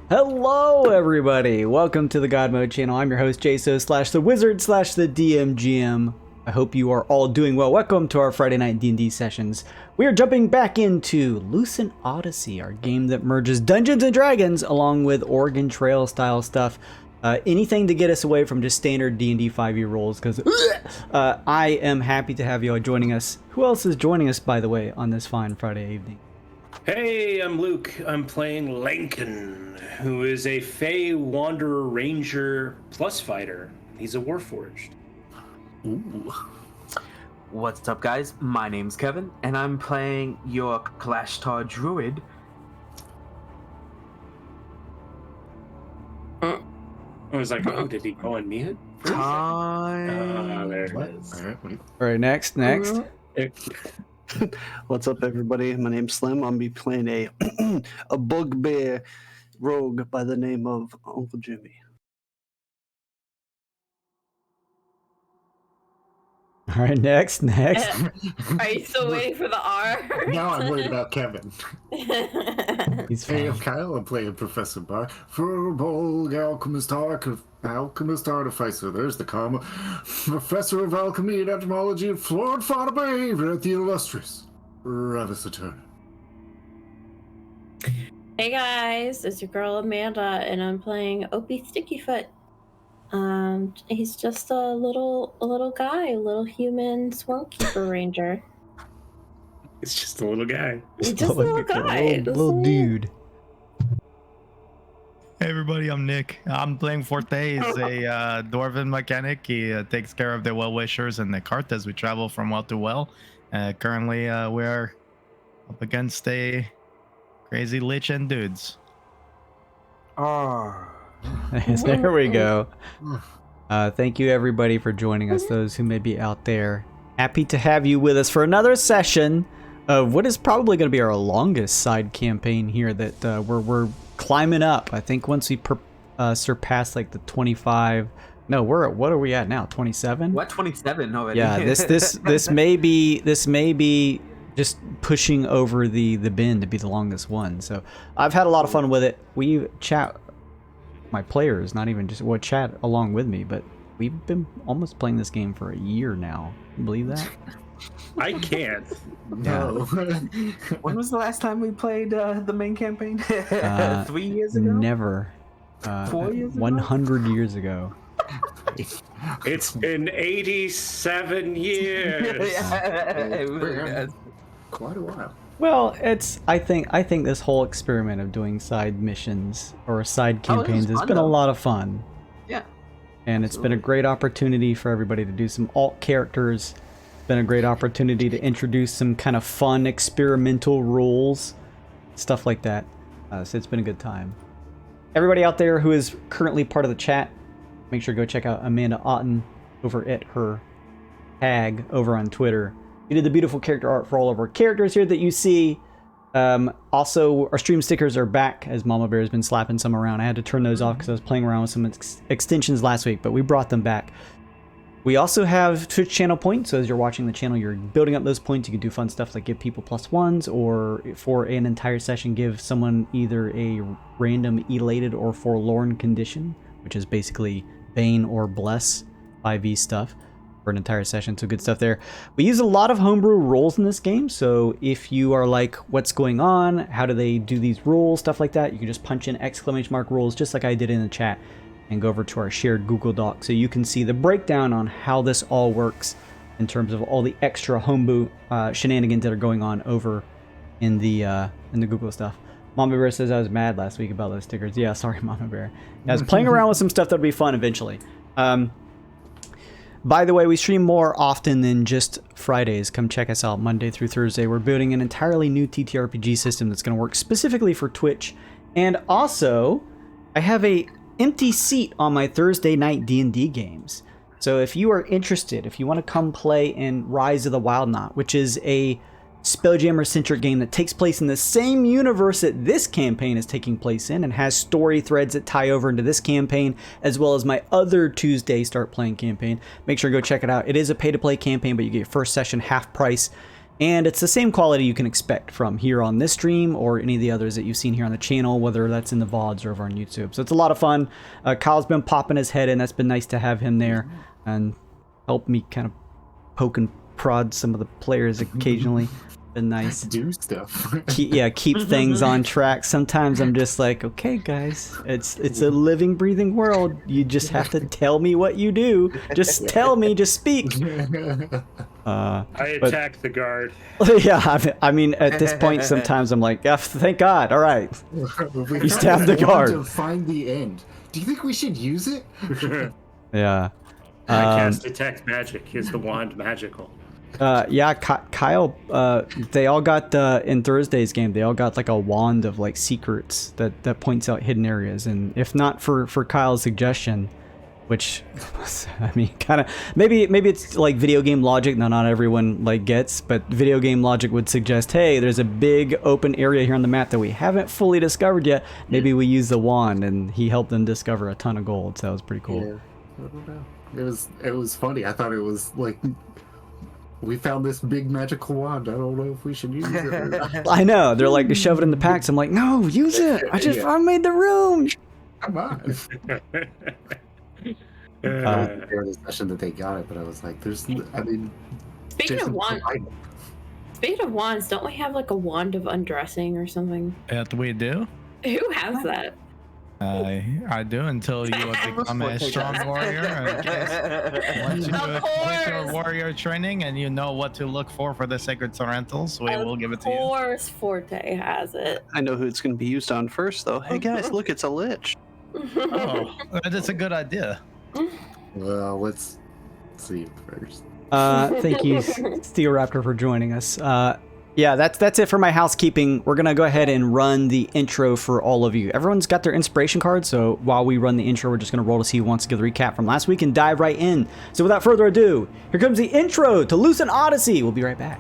Hello everybody, welcome to the God Mode channel. I'm your host Jayso / the Wizard / the DMGM. I hope you are all doing well. Welcome to our Friday night D&D sessions. We are jumping back into Lucent Odyssey, our game that merges Dungeons and Dragons along with Oregon Trail style stuff. Anything to get us away from just standard D&D 5e rolls, because I am happy to have you all joining us. Who else is joining us, by the way, on this fine Friday evening? Hey, I'm Luke. I'm playing Lincoln, who is a Fey Wanderer Ranger plus fighter. He's a Warforged. Ooh. What's up, guys? My name's Kevin, and I'm playing your Kalashtar Druid. I was like, oh, did he go on mute? Time. There it is. All right, next. What's up, everybody? My name's Slim. I'm be playing a bugbear rogue by the name of Uncle Jimmy. All right, next. Are you still waiting for the R? Now I'm worried about Kevin. He's Hey, I'm fine. Kyle. I'm playing Professor Bar. Furball Alchemist Artificer. There's the comma. Professor of Alchemy and Etymology at Forlorn Passage at the illustrious Ravis Attorney. Hey guys, it's your girl Amanda, and I'm playing Opie Stickyfoot. He's just a little guy, a little human Swarmkeeper Ranger. It's just a little guy. He's just a little guy. Little dude. Hey everybody, I'm Nick. I'm playing Forte. He's a dwarven mechanic. He takes care of the well-wishers and the cart as we travel from well to well. Currently, we're up against a crazy lich and dudes. There we go. Thank you everybody for joining us, those who may be out there. Happy to have you with us for another session of what is probably going to be our longest side campaign here that we're climbing up. I think once we surpass like the 25, no, what are we at now? 27? What, 27 already? Yeah, this may be just pushing over the bin to be the longest one. So I've had a lot of fun with it. We chat, my players, not even just chat along with me, but we've been almost playing this game for a year now. Can you believe that? I can't. No. When was the last time we played the main campaign? 3 years ago? Never. 4 years ago? 100 years ago. It's been 87 years. It really has. Quite a while. Well, I think this whole experiment of doing side missions or side campaigns has been a lot of fun. Yeah. And it's been a great opportunity for everybody to do some alt characters. It's been a great opportunity to introduce some kind of fun experimental rules, stuff like that. So it's been a good time. Everybody out there who is currently part of the chat, make sure to go check out Amanda Otten over at her tag over on Twitter. We did the beautiful character art for all of our characters here that you see. Also, our stream stickers are back, as Mama Bear has been slapping some around. I had to turn those off because I was playing around with some extensions last week, but we brought them back. We also have Twitch channel points, so as you're watching the channel, you're building up those points. You can do fun stuff like give people +1s, or for an entire session, give someone either a random elated or forlorn condition, which is basically Bane or Bless 5e stuff. For an entire session, so good stuff there. We use a lot of homebrew rules in this game, so if you are like, what's going on, how do they do these rules, stuff like that, you can just punch in / rules just like I did in the chat and go over to our shared Google Doc so you can see the breakdown on how this all works in terms of all the extra homebrew shenanigans that are going on over in the Google stuff. Mama Bear says I was mad last week about those stickers. Yeah, sorry, Mama Bear. I was playing around with some stuff that'll be fun eventually. By the way, we stream more often than just Fridays. Come check us out Monday through Thursday. We're building an entirely new ttrpg system that's going to work specifically for Twitch. And also, I have a empty seat on my Thursday night D&D games. So if you are interested, if you want to come play in Rise of the Wild Knot, which is a spelljammer-centric game that takes place in the same universe that this campaign is taking place in and has story threads that tie over into this campaign, as well as my other Tuesday Start Playing campaign. Make sure to go check it out. It is a pay-to-play campaign, but you get your first session half price, And it's the same quality you can expect from here on this stream or any of the others that you've seen here on the channel, whether that's in the VODs or over on YouTube. So it's a lot of fun. Kyle's been popping his head in. That's been nice to have him there and help me kind of poke and prod some of the players occasionally. Been nice. Do stuff. Keep things on track. Sometimes I'm just like, okay, guys, it's a living, breathing world. You just have to tell me what you do. Just tell me. Just speak. I attacked the guard. Yeah, I mean, at this point, sometimes I'm like, thank God. All right, We you stabbed the guard. To find the end. Do you think we should use it? Yeah. I cast detect magic. Is the wand magical? Kyle, they all got in Thursday's game, they all got like a wand of like secrets that points out hidden areas. And if not for Kyle's suggestion, which I mean, kind of maybe it's like video game logic that not everyone like gets, but video game logic would suggest, hey, there's a big open area here on the map that we haven't fully discovered yet. Maybe we use the wand, and he helped them discover a ton of gold. So that was pretty cool. Yeah, I don't know. It was funny. I thought it was like, we found this big magical wand. I don't know if we should use it. I know. They're like, to shove it in the packs. I'm like, no, use it. I made the room. Come on. There was a session that they got it, but I was like, Speaking Jason of wands, don't we have like a wand of undressing or something? That we do. Who has that? I do until you become a strong warrior. Once you complete your warrior training and you know what to look for the sacred sorrentals, we will give it to you. Of course, Forte has it. I know who it's going to be used on first, though. Hey guys, look, it's a lich. Oh, that's a good idea. Well, let's see it first. Thank you, Steel Raptor, for joining us. Yeah, that's it for my housekeeping. We're gonna go ahead and run the intro for all of you. Everyone's got their inspiration cards, so while we run the intro, we're just gonna roll to see who wants to give the recap from last week and dive right in. So without further ado, here comes the intro to Lucent Odyssey. We'll be right back.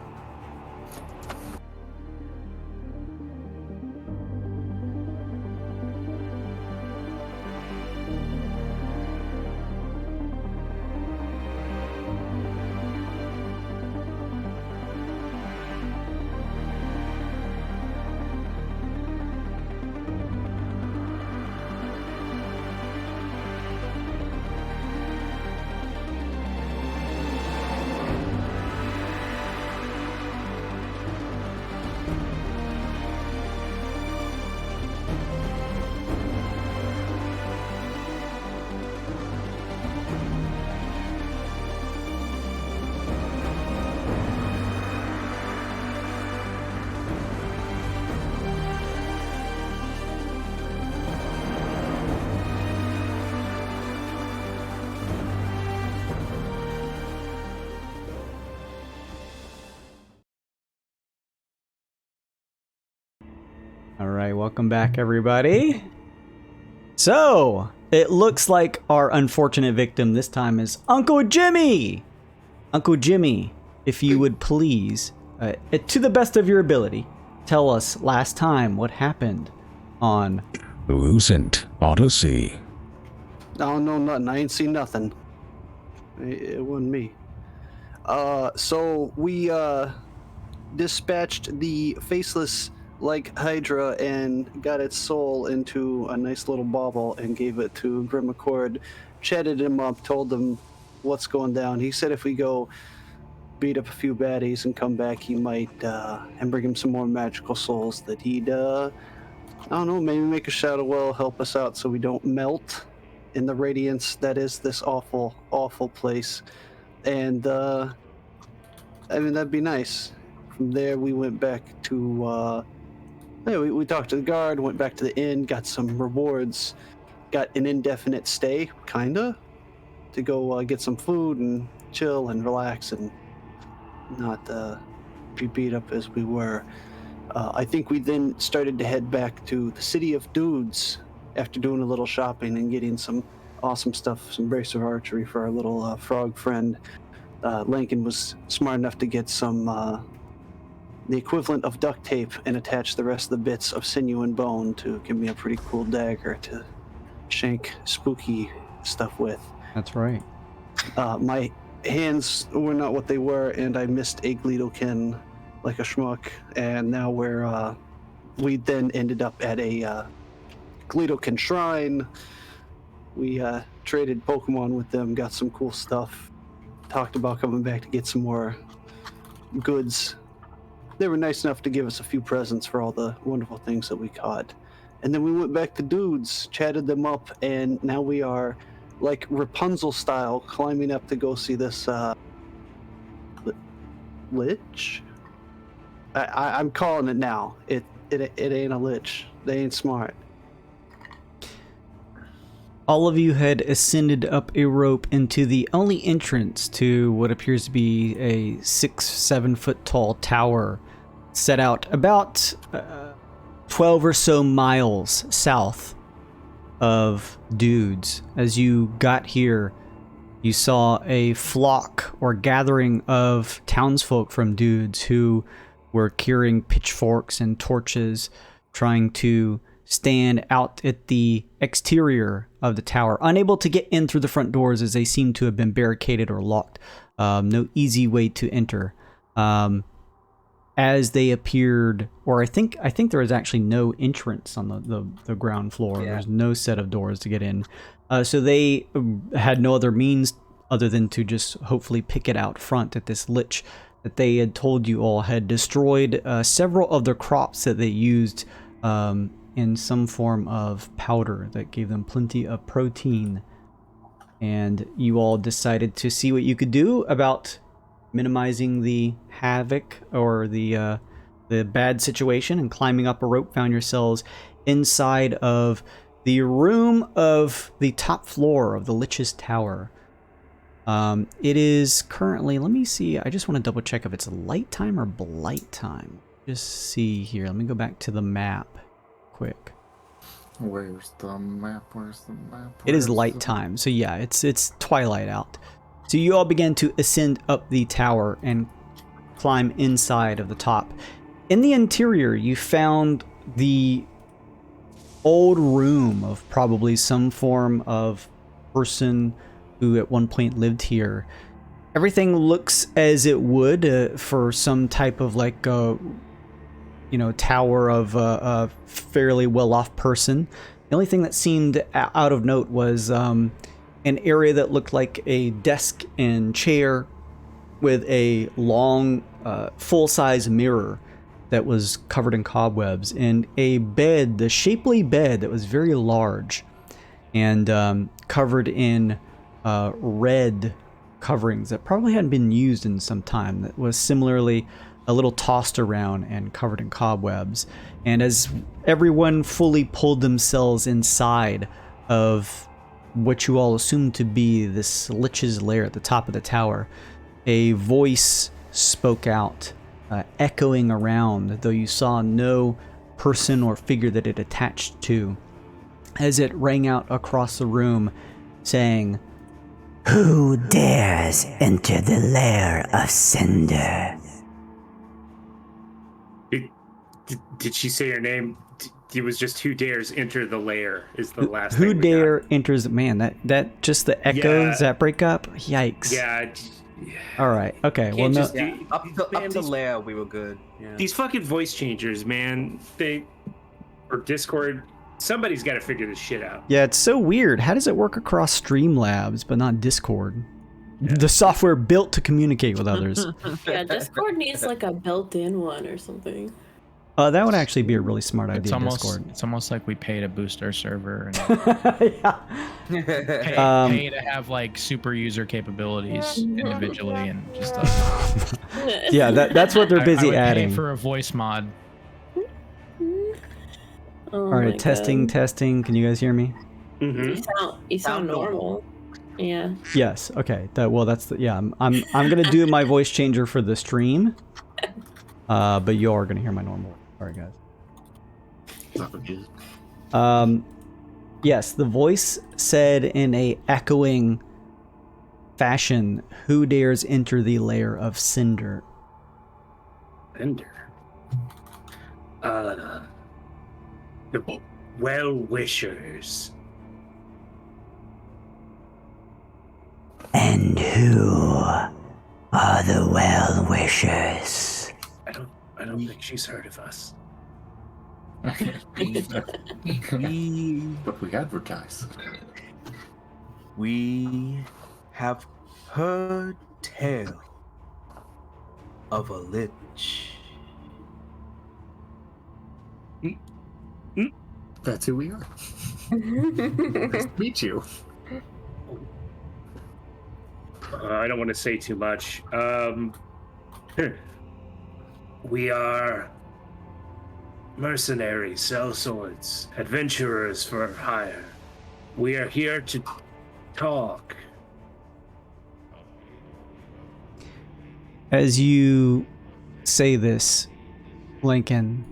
All right, welcome back, everybody. So, it looks like our unfortunate victim this time is Uncle Jimmy. Uncle Jimmy, if you would please, to the best of your ability, tell us last time what happened on Lucent Odyssey. Oh, no, nothing. I ain't seen nothing. It wasn't me. So we dispatched the faceless like Hydra and got its soul into a nice little bauble and gave it to Grimaccord, chatted him up, told him what's going down. He said if we go beat up a few baddies and come back, he might, and bring him some more magical souls, that he'd, I don't know, maybe make a shadow well, help us out so we don't melt in the radiance that is this awful, awful place. And, I mean, that'd be nice. From there, we went back to, we talked to the guard, went back to the inn, got some rewards, got an indefinite stay, kinda, to go get some food and chill and relax and not be beat up as we were. I think we then started to head back to the City of Dudes after doing a little shopping and getting some awesome stuff, some bracer archery for our little frog friend. Lincoln was smart enough to get some the equivalent of duct tape and attach the rest of the bits of sinew and bone to give me a pretty cool dagger to shank spooky stuff with. That's right. My hands were not what they were, and I missed a Gleedokin like a schmuck, and now we then ended up at a Gleedokin Shrine. We traded Pokemon with them, got some cool stuff, talked about coming back to get some more goods. They were nice enough to give us a few presents for all the wonderful things that we caught. And then we went back to dudes, chatted them up, and now we are, like Rapunzel style, climbing up to go see this lich? I'm calling it now. It ain't a lich. They ain't smart. All of you had ascended up a rope into the only entrance to what appears to be a 6-7 foot tall tower set out about 12 or so miles south of Dudes. As you got here, you saw a flock or gathering of townsfolk from Dudes who were carrying pitchforks and torches, trying to stand out at the exterior of the tower, unable to get in through the front doors as they seem to have been barricaded or locked. No easy way to enter. As they appeared, or I think there was actually no entrance on the ground floor. Yeah. There's no set of doors to get in. So they had no other means other than to just hopefully pick it out front at this lich that they had told you all had destroyed several of the crops that they used in some form of powder that gave them plenty of protein. And you all decided to see what you could do about minimizing the havoc or the bad situation, and climbing up a rope found yourselves inside of the room of the top floor of the Lich's Tower. It is currently, let me see, I just want to double check if it's light time or blight time. Just see here, let me go back to the map quick. Where's the map? It is light time, so yeah, it's twilight out. So you all began to ascend up the tower and climb inside of the top. In the interior, you found the old room of probably some form of person who at one point lived here. Everything looks as it would for some type of like tower of a fairly well-off person. The only thing that seemed out of note was an area that looked like a desk and chair with a long full-size mirror that was covered in cobwebs, and a bed, the shapely bed that was very large and covered in red coverings that probably hadn't been used in some time, that was similarly a little tossed around and covered in cobwebs. And as everyone fully pulled themselves inside of what you all assumed to be this Lich's lair at the top of the tower, a voice spoke out, echoing around, though you saw no person or figure that it attached to, as it rang out across the room, saying, "Who dares enter the lair of Cinder?" Did she say her name? It was just who dares enter the lair is the last who thing we dare got. enters, man, that just the echoes that break up, yikes. Yeah. All right, okay, well, no, Up the lair, we were good. Yeah. These fucking voice changers, man. Or Discord. Somebody's got to figure this shit out. yeah, it's so weird. How does it work across Streamlabs but not Discord? The software built to communicate with others. Yeah, Discord needs like a built-in one or something. That would actually be a really smart idea, Discord. It's almost like we pay to boost our server and Yeah. pay to have like super user capabilities individually and just. Yeah, that's what they're busy I would adding. pay for a voice mod. Oh All my right, testing. Can you guys hear me? Mm-hmm. You sound normal. Yeah. Yes. Okay. That's the yeah. I'm gonna do my voice changer for the stream. But you are gonna hear my normal. Sorry, guys. Yes, the voice said in a echoing fashion, "Who dares enter the lair of Cinder?" Cinder. The well-wishers. And who are the well-wishers? I don't I don't think she's heard of us. But we advertise. We have heard tale of a lich. That's who we are. Nice to meet you. I don't want to say too much. We are mercenaries, sell swords, adventurers for hire. We are here to talk. As you say this, Lincoln,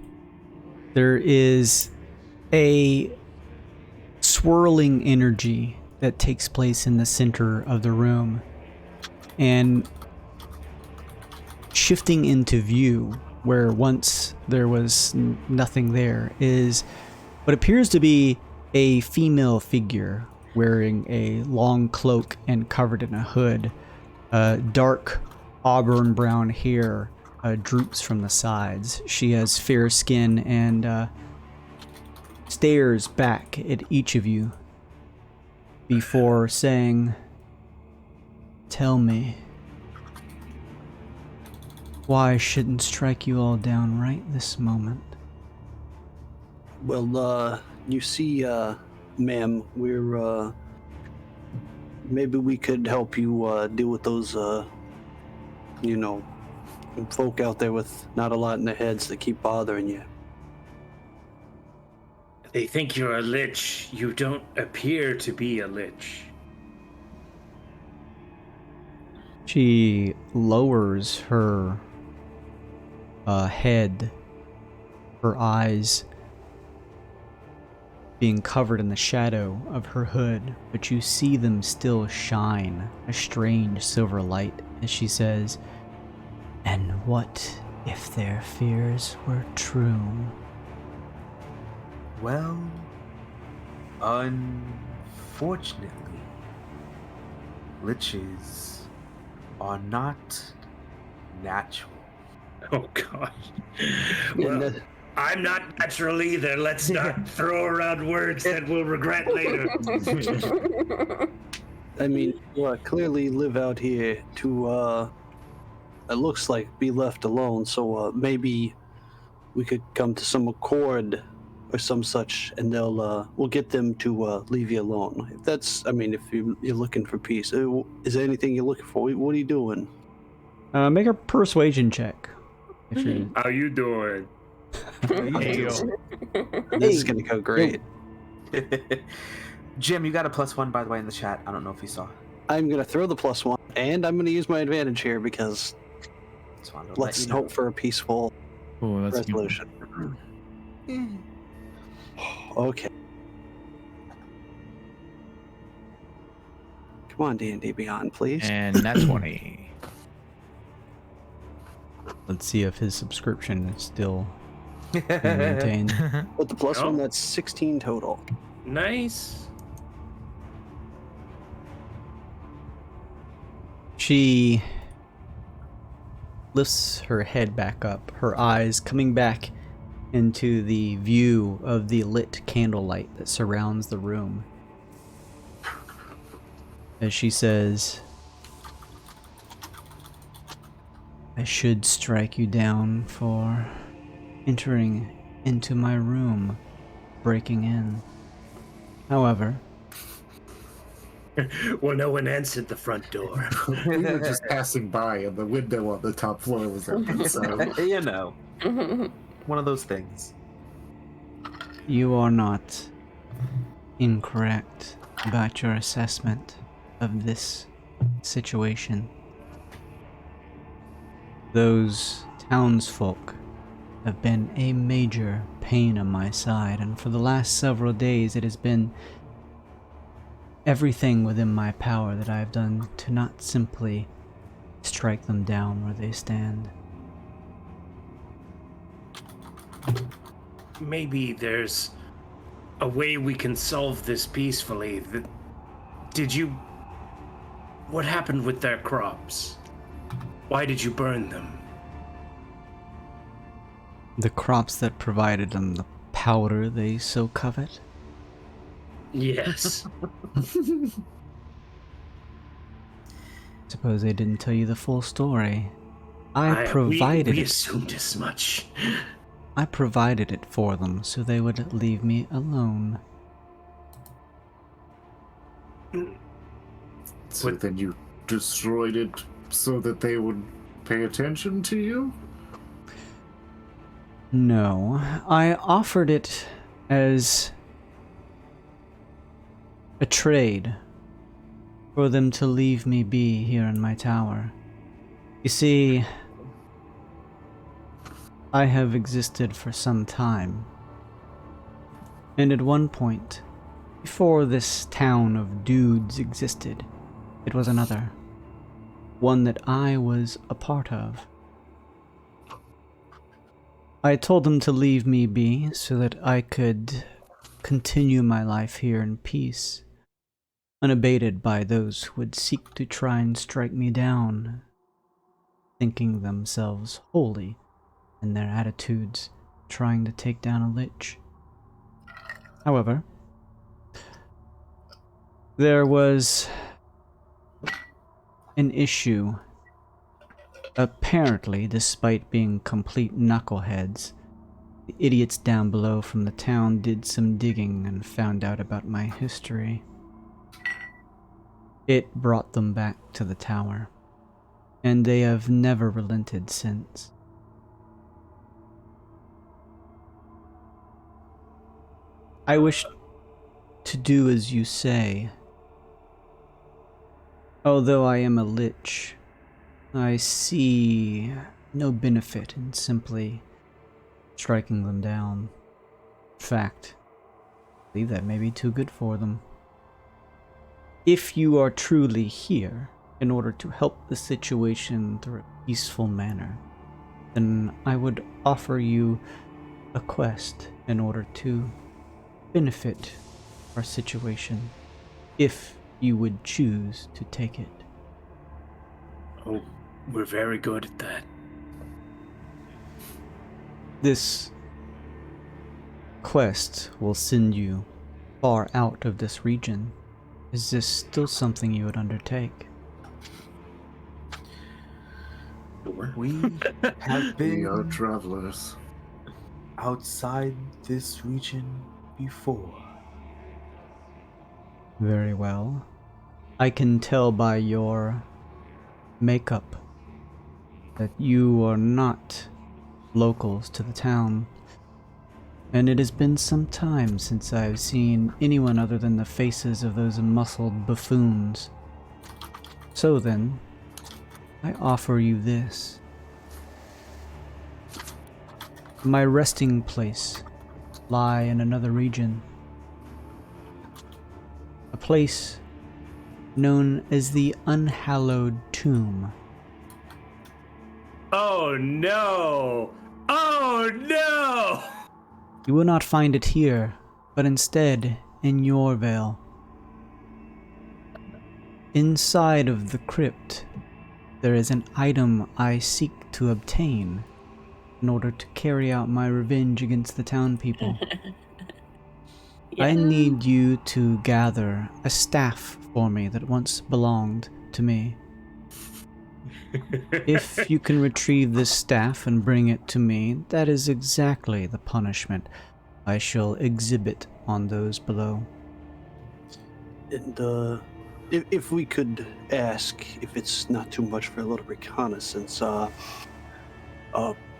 there is a swirling energy that takes place in the center of the room, and shifting into view where once there was nothing there is what appears to be a female figure wearing a long cloak and covered in a hood. Dark auburn brown hair droops from the sides. She has fair skin and stares back at each of you before saying, "Tell me, why I shouldn't strike you all down right this moment?" Well, you see, ma'am, we're, maybe we could help you, deal with those, folk out there with not a lot in their heads that keep bothering you. They think you're a lich. You don't appear to be a lich. She lowers her head, her eyes being covered in the shadow of her hood, but you see them still shine a strange silver light as she says, "And what if their fears were true?" Well, unfortunately, liches are not natural. Oh, God. Well, I'm not natural either. Let's not throw around words that we'll regret later. I mean, you clearly live out here to, it looks like be left alone, so maybe we could come to some accord or some such, and we'll get them to leave you alone. If that's, I mean, if you're looking for peace, is there anything you're looking for? What are you doing? Make a persuasion check. If you're... How you doing? This is gonna go great. Jim, you got a +1, by the way, in the chat. I don't know if you saw. I'm gonna throw the +1, and I'm gonna use my advantage here because let's hope for a peaceful resolution. Okay. Come on, D&D Beyond, please. And that's 20. Let's see if his subscription is still being maintained. With the +1, that's 16 total. Nice. She lifts her head back up, her eyes coming back into the view of the lit candlelight that surrounds the room. As she says, "I should strike you down for entering into my room, breaking in. However..." Well, no one answered the front door. We were just passing by, and the window on the top floor was open, so... You know. One of those things. You are not incorrect about your assessment of this situation. Those townsfolk have been a major pain on my side, and for the last several days it has been everything within my power that I have done to not simply strike them down where they stand. Maybe there's a way we can solve this peacefully. What happened with their crops? Why did you burn them? The crops that provided them the powder they so covet? Yes. Suppose they didn't tell you the full story. I We provided it. assumed as much. I provided it for them so they would leave me alone. So then you destroyed it so that they would pay attention to you? No, I offered it as a trade for them to leave me be here in my tower. You see, I have existed for some time, and at one point, before this town of dudes existed, it was another, one that I was a part of. I told them to leave me be so that I could continue my life here in peace, unabated by those who would seek to try and strike me down, thinking themselves holy in their attitudes, trying to take down a lich. However, there was an issue. Apparently, despite being complete knuckleheads, the idiots down below from the town did some digging and found out about my history. It brought them back to the tower, and they have never relented since. I wish to do as you say. Although I am a lich, I see no benefit in simply striking them down. In fact, I believe that may be too good for them. If you are truly here in order to help the situation through a peaceful manner, then I would offer you a quest in order to benefit our situation, if you would choose to take it. Oh, we're very good at that. This quest will send you far out of this region. Is this still something you would undertake? We have We are been travelers. outside this region before. Very well. I can tell by your makeup that you are not locals to the town, and it has been some time since I've seen anyone other than the faces of those muscled buffoons. So then, I offer you this. My resting place lie in another region. A place known as the Unhallowed Tomb. Oh no! Oh no! You will not find it here, but instead in Yorvale. Inside of the crypt, there is an item I seek to obtain in order to carry out my revenge against the town people. I need you to gather a staff for me that once belonged to me. If you can retrieve this staff and bring it to me, that is exactly the punishment I shall exhibit on those below. And if we could ask, if it's not too much for a little reconnaissance,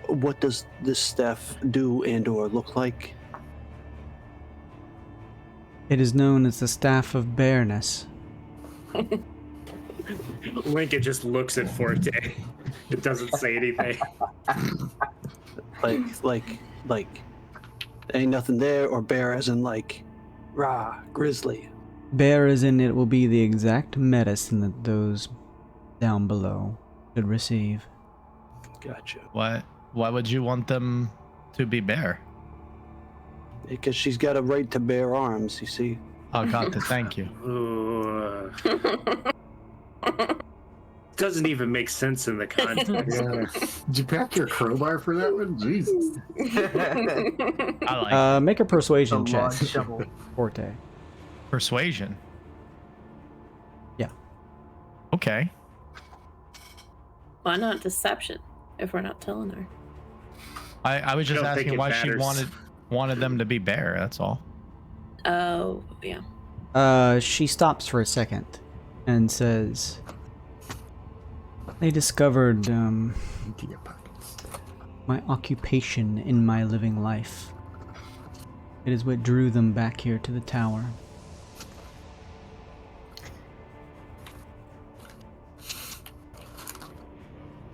what does this staff do and/or look like? It is known as the Staff of Bareness. Lincoln just looks at Forte. It doesn't say anything. Like, ain't nothing there, or bear as in like, rah, grizzly. Bear as in it will be the exact medicine that those down below should receive. Gotcha. Why would you want them to be bear? Because she's got a right to bear arms, you see. Oh, God, thank you. doesn't even make sense in the context. Yeah. Did you pack your crowbar for that one? Jesus. I like Make a persuasion The check, large shovel. Forte. persuasion. Yeah. Okay. Why not deception if we're not telling her? I was just don't think asking it why she matters. wanted them to be bare. That's all. Oh, yeah. She stops for a second and says, they discovered Empty your pockets. my occupation in my living life. It is what drew them back here to the tower.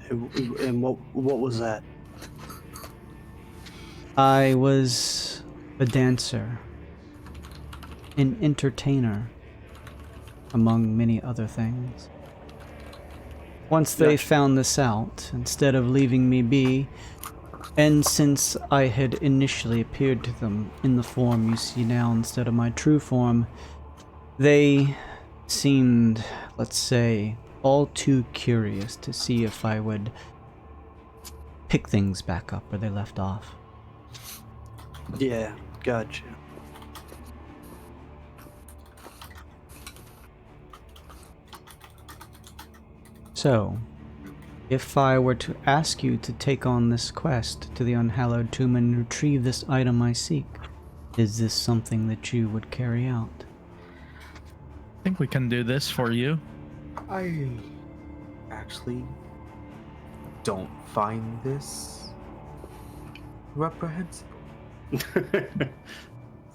And what was that? I was a dancer, an entertainer, among many other things. Once they found this out, instead of leaving me be, and since I had initially appeared to them in the form you see now instead of my true form, they seemed, let's say, all too curious to see if I would pick things back up where they left off. Yeah, gotcha. So, if I were to ask you to take on this quest to the unhallowed tomb and retrieve this item I seek, is this something that you would carry out? I think we can do this for you. I actually don't find this reprehensible.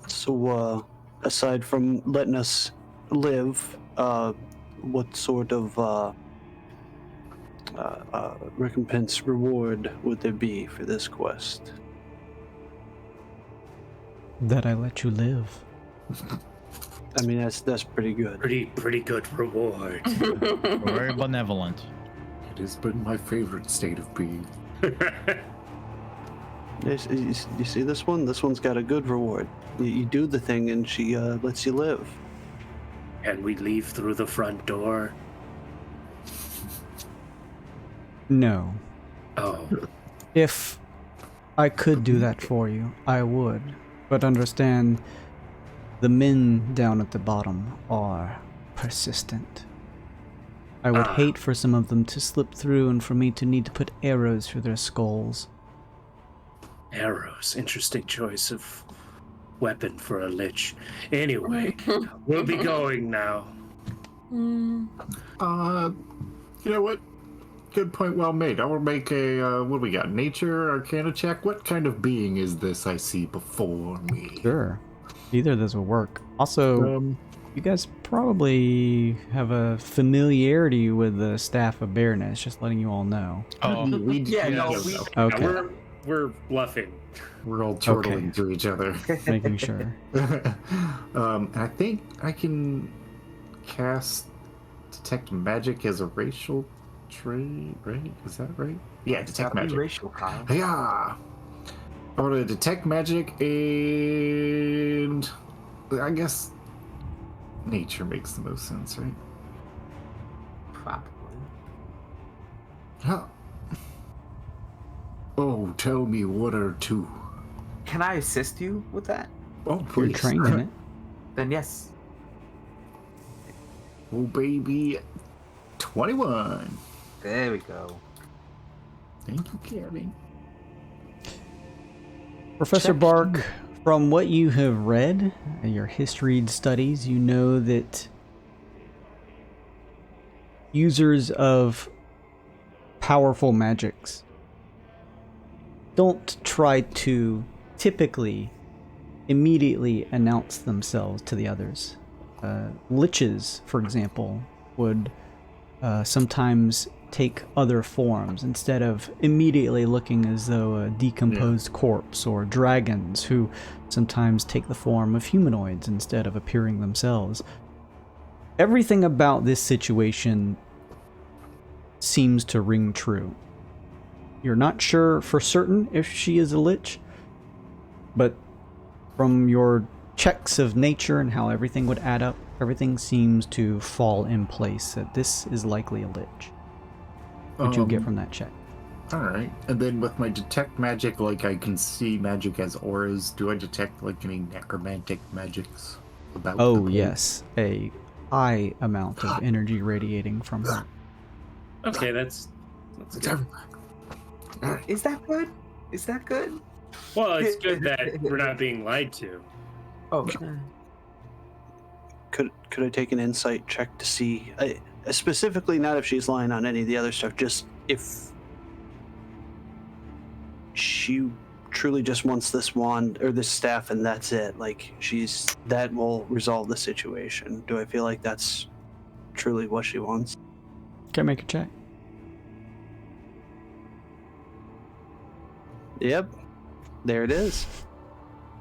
So, aside from letting us live, what sort of recompense reward would there be for this quest? That I let you live. I mean, that's pretty good. Pretty good reward. Very benevolent. It has been my favorite state of being. You see this one? This one's got a good reward. You do the thing and she lets you live. And we leave through the front door. No. Oh. If I could do that for you, I would. But understand, the men down at the bottom are persistent. I would hate for some of them to slip through and for me to need to put arrows through their skulls. Arrows. Interesting choice of weapon for a lich. Anyway, we'll be going now. You know what? Good point, well made. I will make a, what do we got? Nature, Arcana check? What kind of being is this I see before me? Sure. Either of those will work. Also, you guys probably have a familiarity with the Staff of Bareness, just letting you all know. Oh, Yeah, no, don't we- know. Okay, We're bluffing. We're all chortling to each other. making sure. I think I can cast Detect Magic as a racial trait, right? Is that right? Yeah, Detect Magic. Racial, Kyle. Yeah. I want to Detect Magic and I guess Nature makes the most sense, right? Probably. Huh. Oh, tell me what are two? Can I assist you with that? Oh, You're please. trained in it. Then yes. Oh, baby. 21. There we go. Thank you, Kevin. Professor Bark, from what you have read, your history studies, you know that users of powerful magics don't try to typically immediately announce themselves to the others. Liches, for example, would sometimes take other forms instead of immediately looking as though a decomposed corpse, or dragons who sometimes take the form of humanoids instead of appearing themselves. Everything about this situation seems to ring true. You're not sure for certain if she is a lich, but from your checks of nature and how everything would add up, everything seems to fall in place that this is likely a lich. What you get from that check. All right. And then with my detect magic, like I can see magic as auras. Do I detect like any necromantic magics about? Oh, the place? yes. A high amount of energy radiating from her. Okay, that's It's good. everywhere. All right. Is that good? Is that good? Well, it's good that we're not being lied to. Oh, Could I take an insight check to see, specifically not if she's lying on any of the other stuff, just if she truly just wants this wand or this staff and that's it, like that will resolve the situation. Do I feel like that's truly what she wants? Can I make a check? Yep, there it is.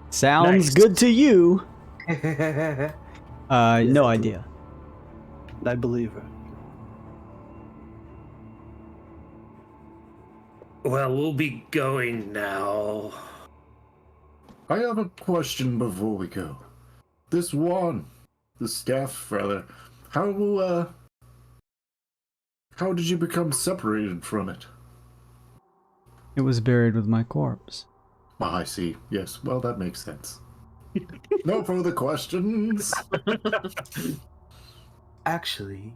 Sounds Nice. good to you. yeah. No idea. I believe her. Well, we'll be going now. I have a question before we go. This wand, the staff, rather. How did you become separated from it? It was buried with my corpse. Ah, I see. Yes. Well, that makes sense. No further questions. Actually,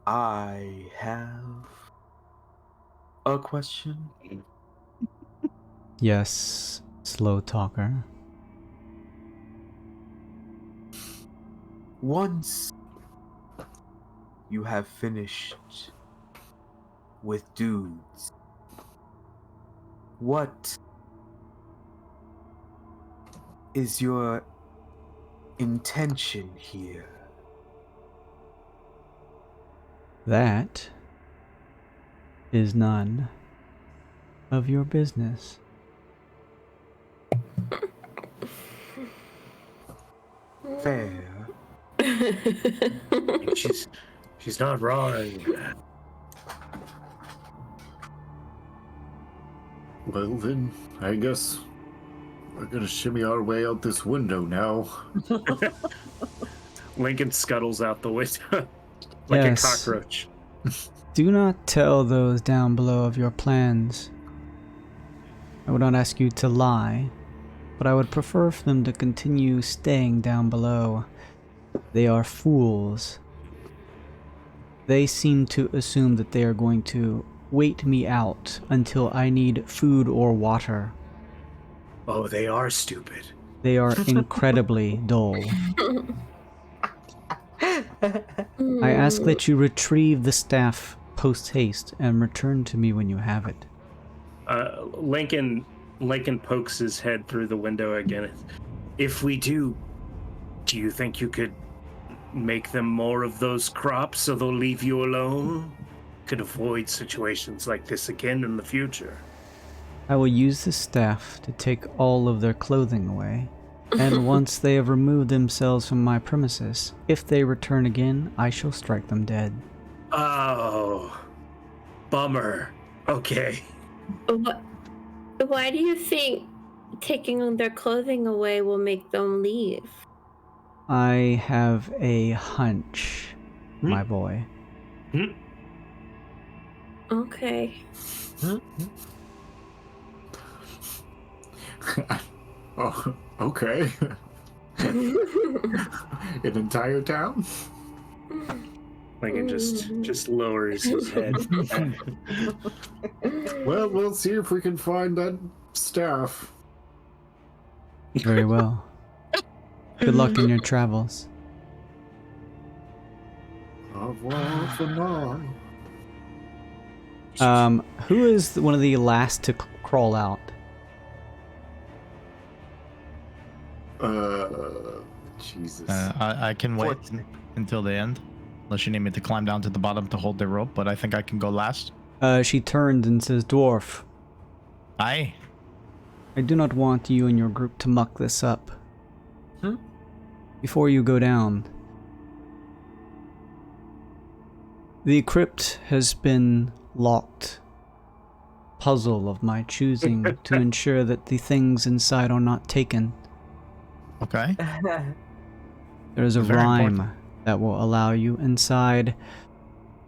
I have a question. Yes, slow talker. Once you have finished with dudes, what is your intention here? That is none of your business. Fair. She's not wrong. Well, then, I guess we're gonna shimmy our way out this window now. Lincoln scuttles out the window like Yes. a cockroach. Do not tell those down below of your plans. I would not ask you to lie, but I would prefer for them to continue staying down below. They are fools. They seem to assume that they are going to wait me out until I need food or water. Oh, they are stupid. They are incredibly dull. I ask that you retrieve the staff post-haste and return to me when you have it. Lincoln pokes his head through the window again. If we do you think you could make them more of those crops so they'll leave you alone? Could avoid situations like this again in the future. I will use the staff to take all of their clothing away, and once they have removed themselves from my premises, if they return again, I shall strike them dead. Oh, bummer. Okay. Why do you think taking their clothing away will make them leave? I have a hunch, my boy. Okay. Oh, okay. An entire town? Lincoln just lowers his head. Well, we'll see if we can find that staff. Very well. Good luck in your travels. Au revoir for now. Who is one of the last to crawl out? Jesus. I can wait until the end, unless you need me to climb down to the bottom to hold the rope, but I think I can go last. She turns and says, Dwarf, Aye. I do not want you and your group to muck this up. Before you go down, the crypt has been locked. Puzzle of my choosing to ensure that the things inside are not taken. Okay. There is a Very rhyme important. that will allow you inside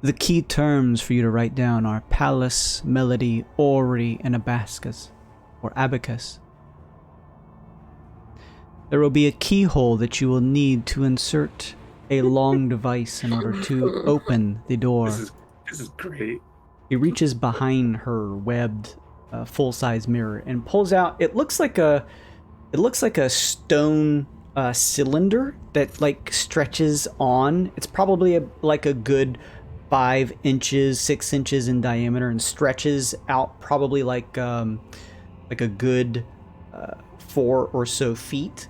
The key terms for you to write down are palace, melody, orrery, and abacus, or abacus. There will be a keyhole that you will need to insert a long device in order to open the door. This is great. He reaches behind her webbed, full-size mirror and pulls out. It looks like a stone cylinder that like stretches on. It's probably like a good 5 inches, 6 inches in diameter, and stretches out probably like a good 4 or so feet.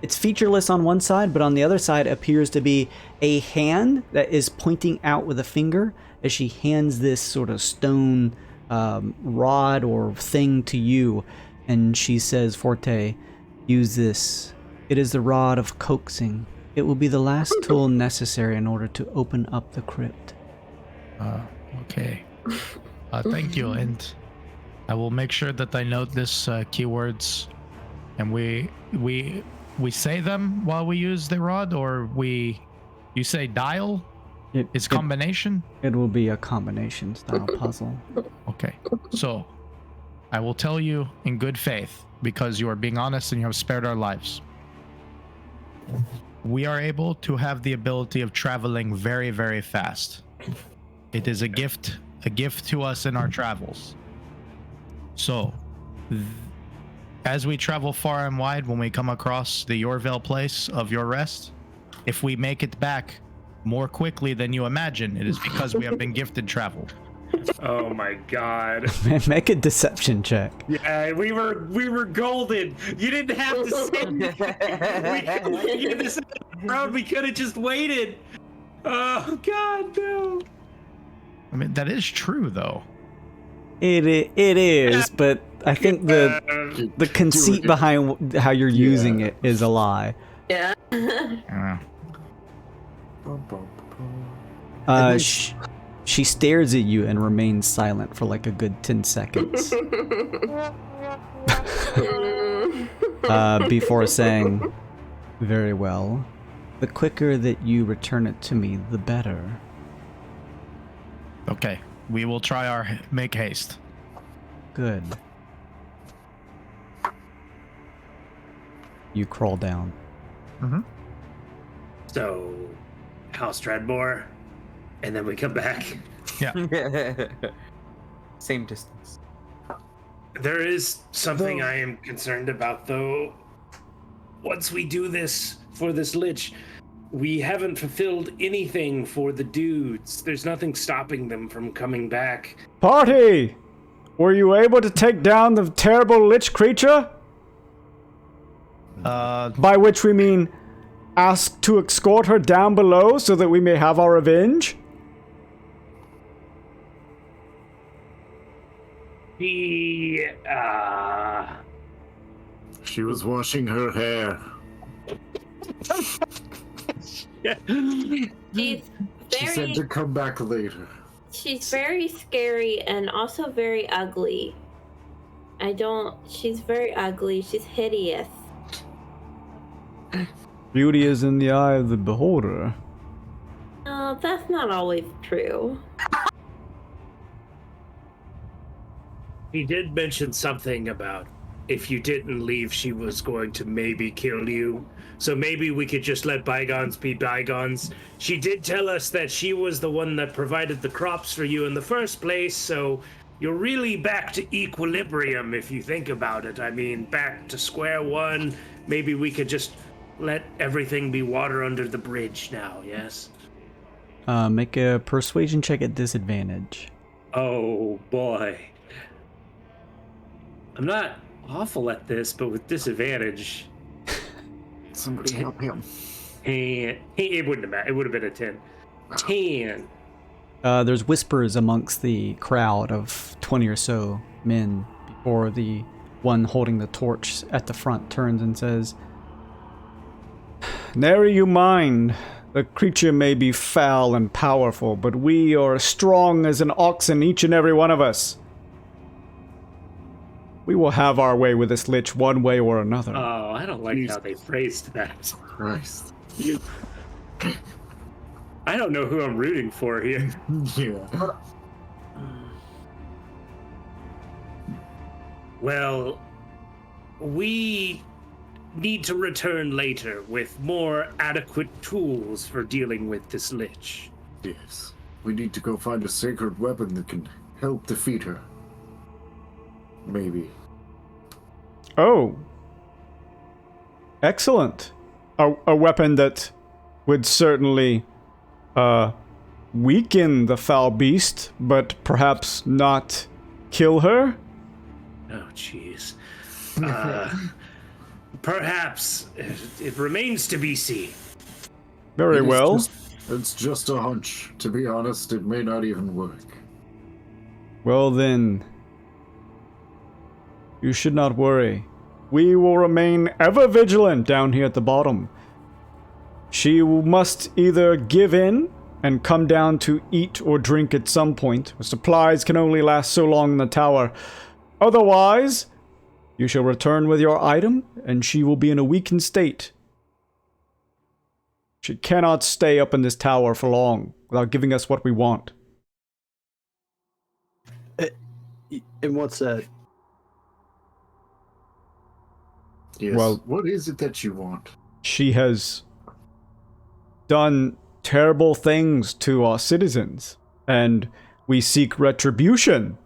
It's featureless on one side, but on the other side appears to be a hand that is pointing out with a finger as she hands this sort of stone rod or thing to you. And she says, Forte, use this. It is the rod of coaxing. It will be the last tool necessary in order to open up the crypt. Okay. Thank you, and I will make sure that I note this keywords, and we say them while we use the rod, or you say dial? It's combination? It will be a combination style puzzle. Okay. So, I will tell you in good faith, because you are being honest and you have spared our lives. We are able to have the ability of traveling very, very fast. It is a gift to us in our travels. So, as we travel far and wide, when we come across the Yorvale place of your rest, if we make it back more quickly than you imagine, it is because we have been gifted travel. Oh my god. Make a deception check. Yeah, we were golden. You didn't have to say we could have just waited. Oh god, no. I mean, that is true, though. It is, but I think the conceit behind how you're using it is a lie. Yeah. She stares at you and remains silent for like a good 10 seconds. Before saying, very well. The quicker that you return it to me, the better. Okay, we will try our make haste. Good. You crawl down. Mm-hmm. So, House Dreadmore, and then we come back. Yeah. Same distance. There is something I am concerned about, though. Once we do this for this lich, we haven't fulfilled anything for the dudes. There's nothing stopping them from coming back. Party! Were you able to take down the terrible lich creature? By which we mean ask to escort her down below so that we may have our revenge? She was washing her hair. She's She said to come back later. She's very scary and also very ugly. She's very ugly. She's hideous. Beauty is in the eye of the beholder. Oh, that's not always true. He did mention something about if you didn't leave, she was going to maybe kill you. So maybe we could just let bygones be bygones. She did tell us that she was the one that provided the crops for you in the first place, so you're really back to equilibrium if you think about it. I mean, back to square one. Maybe we could just let everything be water under the bridge now, yes? Make a persuasion check at disadvantage. Oh, boy. I'm not awful at this, but with disadvantage... Somebody help him. And it wouldn't have mattered. It would have been a 10. 10. There's whispers amongst the crowd of 20 or so men before the one holding the torch at the front turns and says, "Nary you mind. The creature may be foul and powerful, but we are strong as an oxen, each and every one of us. We will have our way with this lich one way or another." Oh, I don't like how they phrased that. Christ. I don't know who I'm rooting for here. Yeah. Well, we need to return later with more adequate tools for dealing with this lich. Yes. We need to go find a sacred weapon that can help defeat her. Maybe. Oh. Excellent. A weapon that would certainly weaken the foul beast, but perhaps not kill her? Oh, jeez. Perhaps. It remains to be seen. Very well. It's just a hunch. To be honest, it may not even work. Well then, you should not worry. We will remain ever vigilant down here at the bottom. She must either give in and come down to eat or drink at some point. Supplies can only last so long in the tower. Otherwise, you shall return with your item, and she will be in a weakened state. She cannot stay up in this tower for long without giving us what we want. And what's that? Yes. Well, what is it that you want? She has done terrible things to our citizens, and we seek retribution.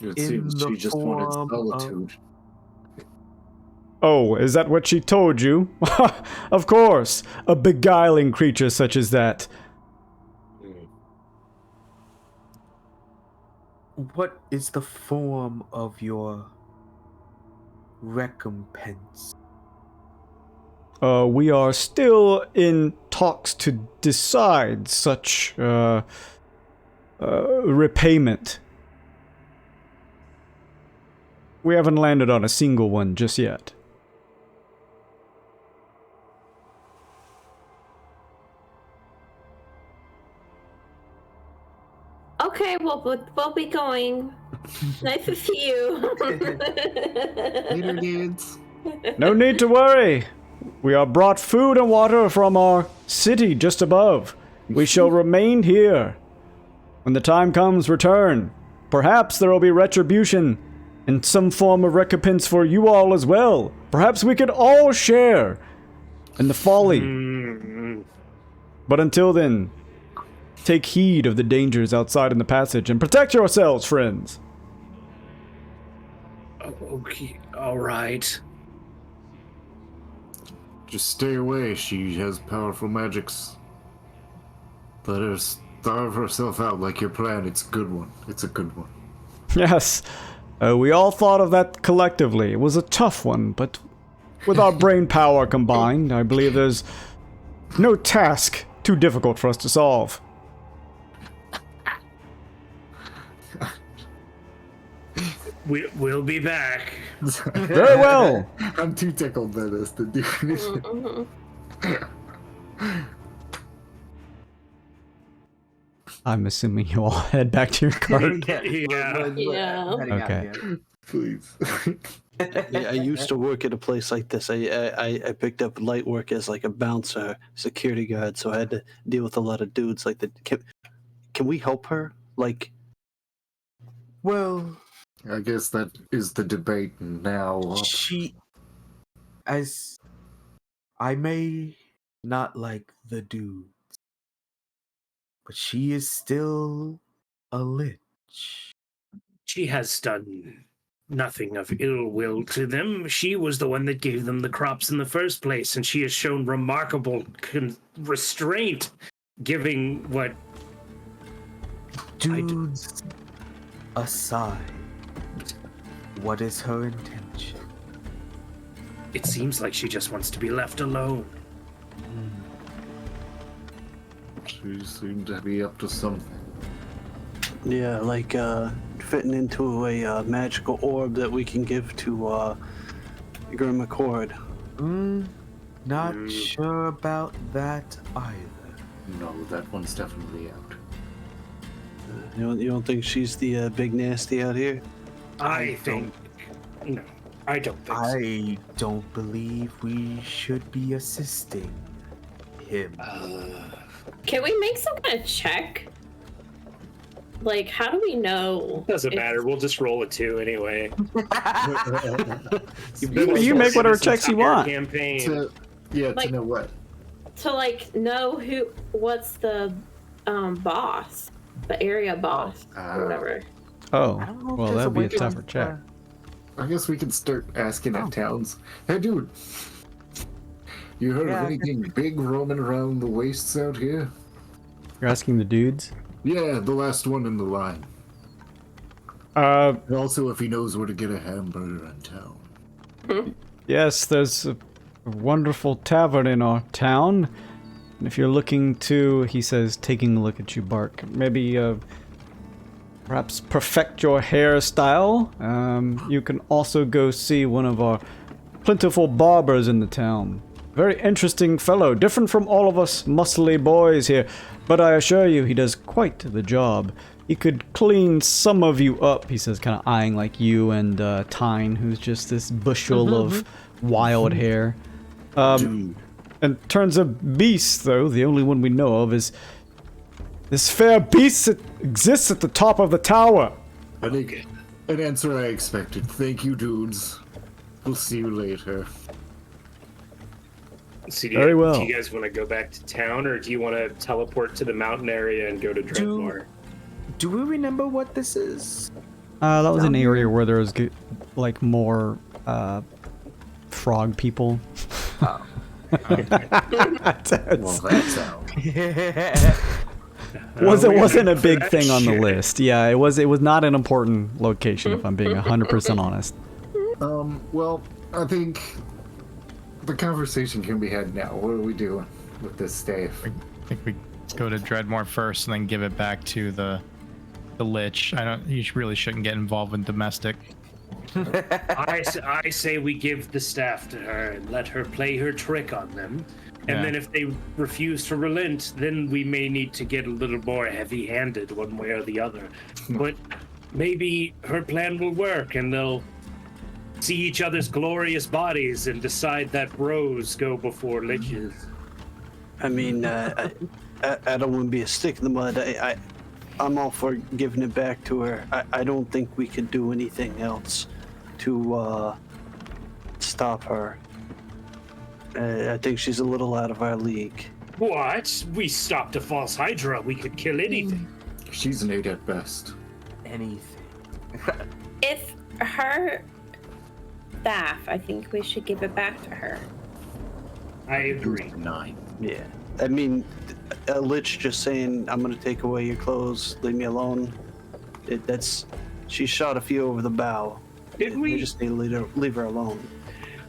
It seems she just wanted solitude. Oh, is that what she told you? Of course, a beguiling creature such as that. What is the form of your recompense? We are still in talks to decide such repayment. We haven't landed on a single one just yet. Okay, well, we'll be going. Nice to see you. Later, dudes. No need to worry. We are brought food and water from our city just above. We shall remain here. When the time comes, return. Perhaps there will be retribution and some form of recompense for you all as well. Perhaps we could all share in the folly. But until then, take heed of the dangers outside in the passage and protect yourselves, friends. Okay, all right. Just stay away. She has powerful magics. Let her starve herself out like your plan. It's a good one. It's a good one. Yes, we all thought of that collectively. It was a tough one, but with our brain power combined, I believe there's no task too difficult for us to solve. We'll be back. Very well. I'm too tickled by this to do anything. I'm assuming you all head back to your cart. Yeah. Okay. Please. Yeah, I used to work at a place like this. I picked up light work as like a bouncer, security guard, so I had to deal with a lot of dudes like that. Can we help her? Like, Well, I guess that is the debate now. As I may not like the dudes, but she is still a lich. She has done nothing of ill will to them. She was the one that gave them the crops in the first place, and she has shown remarkable restraint, giving what... Dudes aside, what is her intention? It seems like she just wants to be left alone. She seemed to be up to something. yeah, like fitting into a magical orb that we can give to Grim Accord. Not sure about that either. No, that one's definitely out. You don't think she's the big nasty out here? I think... No, I don't think so. I don't believe we should be assisting him. Can we make some kind of check? Like, how do we know? Doesn't matter. We'll just roll a 2 anyway. You make whatever checks you want. Campaign. To know what? To like know what's the boss, the area boss, or whatever. Oh, I don't know if well, there's that'd be way a to- tougher check. I guess we can start asking at towns. Hey, dude. You heard of anything big roaming around the wastes out here? You're asking the dudes? Yeah, the last one in the line. And also, if he knows where to get a hamburger in town. Yes, there's a wonderful tavern in our town. And if you're looking to, he says, taking a look at you, Bark, maybe perhaps perfect your hairstyle, you can also go see one of our plentiful barbers in the town. Very interesting fellow, different from all of us muscly boys here, but I assure you he does quite the job. He could clean some of you up, he says, kind of eyeing like you and Tyne, who's just this bushel of wild hair. In terms of beasts, though, the only one we know of is this fair beast that exists at the top of the tower. I think an answer I expected. Thank you, dudes. We'll see you later. So Very well. Do you guys want to go back to town, or do you want to teleport to the mountain area and go to Dreadmore? Do we remember what this is? That was an area where there was like more frog people. Oh. Well, that's out. Wasn't a big thing on the list. Yeah, it was not an important location, if I'm being 100% honest. Well, I think the conversation can be had now. What are we doing with this staff? I think we go to Dreadmore first and then give it back to the Lich. You really shouldn't get involved with domestic. I say we give the staff to her and let her play her trick on them. And then if they refuse to relent, then we may need to get a little more heavy-handed one way or the other. But maybe her plan will work and they'll see each other's glorious bodies and decide that bros go before liches. I mean, I don't want to be a stick in the mud. I'm all for giving it back to her. I don't think we could do anything else to stop her. I think she's a little out of our league. What? We stopped a false Hydra. We could kill anything. She's an 8 at best. Anything. If her staff, I think we should give it back to her. I agree. 9. Yeah. I mean, a lich just saying, I'm going to take away your clothes, leave me alone. She shot a few over the bow. Didn't We we? just need to leave her alone.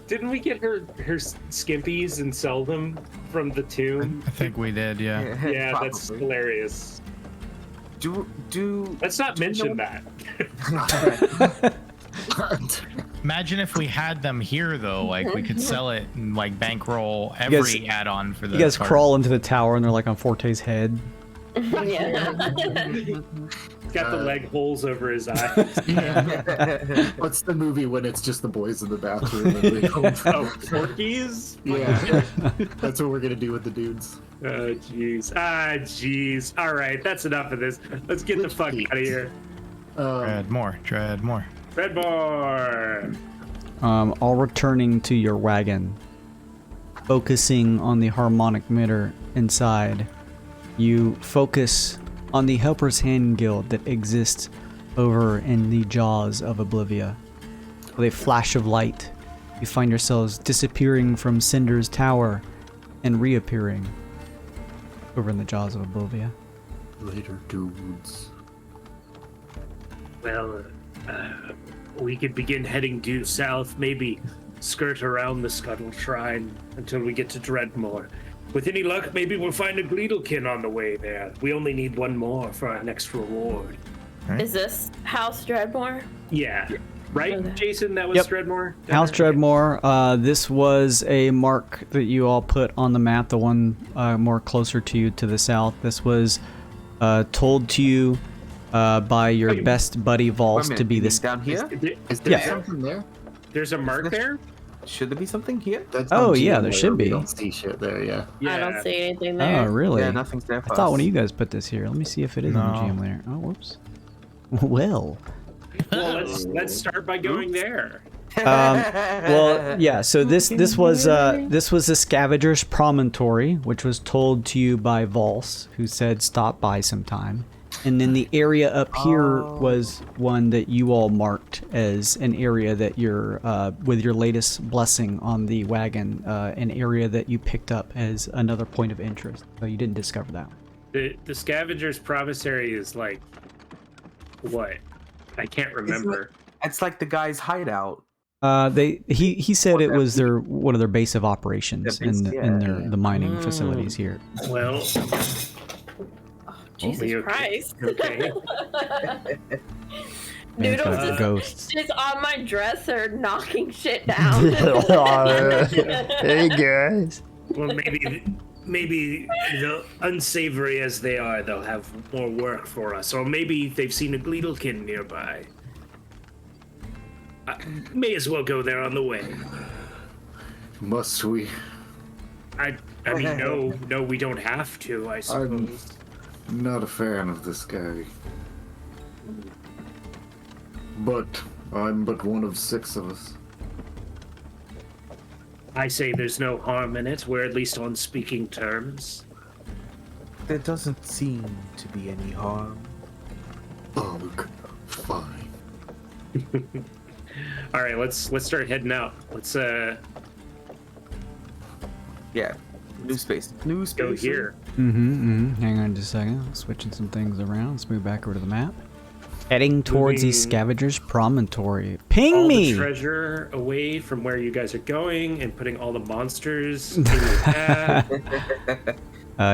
Didn't we get her skimpies and sell them from the tomb? I think we did, yeah. Yeah, that's Probably. hilarious. Do Let's not mention know- that. Imagine if we had them here, though. Like, we could sell it and, like, bankroll every add-on for the You guys card. crawl into the tower and they're like on Forte's head. Yeah. Got the leg holes over his eyes. What's the movie when it's just the boys in the bathroom? And they go, Oh, Forkies? yeah, that's what we're gonna do with the dudes. Oh, jeez. Jeez. All right, that's enough of this. Let's get the fuck out of here. Dreadmore. Redmore! All returning to your wagon, focusing on the harmonic meter inside. You focus on the Helper's Hand Guild that exists over in the jaws of Oblivia. With a flash of light, you find yourselves disappearing from Cinder's tower and reappearing over in the jaws of Oblivia. Later, dudes. Well, we could begin heading due south, maybe skirt around the Scuttle Shrine until we get to Dreadmore. With any luck, maybe we'll find a Gleedlekin on the way there. We only need one more for our next reward. Is this House Dreadmore? Yeah. Right, Okay. Jason? That was Yep. Dreadmore? House Dreadmore, this was a mark that you all put on the map, the one more closer to you to the south. This was told to you by your best buddy Wait a Vols minute, to be you this. mean down here? Is there Yeah. something there? There's a mark there? Should there be something here? That's Oh, on yeah, GM there layer. should We be. don't see shit there, yeah. I don't see anything there. Oh, really? Yeah, nothing's there for I thought us. one of you guys put this here. Let me see if it is on the No. GM layer. Oh, whoops. Well. Well, let's start by going there. Well, yeah. So this was the Scavenger's Promontory, which was told to you by Vols, who said stop by sometime. And then the area up here was one that you all marked as an area that you're with your latest blessing on the wagon, an area that you picked up as another point of interest. So you didn't discover that. The Scavenger's Promontory is like what? I can't remember. It's like the guy's hideout. He said it was one of their base of operations Their base, in the mining Mm. facilities here. Well, Jesus okay. Christ. Okay. Man, it's Noodles got is ghosts. just on my dresser knocking shit down. Hey guys. Well, maybe the unsavory as they are, they'll have more work for us, or maybe they've seen a Gleedlekin nearby. I may as well go there on the way. Must we? I mean, no, we don't have to, I suppose. Not a fan of this guy. But I'm but one of 6 of us. I say there's no harm in it. We're at least on speaking terms. There doesn't seem to be any harm. Ugh, fine. All right, let's start heading out. Let's Yeah. New space. New space. go here. Hang on just a second. Switching some things around. Let's move back over to the map. Heading towards the Moving Scavenger's Promontory. Ping All me! the treasure away from where you guys are going, and putting all the monsters in your path.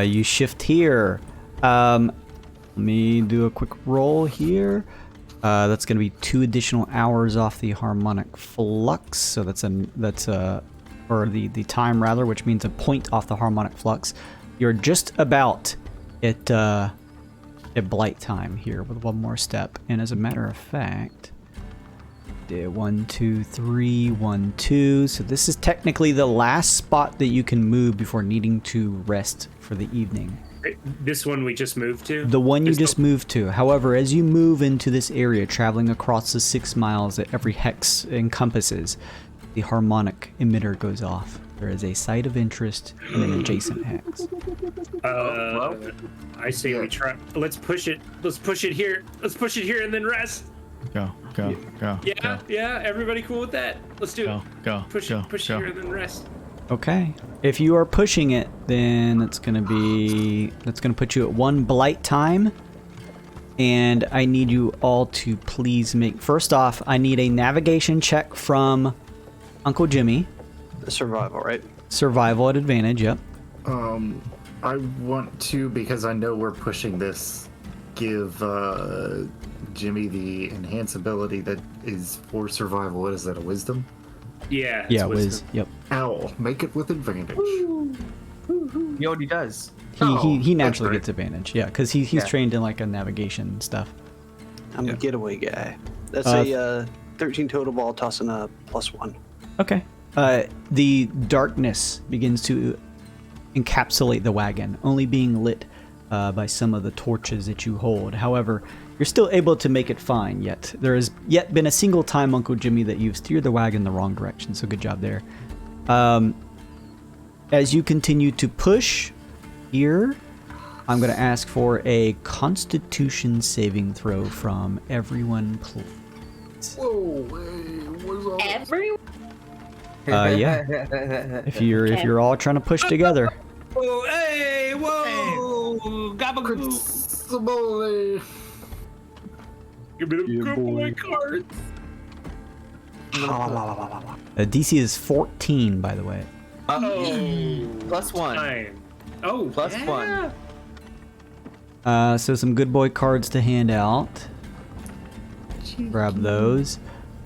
You shift here. Let me do a quick roll here. That's going to be 2 additional hours off the harmonic flux. So or the time rather, which means a point off the harmonic flux. You're just about at blight time here with one more step. And as a matter of fact, did 1, 2, 3, 1, 2. So this is technically the last spot that you can move before needing to rest for the evening. This one we just moved to? The one you This just moved to. However, as you move into this area, traveling across the 6 miles that every hex encompasses, the harmonic emitter goes off. There is a site of interest in an adjacent hex. I say we try. Let's push it. Let's push it here. Let's push it here and then rest. Go. Yeah. Everybody cool with that? Let's do it. Go. Push it here and then rest. Okay. If you are pushing it, then that's gonna put you at 1 blight time. And I need you all to please first off, I need a navigation check from Uncle Jimmy. The survival, right? Survival at advantage, yep. I want to, because I know we're pushing this, give Jimmy the enhance ability that is for survival. What is that, a wisdom? Yeah. Yeah, it's Wiz. Yep. Owl, make it with advantage. He already does. He naturally great. gets advantage, yeah, because he's trained in like a navigation stuff. I'm a getaway guy. That's Uh, a 13 total ball, tossing a +1. Okay. The darkness begins to encapsulate the wagon, only being lit by some of the torches that you hold. However, you're still able to make it fine yet. There has yet been a single time, Uncle Jimmy, that you've steered the wagon the wrong direction, so good job there. As you continue to push here, I'm going to ask for a Constitution saving throw from everyone, please. Whoa, where's all Everyone? Yeah. If you're all trying to push together. Oh, hey, whoa, gabagoo. Simone. Give me the boy cards. DC is 14, by the way. +1. Fine. Oh, Plus yeah. 1. So some good boy cards to hand out. Grab those.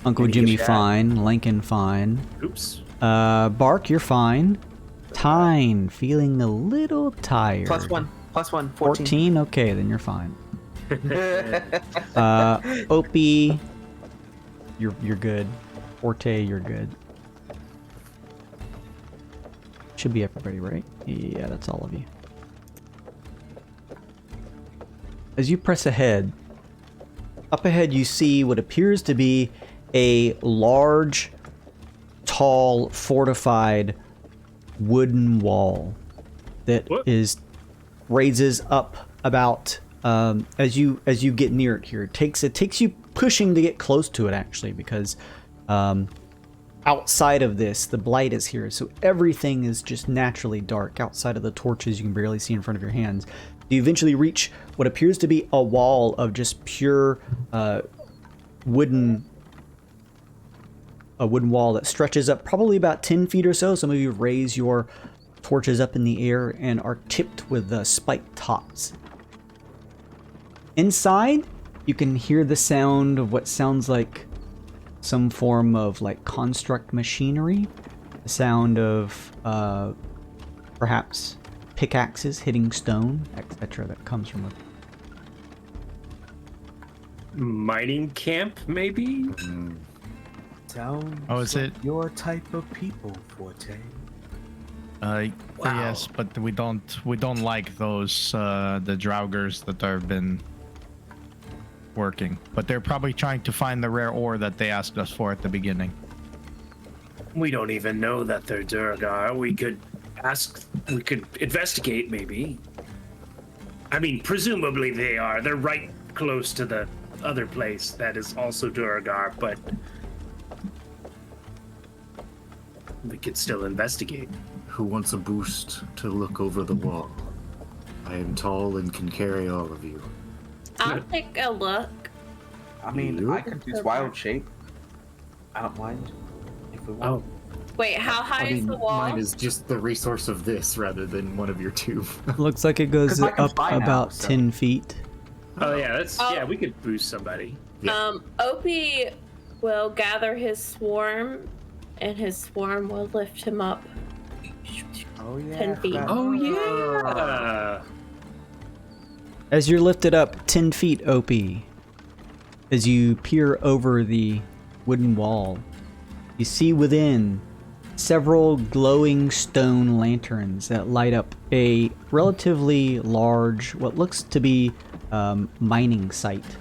Uncle Jimmy fine. Lincoln fine. Oops. Bark, you're fine. Tyne, feeling a little tired. +1. 14. 14? Okay, then you're fine. Opie, you're good. Forte, you're good. Should be everybody, right? Yeah, that's all of you. As you press ahead, up ahead you see what appears to be a large, tall, fortified wooden wall that raises up about as you get near it here. It takes you pushing to get close to it, actually, because outside of this, the blight is here, so everything is just naturally dark. Outside of the torches, you can barely see in front of your hands. You eventually reach what appears to be a wall of just pure wooden wall that stretches up probably about 10 feet or so. Some of you raise your torches up in the air and are tipped with spiked tops. Inside, you can hear the sound of what sounds like some form of like construct machinery. The sound of perhaps pickaxes hitting stone, etc. that comes from it. Mining camp, maybe? Sounds is it? Your type of people, Forte. Yes, but we don't like those the Draugrs that have been working. But they're probably trying to find the rare ore that they asked us for at the beginning. We don't even know that they're Durgar. We could investigate, maybe. I mean, presumably they are. They're right close to the other place that is also Durgar, but we could still investigate. Who wants a boost to look over the wall? I am tall and can carry all of you. I'll take a look. I mean, I can use wild shape. I don't mind if we want. Wait, how high is the wall? Mine is just the resource of this rather than one of your two. Looks like it goes up about 10 feet. Oh yeah, we could boost somebody. Yeah. Opie will gather his swarm, and his swarm will lift him up. Oh yeah. 10 feet. Oh yeah. As you're lifted up 10 feet, Opie, as you peer over the wooden wall, you see within several glowing stone lanterns that light up a relatively large, what looks to be mining site.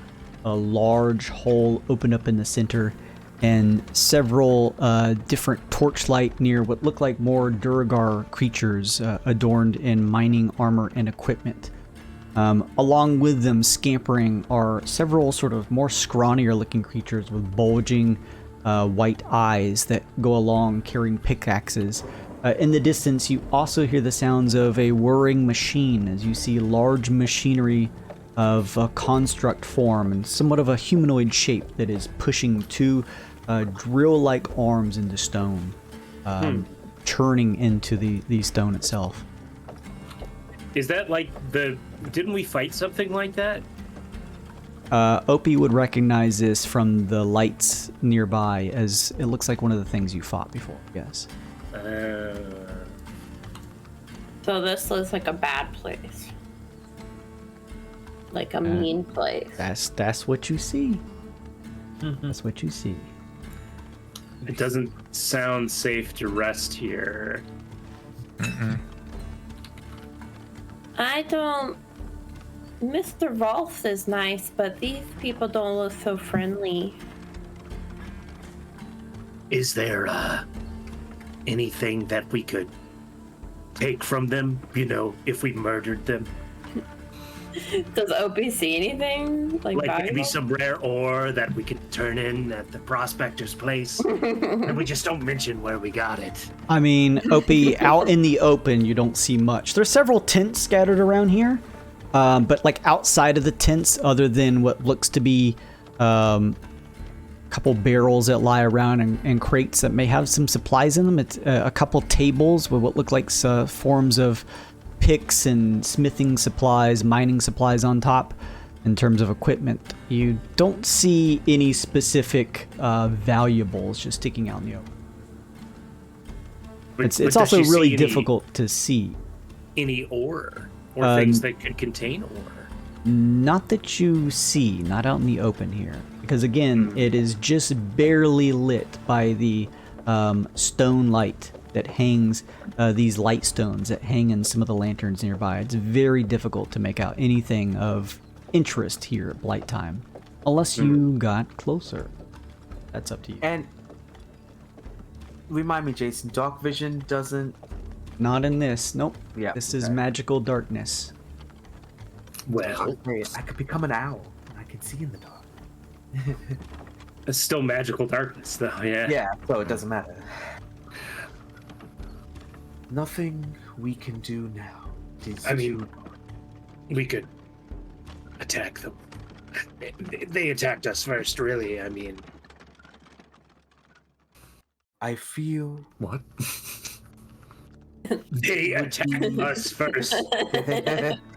A large hole opened up in the center, and several different torchlight near what look like more Durgar creatures adorned in mining armor and equipment. Along with them scampering are several sort of more scrawnier looking creatures with bulging white eyes that go along carrying pickaxes. In the distance, you also hear the sounds of a whirring machine as you see large machinery of a construct form and somewhat of a humanoid shape that is pushing two drill-like arms into stone, churning into the stone itself. Is that like didn't we fight something like that? Opie would recognize this from the lights nearby, as it looks like one of the things you fought before, yes. So this looks like a bad place. Like a mean place. That's what you see. That's what you see. It doesn't sound safe to rest here. I don't... Mr. Rolf is nice, but these people don't look so friendly. Is there anything that we could take from them, if we murdered them? Does Opie see anything? Like maybe some rare ore that we could turn in at the prospector's place? And we just don't mention where we got it. I mean, Opie, out in the open, you don't see much. There's several tents scattered around here, but like outside of the tents, other than what looks to be a couple barrels that lie around and crates that may have some supplies in them, it's a couple tables with what look like forms of picks and smithing supplies, mining supplies on top. In terms of equipment, you don't see any specific valuables just sticking out in the open. It's also really difficult to see. Any ore or things that could contain ore? Not that you see, not out in the open here. Because again, it is just barely lit by the stone light that hangs these light stones that hang in some of the lanterns nearby. It's very difficult to make out anything of interest here at Blight Time, unless you got closer. That's up to you. And remind me, Jason, dark vision doesn't... Not in this. Nope. Yeah, This is okay. magical darkness. Well, I could become an owl. And I can see in the dark. it's still magical darkness, though. Yeah. Yeah, so it doesn't matter. Nothing we can do now. I mean, we could attack them. They attacked us first, really. I mean, I feel... What? they attacked us first.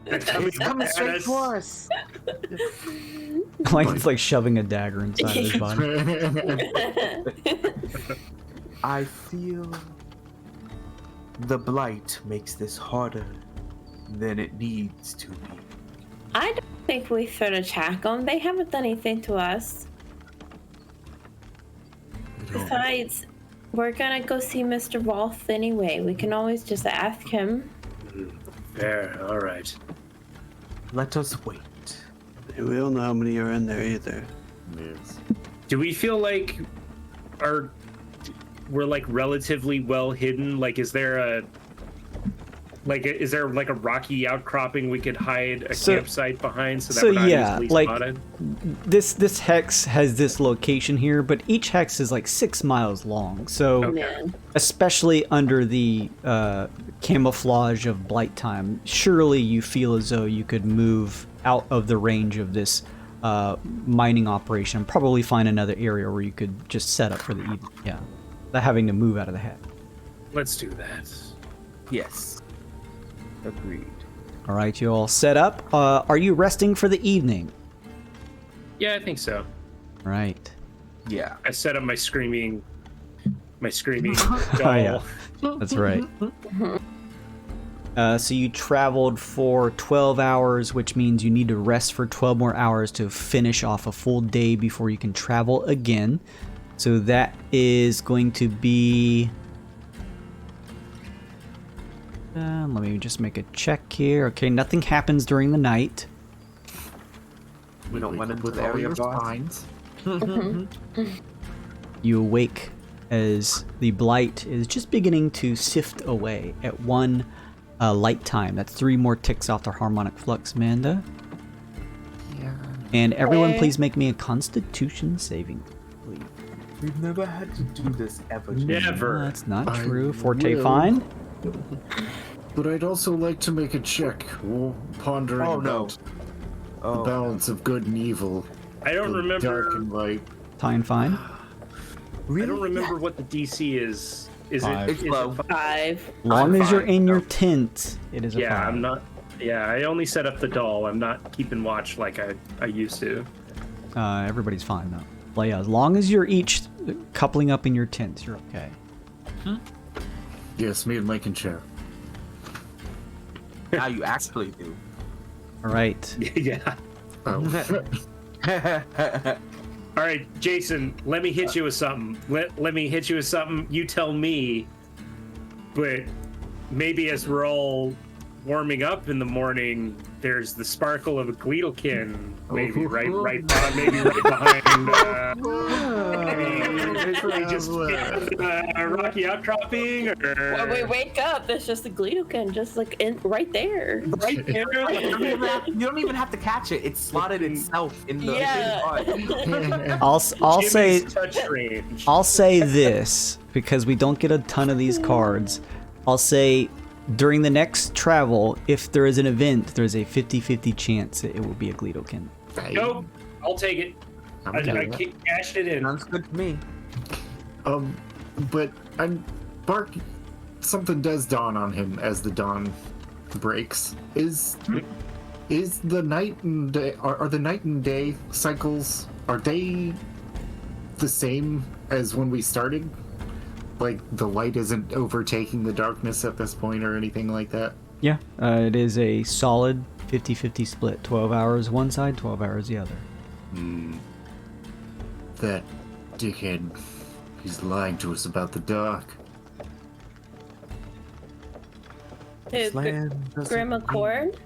It's coming straight for us. Like it's like shoving a dagger inside of his body. I feel the blight makes this harder than it needs to be. I don't think we should attack them. They haven't done anything to us. Besides, we're gonna go see Mr. Rolf anyway. We can always just ask him. Fair, all right. Let us wait. We don't know how many are in there either. Yes. Do we feel like we're like relatively well hidden? Like, is there a rocky outcropping we could hide a campsite behind so that we're not easily spotted? This hex has this location here, but each hex is like 6 miles long. So Okay. especially under the camouflage of Blight Time, surely you feel as though you could move out of the range of this mining operation and probably find another area where you could just set up for the evening. Yeah, without having to move out of the head. Let's do that. Yes. Agreed. All right, you all set up. Are you resting for the evening? Yeah, I think so. All right. Yeah. I set up my screaming doll. Oh, yeah. That's right. So you traveled for 12 hours, which means you need to rest for 12 more hours to finish off a full day before you can travel again. So that is going to be... let me just make a check here. Okay, nothing happens during the night. We don't want to with the all area your boss. spines. You awake as the blight is just beginning to sift away at one light time. That's 3 more ticks off the harmonic flux, Amanda. Yeah. And everyone, Okay. please make me a Constitution saving. Please. We've never had to do this ever. Never. That's not I true. Forte will. fine. But I'd also like to make a check, pondering Oh, no. about the Oh, balance of good and evil, I don't the dark remember. and light. Fine, fine. I don't remember what the DC is. Is Five. it? It's is it low. 5. Long as you're fine. in your tent, it is a Yeah, 5. I'm not. Yeah, I only set up the doll. I'm not keeping watch like I used to. Everybody's fine though. Well, yeah, as long as you're each coupling up in your tents, you're okay. Yes, me and Mike can share. now you actually do. All right. Yeah. Oh. All right, Jason. Let me hit you with something. Let me hit you with something. You tell me. But maybe as we're all warming up in the morning, there's the sparkle of a Gleedlekin, maybe right behind. Maybe just a rocky outcropping, or When we wake up, there's just a Gleedlekin, just like right there. right there. You don't even have to catch it. It's slotted itself in the Yeah. I'll say Jimmy's touch range. I'll say this because we don't get a ton of these cards. I'll say during the next travel, if there is an event, there's a 50-50 chance that it will be a Gleedlekin. Nope, I'll take it. I cashed it in. Sounds good to me. But Bark, something does dawn on him as the dawn breaks. Is the night and day, are the night and day cycles, are they the same as when we started? Like the light isn't overtaking the darkness at this point or anything like that? Yeah, it is a solid 50-50 split. 12 hours one side, 12 hours the other. That dickhead, he's lying to us about the dark. This land doesn't Grim Accord?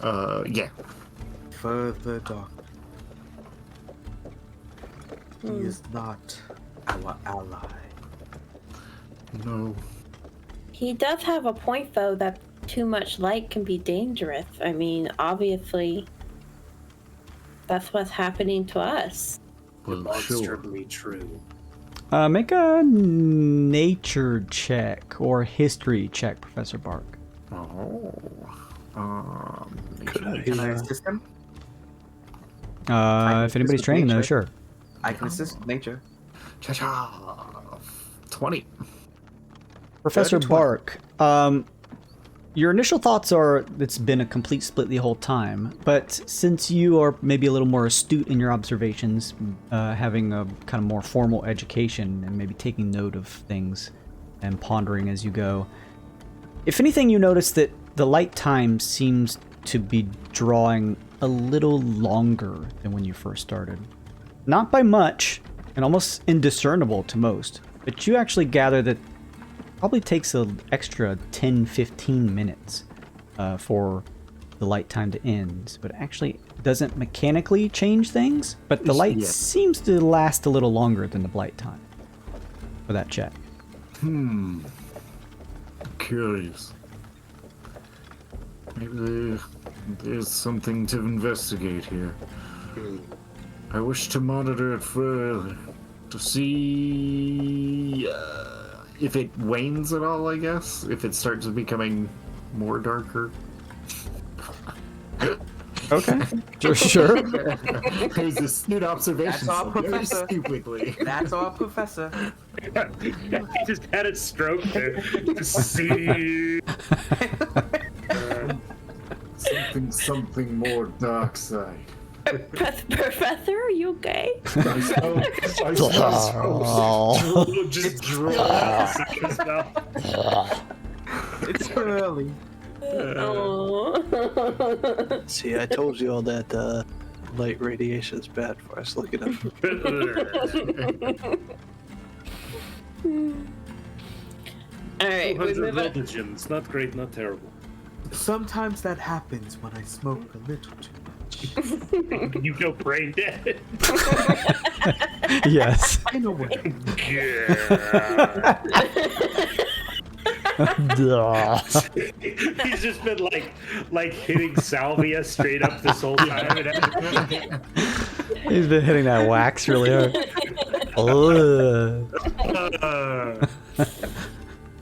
Yeah. further dark. He Hmm. is not our ally. No. He does have a point, though, that too much light can be dangerous. I mean, obviously, that's what's happening to us. Well, sure. Demonstrably true. Make a nature check or history check, Professor Bark. Oh. Can I assist him? If anybody's with training, though, nature. sure. I can assist with nature. Cha-cha. 20. Professor 20. Bark, your initial thoughts are it's been a complete split the whole time, but since you are maybe a little more astute in your observations, having a kind of more formal education and maybe taking note of things and pondering as you go, if anything, you notice that the light time seems to be drawing a little longer than when you first started. Not by much, and almost indiscernible to most, but you actually gather that probably takes an extra 10-15 minutes for the light time to end. So it actually doesn't mechanically change things, but the light seems to last a little longer than the blight time for that check. Curious. Maybe there's something to investigate here. I wish to monitor it further to see if it wanes at all, I guess. If it starts becoming more darker. Okay. Sure. There's a astute observation. That's all, so very Professor. stupidly. That's our professor. He just had a stroke there. To see. Something more dark side. Professor, are you okay? Just drops in his mouth. It's early. Oh. See, I told you all that light radiation's bad for us. Look at him. All right, we 200 move on. voltagens. Not great, not terrible. Sometimes that happens when I smoke a little too much. You go brain dead. Yes. I know what. He's just been like hitting salvia straight up this whole time. He's been hitting that wax really hard. Ugh.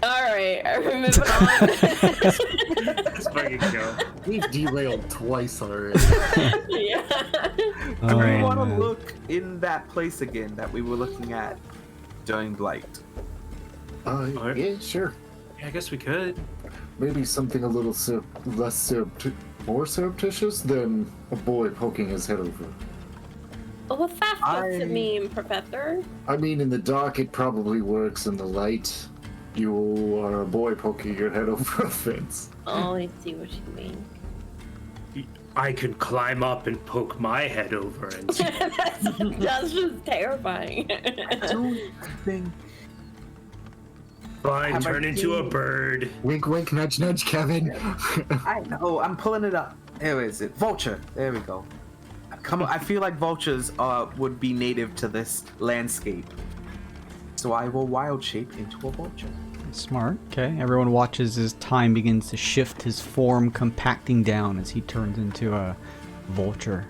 All right, we're moving on. Let's fucking go. We've derailed twice already. Yeah. Do we Oh, want to man. look in that place again that we were looking at during Blight? Yeah, sure. Yeah, I guess we could. Maybe something a little more surreptitious than a boy poking his head over. What's that supposed to mean, Professor? I mean, in the dark it probably works. In the light, you are a boy poking your head over a fence. Oh, I see what you mean. I can climb up and poke my head over and see. That's just terrifying. I don't think. Fine, Have I turn into a seen- bird. Wink, wink, nudge, nudge, Kevin. I know. I'm pulling it up. Where is it? Vulture. There we go. Come on. I feel like vultures would be native to this landscape, so I will wild shape into a vulture. Smart. Okay. Everyone watches as time begins to shift, his form compacting down as he turns into a vulture.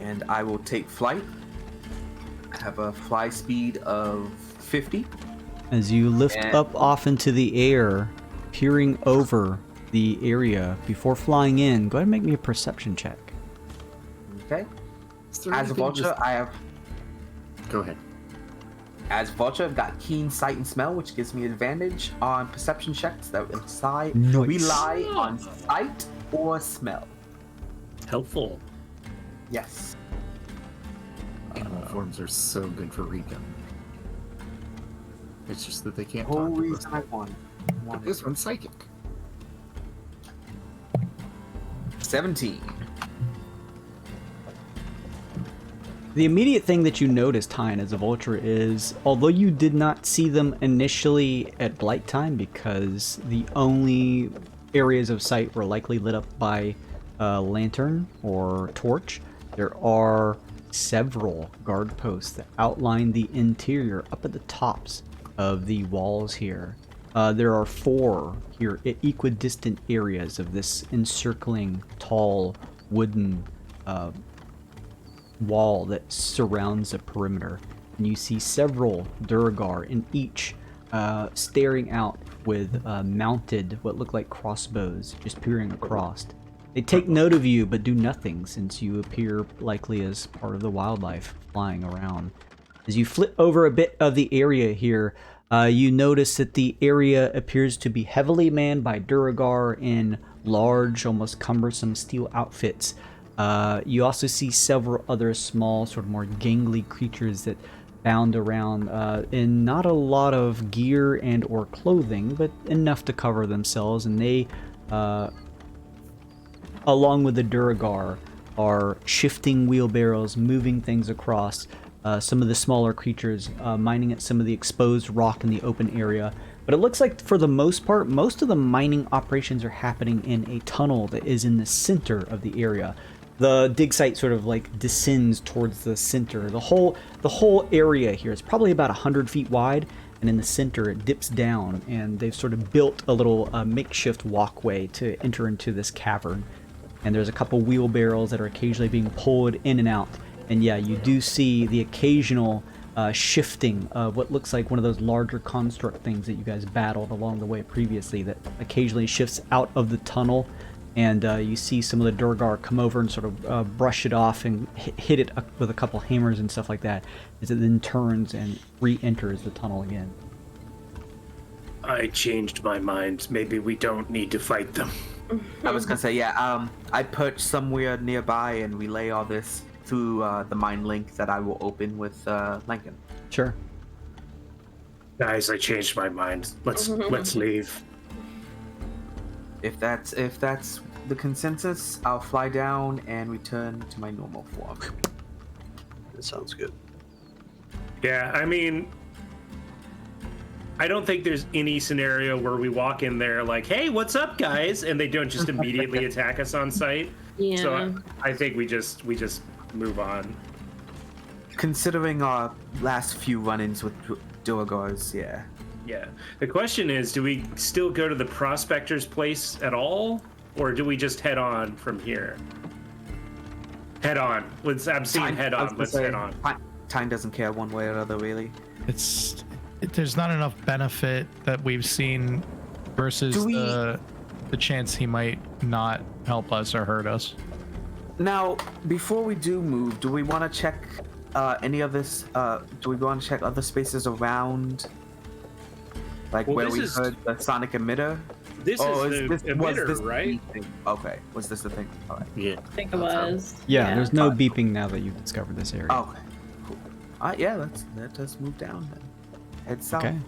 And I will take flight. I have a fly speed of 50. As you lift And- up off into the air, peering over the area before flying in, go ahead and make me a perception check. Okay. Is there As a anything vulture, just- I have. Go ahead. As vulture, I've got keen sight and smell, which gives me advantage on perception checks that Nice. rely on sight or smell. Helpful. Yes. Animal forms are so good for recon. It's just that they can't Whole talk to us. reason I won. But this one's psychic. 17. The immediate thing that you noticed, Hein, as a vulture is, although you did not see them initially at blight time because the only areas of sight were likely lit up by a lantern or torch, there are several guard posts that outline the interior up at the tops of the walls here. There are 4 here equidistant areas of this encircling tall wooden wall that surrounds a perimeter, and you see several Durgar in each staring out with mounted what look like crossbows just peering across. They take note of you but do nothing since you appear likely as part of the wildlife flying around. As you flip over a bit of the area here, you notice that the area appears to be heavily manned by Duragar in large, almost cumbersome steel outfits. You also see several other small, sort of more gangly creatures that bound around in not a lot of gear and or clothing, but enough to cover themselves, and they, along with the Duragar, are shifting wheelbarrows, moving things across. Some of the smaller creatures mining at some of the exposed rock in the open area. But it looks like, for the most part, most of the mining operations are happening in a tunnel that is in the center of the area. The dig site sort of like descends towards the center. The whole area here is probably about 100 feet wide, and in the center it dips down, and they've sort of built a little makeshift walkway to enter into this cavern. And there's a couple wheelbarrows that are occasionally being pulled in and out. And yeah, you do see the occasional shifting of what looks like one of those larger construct things that you guys battled along the way previously that occasionally shifts out of the tunnel. And you see some of the Durgar come over and sort of brush it off and hit it with a couple hammers and stuff like that, as it then turns and re-enters the tunnel again. I changed my mind. Maybe we don't need to fight them. I was gonna say, yeah, I perch somewhere nearby and relay all this through the mind link that I will open with Lincoln. Sure. Guys, I changed my mind. Let's leave. If that's the consensus, I'll fly down and return to my normal form. That sounds good. Yeah, I mean, I don't think there's any scenario where we walk in there like, hey, what's up, guys? And they don't just immediately attack us on sight. Yeah. So I think we just move on. Considering our last few run-ins with Durgars, yeah. Yeah. The question is, do we still go to the prospector's place at all? Or do we just head on from here? Head on. I'm seeing head on. Let's head on. Time doesn't care one way or the other, really. There's not enough benefit that we've seen versus the chance he might not help us or hurt us. Now, before we do move, do we want to check any of this? Do we want to check other spaces around, like where we heard the sonic emitter? This is the emitter, right? Okay. Was this the thing? All right. Yeah. I think it was. Yeah, there's no beeping now that you've discovered this area. Okay. Cool. Yeah, let us move down then. Head south. Okay.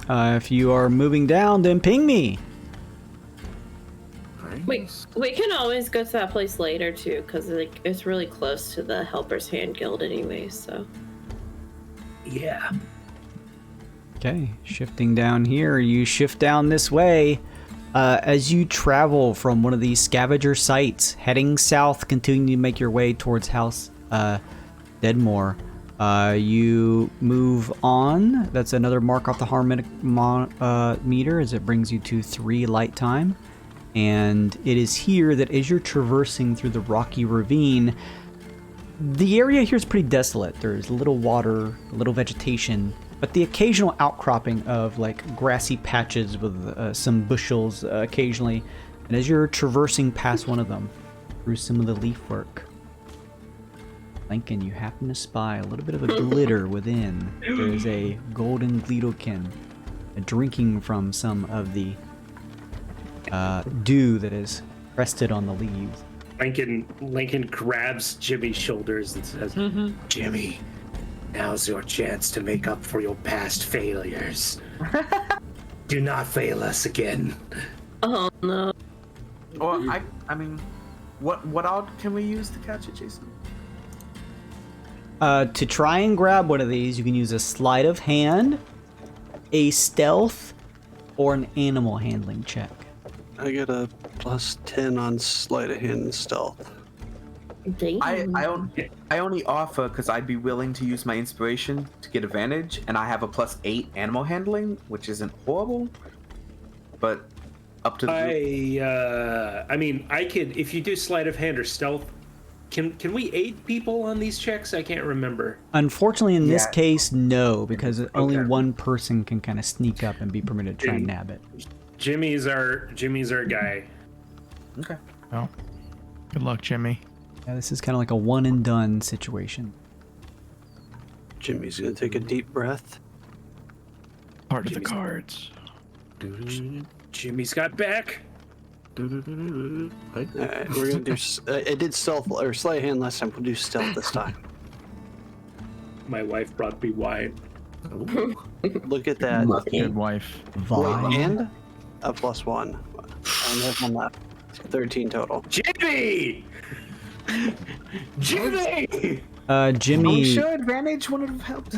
If you are moving down, then ping me. We can always go to that place later too, because like it's really close to the Helper's Hand Guild anyway. So. Yeah. Okay, shifting down here, you shift down this way. As you travel from one of these scavenger sites, heading south, continuing to make your way towards House Deadmore, you move on. That's another mark off the harm meter, as it brings you to 3 light time. And it is here that as you're traversing through the rocky ravine, the area here is pretty desolate. There's little water, little vegetation, but the occasional outcropping of like grassy patches with some bushels occasionally. And as you're traversing past one of them through some of the leaf work, Lincoln, you happen to spy a little bit of a glitter within. There is a golden Gleedokin drinking from some of the dew that is rested on the leaves. Lincoln grabs Jimmy's shoulders and says, Jimmy, now's your chance to make up for your past failures. Do not fail us again. Oh no. Well, I mean, what odd can we use to catch it, Jason? To try and grab one of these, you can use a sleight of hand, a stealth, or an animal handling check. I get a +10 on sleight of hand and stealth. Damn. I only offer because I'd be willing to use my inspiration to get advantage, and I have a +8 animal handling, which isn't horrible, but up to the group. I mean, I could, if you do sleight of hand or stealth, can we aid people on these checks? I can't remember. Unfortunately, in this Yeah. case, no, because only Okay. one person can kind of sneak up and be permitted to try and nab it. Jimmy's our guy. Okay. Well, good luck, Jimmy. Yeah, this is kind of like a one and done situation. Jimmy's gonna take a deep breath. Part of the cards. Jimmy's got back. Alright, we're gonna do. I did stealth or sleight of hand last time. We'll do stealth this time. My wife brought me wine. Look at that. Good wife. Vine. And a +1. I only have one left. 13 total. Jimmy! Jimmy! Jimmy, sure advantage would have helped.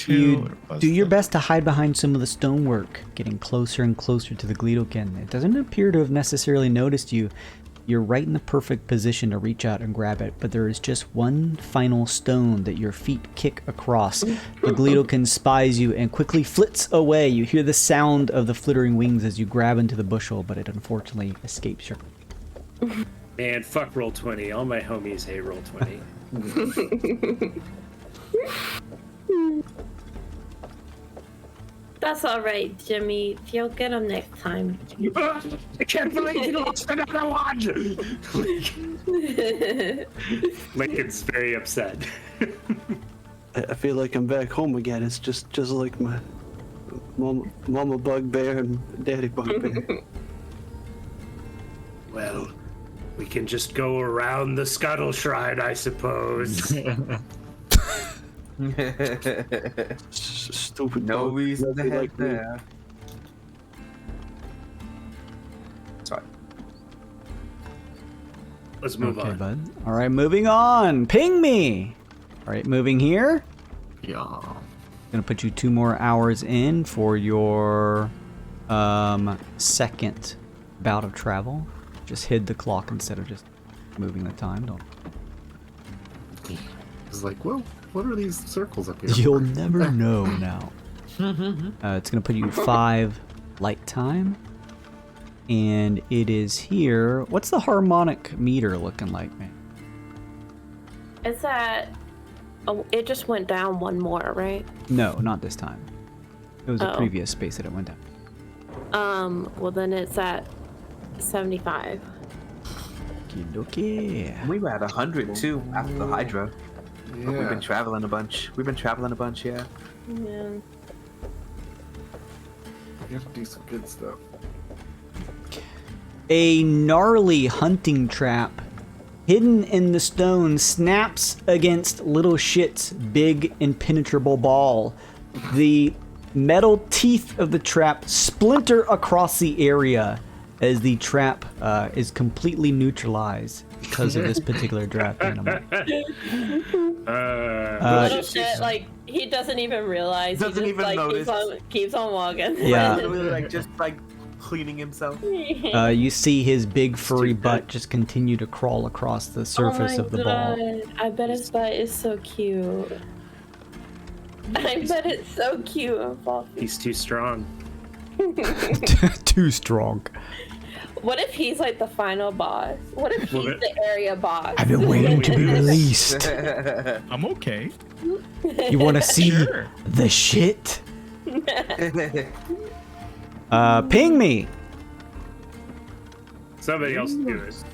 you do your best to hide behind some of the stonework, getting closer and closer to the Gleedokin. It doesn't appear to have necessarily noticed you. You're right in the perfect position to reach out and grab it, but there is just one final stone that your feet kick across. The Gleedokin spies you and quickly flits away. You hear the sound of the flittering wings as you grab into the bushel, but it unfortunately escapes your... Man, fuck Roll20. All my homies hate Roll20. That's all right, Jimmy. You'll get him next time. I can't believe you lost another one! Lincoln's very upset. I feel like I'm back home again. It's just like my mama bugbear and daddy bugbear. Well, we can just go around the Scuttle Shrine, I suppose. Stupid. No bug. reason to Nobody head like me. there. Sorry. Let's move Okay, on. bud. All right, moving on. Ping me. All right, moving here. Yeah. Gonna put you 2 more hours in for your second bout of travel. Just hid the clock instead of just moving the time. Don't. It's like, well, what are these circles up here? You'll never know now. It's gonna put you 5 light time, and it is here. What's the harmonic meter looking like, man? Is that? Oh, it just went down one more, right? No, not this time. It was a Oh. previous space that it went down. Well then it's at 75. Okie We were at 100 too after the Hydra. But we've Yeah. been traveling a bunch. Yeah. Yeah. You have to do some good stuff. A gnarly hunting trap hidden in the stone snaps against little shit's big impenetrable ball. The metal teeth of the trap splinter across the area as the trap is completely neutralized because of this particular draft animal. Little shit, like he doesn't even realize. Doesn't he just, even like, notice. Keeps on walking. Yeah. Literally, like just like cleaning himself. You see his big furry butt just continue to crawl across the surface of the ball. I bet his butt is so cute. I bet it's so cute and fluffy. He's too strong. Too strong. What if he's like the final boss? What if he's the area boss? I've been waiting to be released. I'm okay. You want to see Sure. the shit? Ping me. Somebody else do it.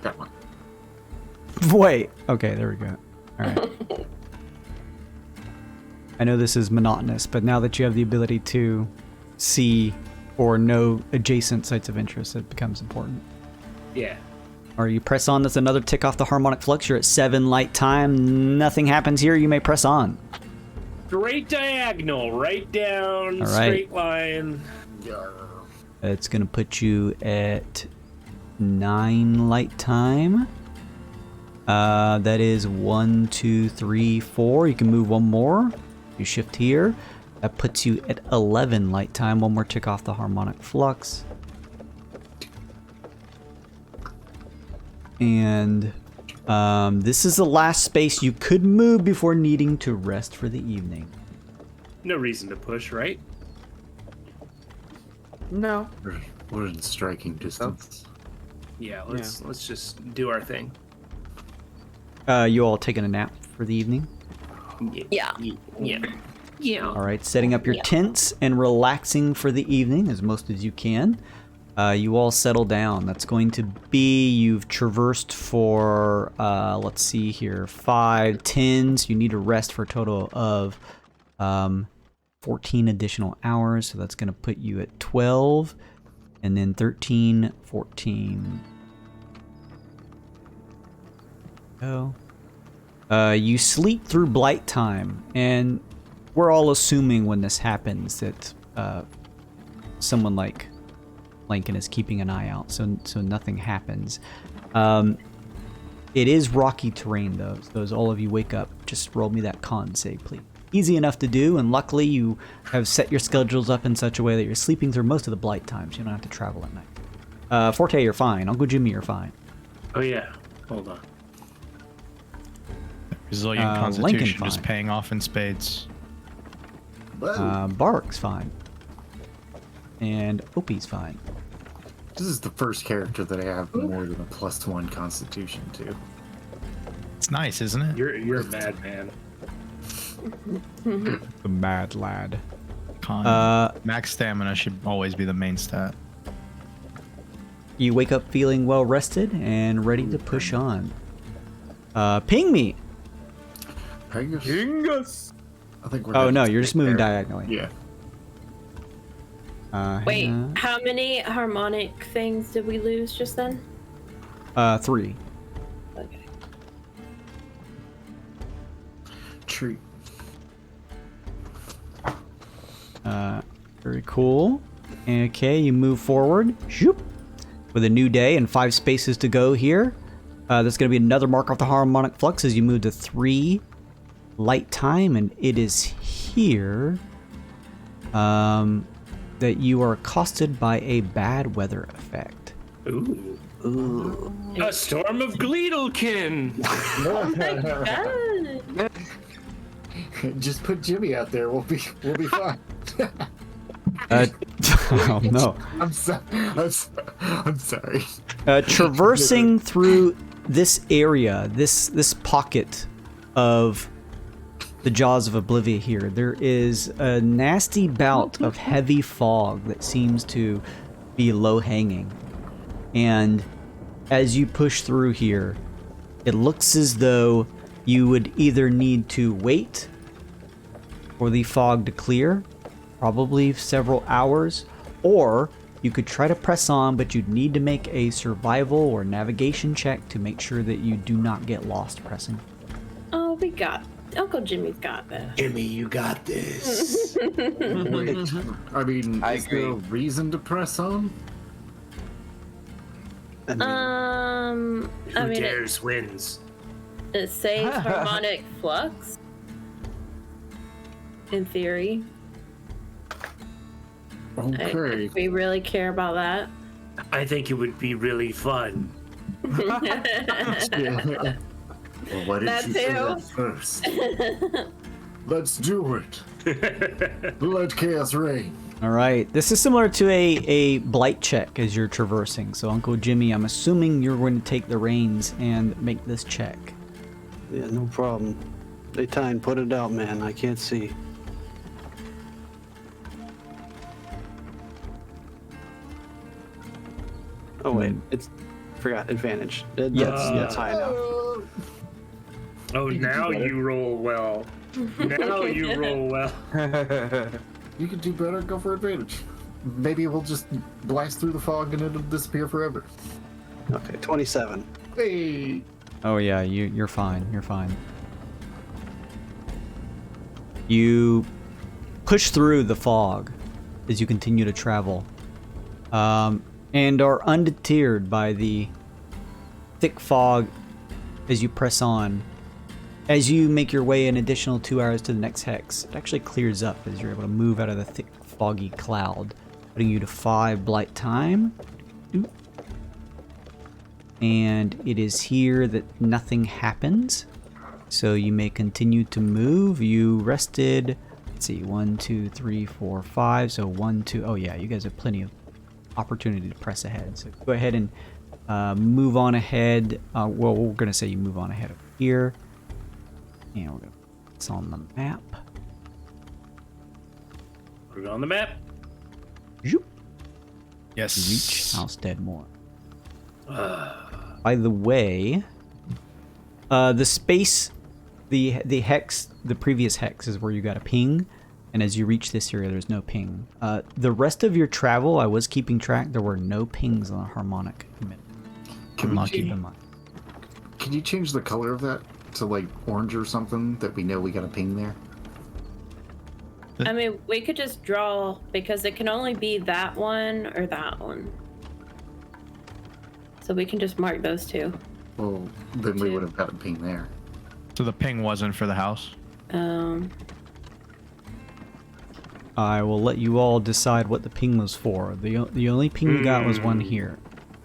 That one. Wait. Okay, there we go. All right. I know this is monotonous, but now that you have the ability to see or know adjacent sites of interest, it becomes important. Yeah. Or you press on, that's another tick off the harmonic flux. You're at 7 light time. Nothing happens here. You may press on. Straight diagonal, right down, All right. straight line. It's going to put you at 9 light time. That is 1, 2, 3, 4. You can move one more. You shift here. That puts you at 11 light time. One more tick off the harmonic flux. And this is the last space you could move before needing to rest for the evening. No reason to push, right? No. We're in striking distance. Yeah, let's just do our thing. You all taking a nap for the evening? Yeah. Yeah. All right, setting up your tents and relaxing for the evening as most as you can. You all settle down. That's going to be, you've traversed for, let's see here, 5, 10s. You need to rest for a total of 14 additional hours. So that's going to put you at 12, and then 13, 14. You sleep through blight time, and we're all assuming when this happens that someone like Lincoln is keeping an eye out, so nothing happens. It is rocky terrain though, so as all of you wake up, just roll me that con save, please. Easy enough to do, and luckily you have set your schedules up in such a way that you're sleeping through most of the blight times. You don't have to travel at night. Forte, you're fine. Uncle Jimmy, you're fine. Oh yeah. Hold on. Resilient Lincoln, Constitution just fine. paying off in spades. Bark's fine. And Opie's fine. This is the first character that I have more than a +1 Constitution to. It's nice, isn't it? You're a madman. The mad lad. Max stamina should always be the main stat. You wake up feeling well rested and ready to push on. Ping me! Pingus. I think we're. Oh gonna no, you're just stay moving there. diagonally. Yeah. Wait, hang on. how many harmonic things did we lose just then? 3. Okay. Treat. Very cool. Okay, you move forward. Shoop. With a new day and 5 spaces to go here. There's going to be another mark off the harmonic flux as you move to 3 light time, and it is here that you are accosted by a bad weather effect. Ooh. A storm of Gleedlekin! Oh my god! Just put Jimmy out there. We'll be fine. Oh no. I'm sorry. Traversing through this area, this pocket of the jaws of Oblivion here, there is a nasty bout of heavy fog that seems to be low-hanging. And as you push through here, it looks as though you would either need to wait for the fog to clear, probably several hours, or you could try to press on, but you'd need to make a survival or navigation check to make sure that you do not get lost pressing. Oh, we got Uncle Jimmy's got this. Jimmy, you got this. I mean, I is there a agree. reason to press on? I Who mean, dares wins. it saves harmonic flux. In theory. Okay. If we really care about that. I think it would be really fun. Well, why didn't That you say too. that first? Let's do it. Let chaos reign. All right, this is similar to a blight check as you're traversing. So Uncle Jimmy, I'm assuming you're going to take the reins and make this check. Yeah, no problem. Daytime, put it out, man. I can't see. Oh wait, it's forgot advantage. That's high enough. Oh, now you roll well. Now you roll well. You can do better. Go for advantage. Maybe we'll just blast through the fog and it'll disappear forever. Okay, 27. Hey. Oh yeah, you're fine. You're fine. You push through the fog as you continue to travel, and are undeterred by the thick fog as you press on. As you make your way an additional 2 hours to the next hex, it actually clears up as you're able to move out of the thick, foggy cloud, putting you to 5 blight time. Oop. And it is here that nothing happens, so you may continue to move. You rested, let's see, 1, 2, 3, 4, 5, so 1, 2, oh yeah, you guys have plenty of opportunity to press ahead. So go ahead and move on ahead. Well, we're going to say you move on ahead over here. And we're going to put this on the map. Put it on the map. Zoop. Yes. Reach House Deadmore. By the way, the space, the hex, the previous hex is where you got a ping, and as you reach this area, there's no ping. The rest of your travel, I was keeping track. There were no pings on the harmonic. Keep in mind. Can you change the color of that to like orange or something that we know we got a ping there? I mean, we could just draw, because it can only be that one or that one. So we can just mark those two. Well, then we would have got a ping there. So the ping wasn't for the house? I will let you all decide what the ping was for. The only ping we got was one here.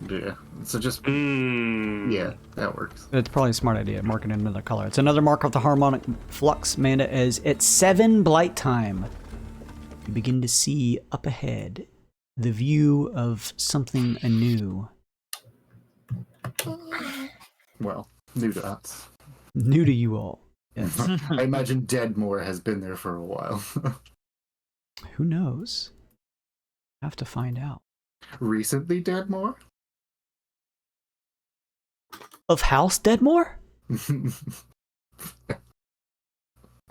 Yeah, so just... Yeah, that works. It's probably a smart idea, marking it another color. It's another mark of the harmonic flux, Amanda, as at 7 blight time. You begin to see up ahead the view of something anew. Well, new to us. New to you all. Yes. I imagine Deadmore has been there for a while. Who knows? Have to find out. Recently Deadmore? Of House Deadmore?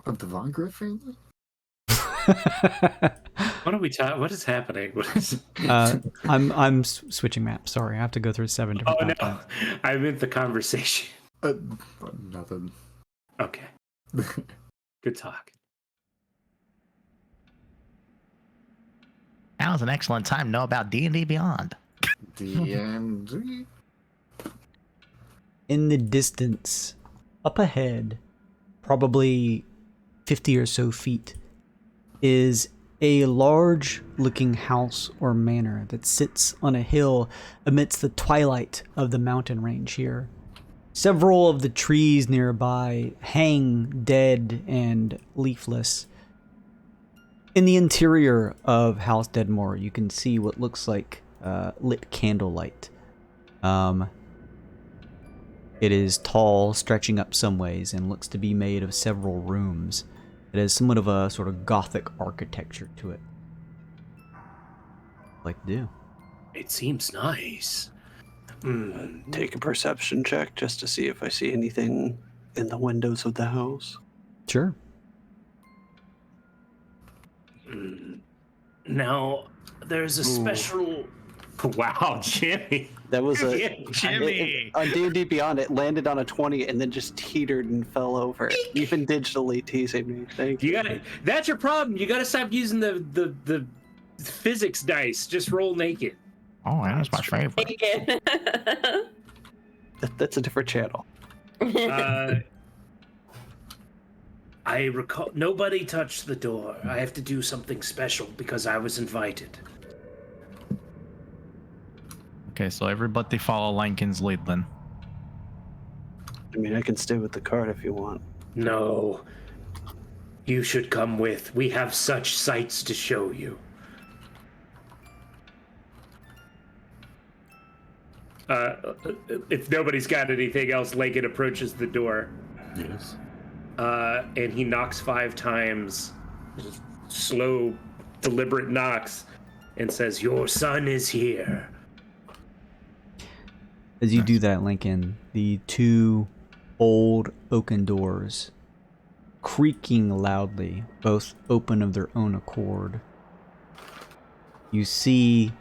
Of the Von Griff family? What are we talking? What is happening? What is... I'm switching maps. Sorry, I have to go through 7 different. Oh no, times. I meant the conversation. Nothing. Okay. Good talk. Now is an excellent time to know about D&D Beyond. D&D? In the distance, up ahead, probably 50 or so feet, is a large-looking house or manor that sits on a hill amidst the twilight of the mountain range here. Several of the trees nearby hang dead and leafless. In the interior of House Deadmore, you can see what looks like lit candlelight. It is tall, stretching up some ways, and looks to be made of several rooms. It has somewhat of a sort of Gothic architecture to it. Like to do. It seems nice. Take a perception check just to see if I see anything in the windows of the house. Sure. Now, there's a special... Wow, Jimmy. That was a... Jimmy! On D&D Beyond, it landed on a 20 and then just teetered and fell over. Even digitally teasing me. Thank you. You gotta... That's your problem. You gotta stop using the physics dice. Just roll naked. Oh, that's my favorite. That's a different channel. I recall nobody touched the door. I have to do something special because I was invited. Okay, so everybody follow Lankin's lead then. I mean, I can stay with the card if you want. No. You should come with. We have such sights to show you. If nobody's got anything else, Lincoln approaches the door. Yes. And he knocks 5 times. Just slow, deliberate knocks. And says, "Your son is here." As you do that, Lincoln, the 2 old oaken doors, creaking loudly, both open of their own accord. You see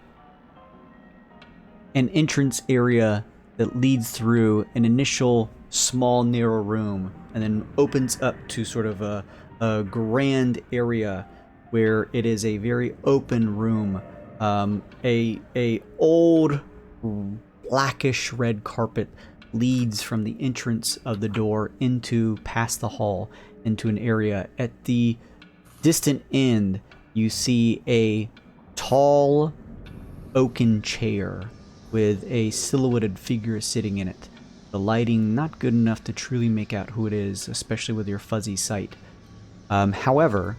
an entrance area that leads through an initial small, narrow room, and then opens up to sort of a grand area where it is a very open room. A old blackish red carpet leads from the entrance of the door into past the hall into an area. At the distant end, you see a tall oaken chair with a silhouetted figure sitting in it. The lighting not good enough to truly make out who it is, especially with your fuzzy sight. However,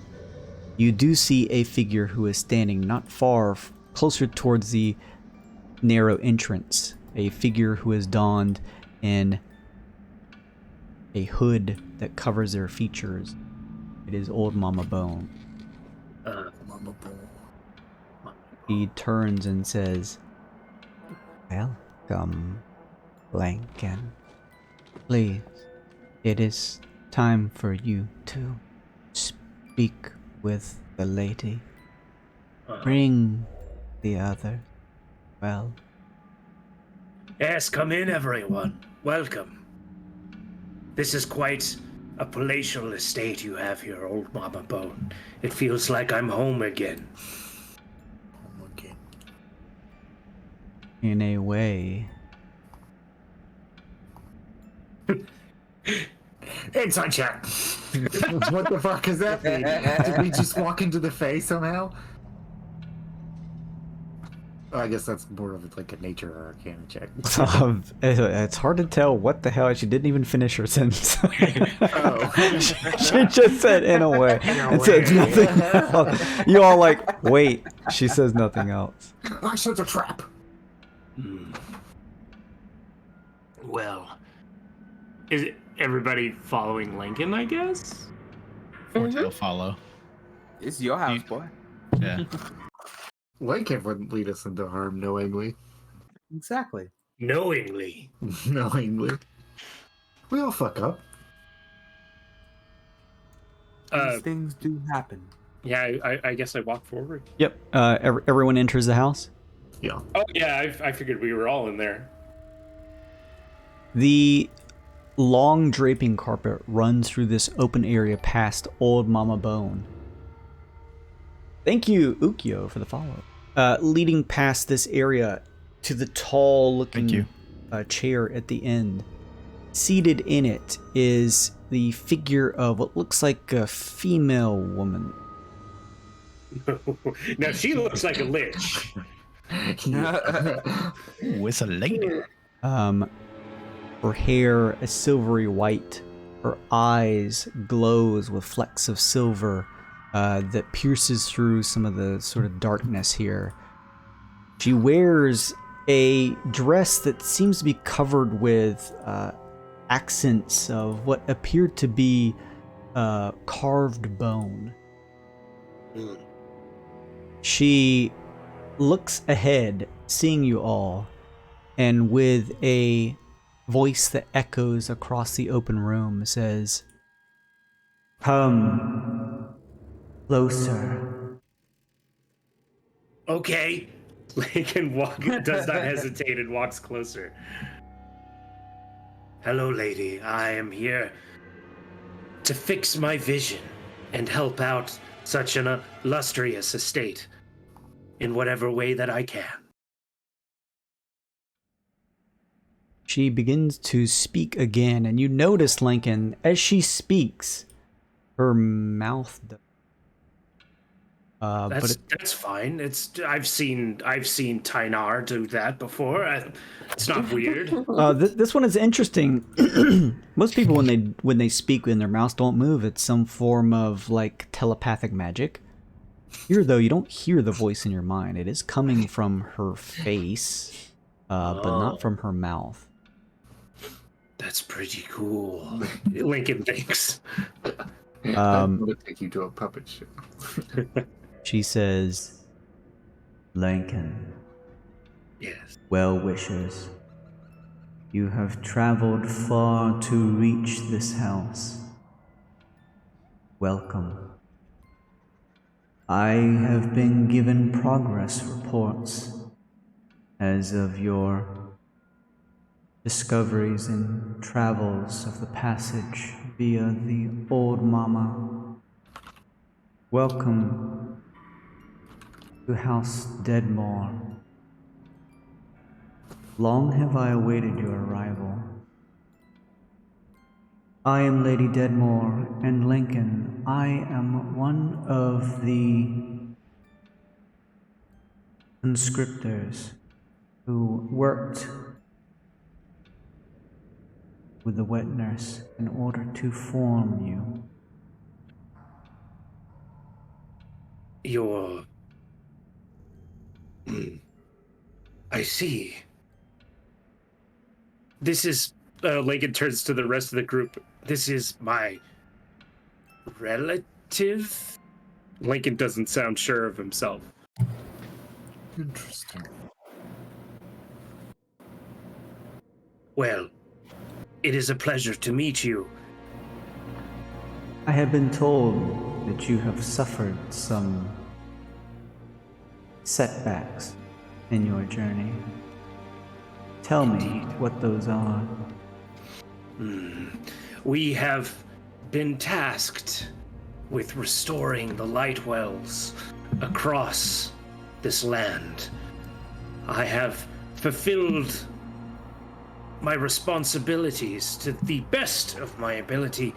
you do see a figure who is standing not far, closer towards the narrow entrance. A figure who is donned in a hood that covers their features. It is Old Mama Bone. Mama Bone. He turns and says, "Welcome, Lincoln. Please, it is time for you to speak with the lady. Bring the other. Well." Yes, come in, everyone. Welcome. This is quite a palatial estate you have here, Old Mama Bone. It feels like I'm home again. Home again. In a way. Inside check. What the fuck is that mean? Did we just walk into the face somehow? I guess that's more of like a nature or arcana check. It's hard to tell what the hell. She didn't even finish her sentence. Oh. She just said "in a way" and said nothing else. You all like, wait. She says nothing else. I sense a trap. Well, is everybody following Lincoln, I guess? Forte follow. It's your house, boy. Yeah. Lincoln wouldn't lead us into harm knowingly. Exactly. Knowingly. Knowingly. We all fuck up. These things do happen. Yeah, I guess I walk forward. Yep. Everyone enters the house. Yeah. Oh, yeah, I figured we were all in there. The long draping carpet runs through this open area past Old Mama Bone. Thank you, Ukyo, for the follow. Leading past this area to the tall-looking chair at the end. Seated in it is the figure of what looks like a female woman. Now, she looks like a lich. Ooh, it's a lady. Her hair is silvery white. Her eyes glows with flecks of silver that pierces through some of the sort of darkness here. She wears a dress that seems to be covered with accents of what appeared to be carved bone. She looks ahead, seeing you all, and with a voice that echoes across the open room says, "Come closer." Okay. Lincoln does not hesitate and walks closer. Hello, lady. I am here to fix my vision and help out such an illustrious estate in whatever way that I can. She begins to speak again, and you notice, Lincoln, as she speaks, her mouth. That's fine. I've seen Tynar do that before. It's not weird. This one is interesting. Most people, when they speak and their mouths don't move, it's some form of like telepathic magic. Here, though, you don't hear the voice in your mind. It is coming from her face, but not from her mouth. That's pretty cool. Lincoln thinks. I'm going to take you to a puppet show. She says, "Lincoln, Yes. well wishers, you have traveled far to reach this house. Welcome. I have been given progress reports as of your discoveries and travels of the passage via the Old Mama. Welcome to House Deadmore. Long have I awaited your arrival. I am Lady Deadmore, and Lincoln, I am one of the conscriptors who worked with the wet nurse in order to form you. You're... I see. This is... Lincoln turns to the rest of the group. This is my... relative? Lincoln doesn't sound sure of himself. Interesting. Well, it is a pleasure to meet you. I have been told that you have suffered some setbacks in your journey. Tell me what those are. We have been tasked with restoring the light wells across this land. I have fulfilled my responsibilities to the best of my ability,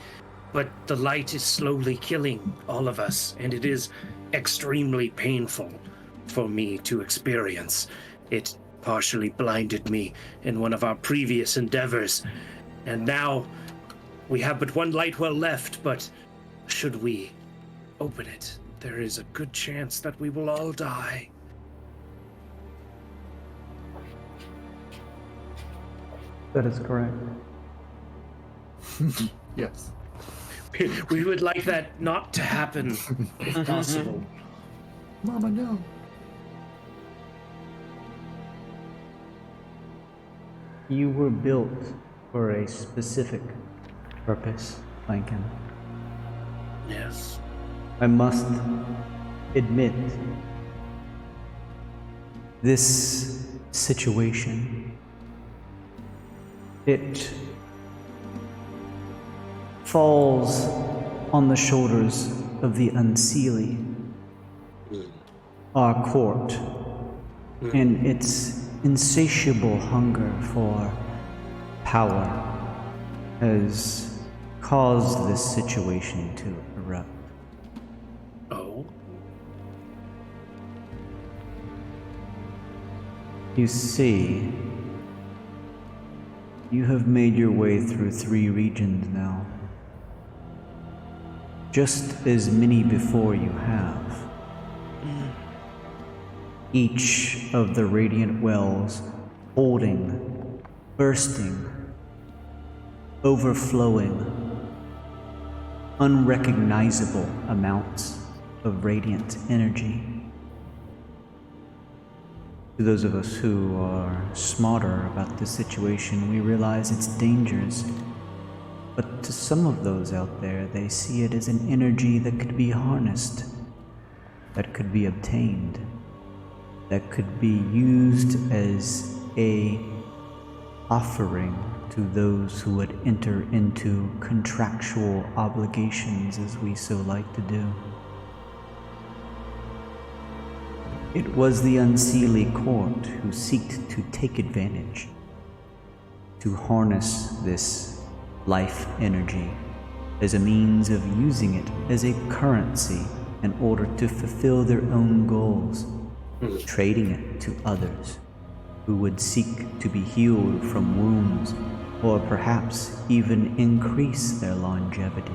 but the light is slowly killing all of us, and it is extremely painful for me to experience. It partially blinded me in one of our previous endeavors, and now we have but one light well left, but should we open it, there is a good chance that we will all die. That is correct. Yes. We would like that not to happen, if possible. Mama, no. You were built for a specific purpose, Lincoln. Yes. I must admit, this situation, it falls on the shoulders of the unseelie, our court, and its insatiable hunger for power has caused this situation to erupt. Oh? You see, you have made your way through 3 regions now. Just as many before you have. Each of the radiant wells holding, bursting, overflowing, unrecognizable amounts of radiant energy. To those of us who are smarter about the situation, we realize its dangers. But to some of those out there, they see it as an energy that could be harnessed, that could be obtained, that could be used as a offering to those who would enter into contractual obligations, as we so like to do. It was the unseelie court who sought to take advantage, to harness this life energy as a means of using it as a currency in order to fulfill their own goals, trading it to others who would seek to be healed from wounds or perhaps even increase their longevity.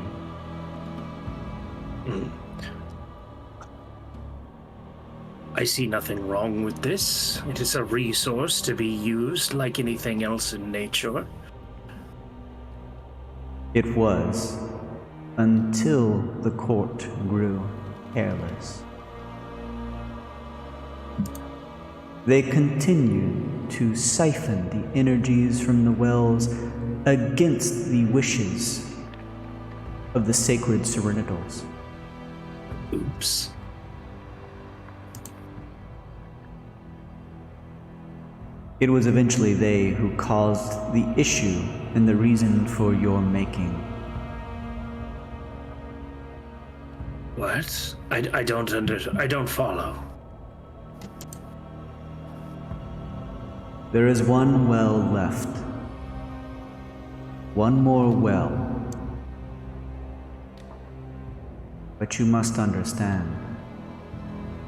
I see nothing wrong with this. It is a resource to be used like anything else in nature. It was, until the court grew careless. They continued to siphon the energies from the wells against the wishes of the sacred serenitals. Oops. It was eventually they who caused the issue and the reason for your making. What? I don't follow. There is one well left. One more well But you must understand,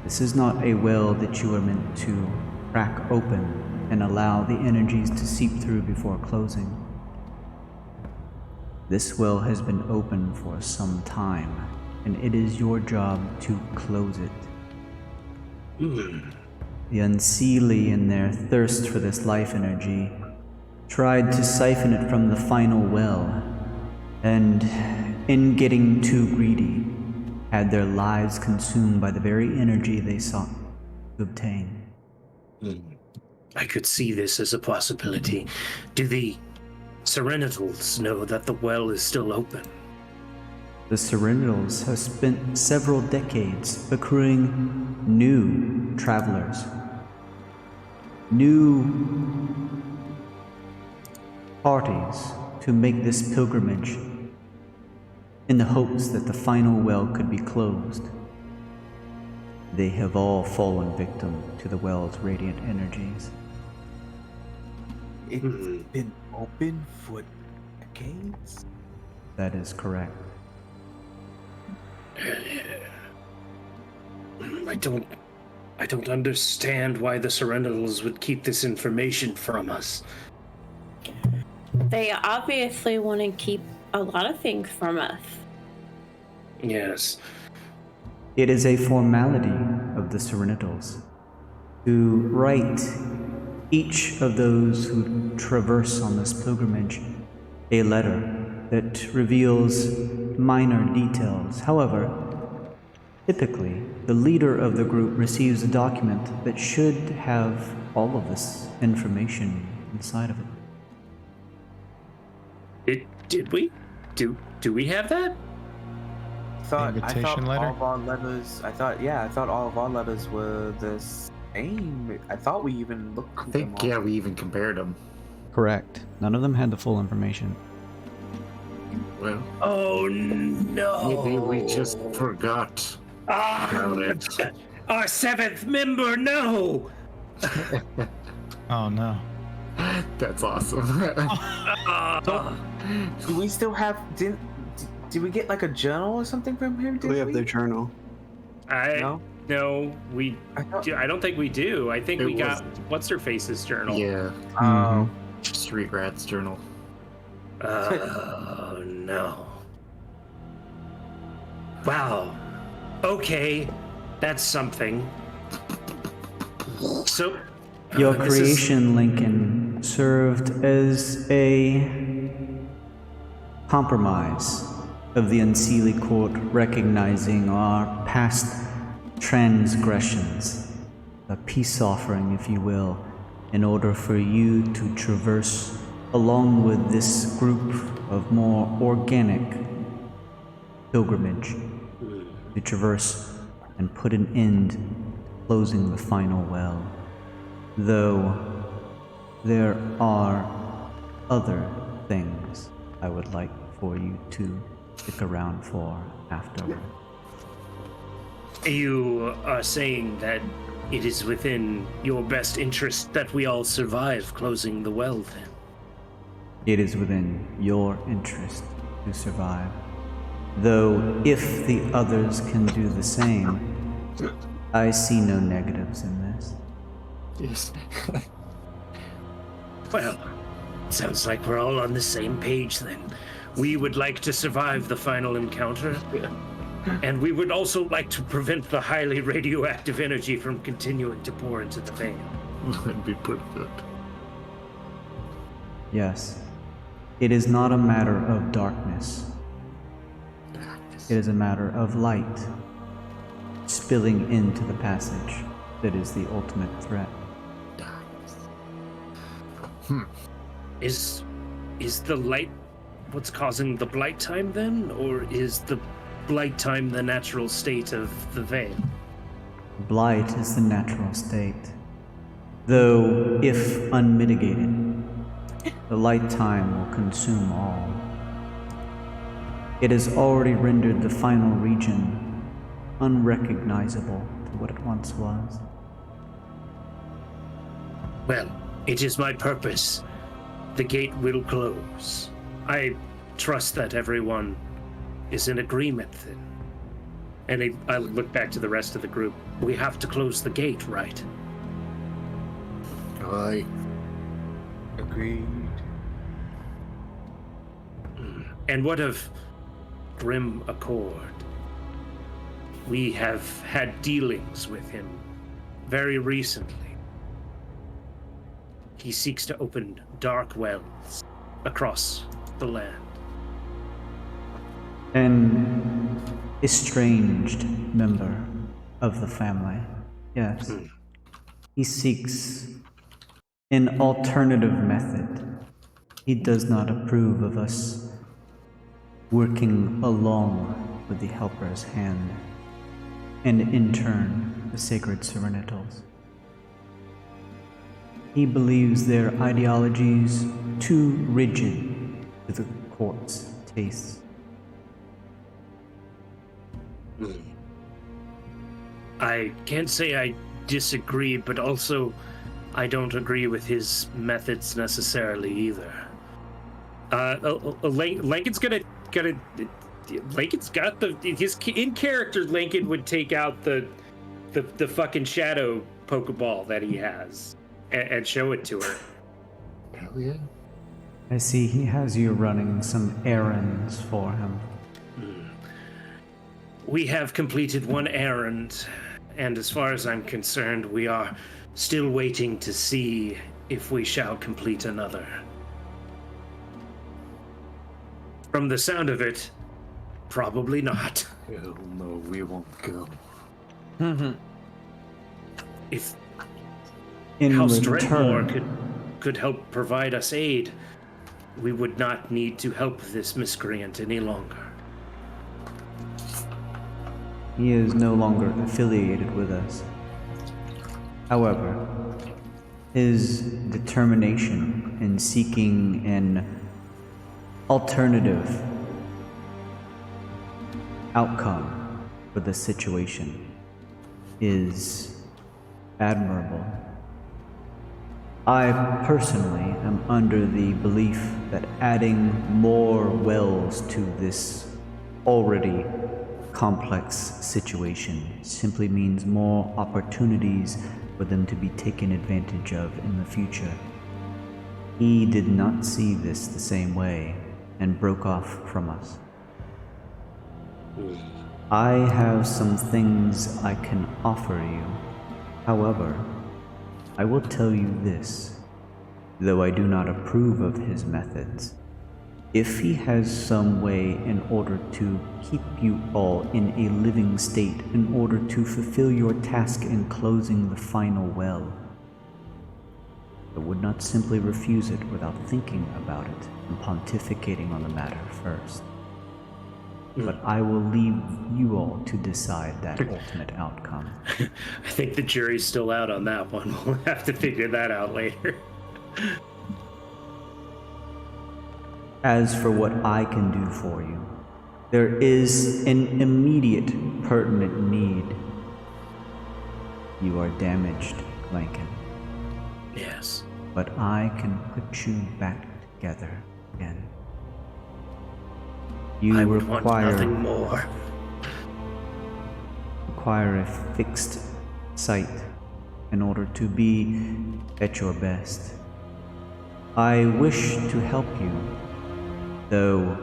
this is not a well that you are meant to crack open and allow the energies to seep through before closing. This well has been open for some time, and it is your job to close it. The Unseelie, in their thirst for this life energy, tried to siphon it from the final well, and in getting too greedy, had their lives consumed by the very energy they sought to obtain. I could see this as a possibility. Do the Serenitals know that the well is still open? The Serenitals have spent several decades accruing new travelers, new parties to make this pilgrimage in the hopes that the final well could be closed. They have all fallen victim to the well's radiant energies. It's been open for decades? That is correct. I don't understand why the Serenitals would keep this information from us. They obviously want to keep a lot of things from us. Yes. It is a formality of the Serenitals to write each of those who traverse on this pilgrimage a letter that reveals minor details. However, typically, the leader of the group receives a document that should have all of this information inside of it. Did we? Do we have that? I thought Invitation letter? all of our letters. I thought all of our letters were the same. I thought we even looked. I think, yeah, we even compared them. Correct. None of them had the full information. Well, Oh no! maybe we just forgot about it. Our seventh member, no! Oh no. That's awesome. Do we still have? Did we get like a journal or something from him? We have the journal. No, we. I thought- I don't think we do. I think It we got was- what's her face's journal. Yeah, Oh. Street Rats journal. Oh no! Wow. Okay, that's something. So. Your this is- creation, Lincoln, served as a compromise of the Unseelie Court recognizing our past transgressions, a peace offering, if you will, in order for you to traverse along with this group of more organic pilgrimage, to traverse and put an end, closing the final well. Though there are other things I would like for you to stick around for afterward. You are saying that it is within your best interest that we all survive closing the well, then? It is within your interest to survive. Though if the others can do the same, I see no negatives in this. Yes. Well, sounds like we're all on the same page then. We would like to survive the final encounter, and we would also like to prevent the highly radioactive energy from continuing to pour into the veil. That'd be pretty good. Yes, it is not a matter of darkness. It is a matter of light spilling into the passage that is the ultimate threat. Is the light what's causing the blight time then, or is the blight time the natural state of the veil? Blight is the natural state, though if unmitigated, the light time will consume all. It has already rendered the final region unrecognizable to what it once was. Well, it is my purpose. The gate will close. I trust that everyone is in agreement then. And I look back to the rest of the group. We have to close the gate, right? Aye. Agreed. And what of Grim Accord? We have had dealings with him very recently. He seeks to open dark wells across the land. An estranged member of the family, yes. He seeks an alternative method. He does not approve of us working along with the Helper's Hand, and in turn, the Sacred Serenitals. He believes their ideologies too rigid to the court's tastes. I can't say I disagree, but also I don't agree with his methods necessarily either. Lincoln's Lincoln's got his in character. Lincoln would take out the fucking shadow Pokeball that he has and show it to her. Hell yeah. I see he has you running some errands for him. We have completed one errand, and as far as I'm concerned, we are still waiting to see if we shall complete another. From the sound of it, probably not. Hell no, we won't go. If In House return, Dreadmore could help provide us aid, we would not need to help this miscreant any longer. he is no longer affiliated with us. However, his determination in seeking an alternative outcome for the situation is admirable. I personally am under the belief that adding more wells to this already complex situation simply means more opportunities for them to be taken advantage of in the future. He did not see this the same way and broke off from us. I have some things I can offer you. However, I will tell you this, though I do not approve of his methods. If he has some way in order to keep you all in a living state in order to fulfill your task in closing the final well, I would not simply refuse it without thinking about it and pontificating on the matter first. But I will leave you all to decide that ultimate outcome. I think the jury's still out on that one. We'll have to figure that out later. As for what I can do for you, there is an immediate pertinent need. You are damaged, Lincoln. Yes. But I can put you back together again. You I would want nothing more. require a fixed sight in order to be at your best. I wish to help you, though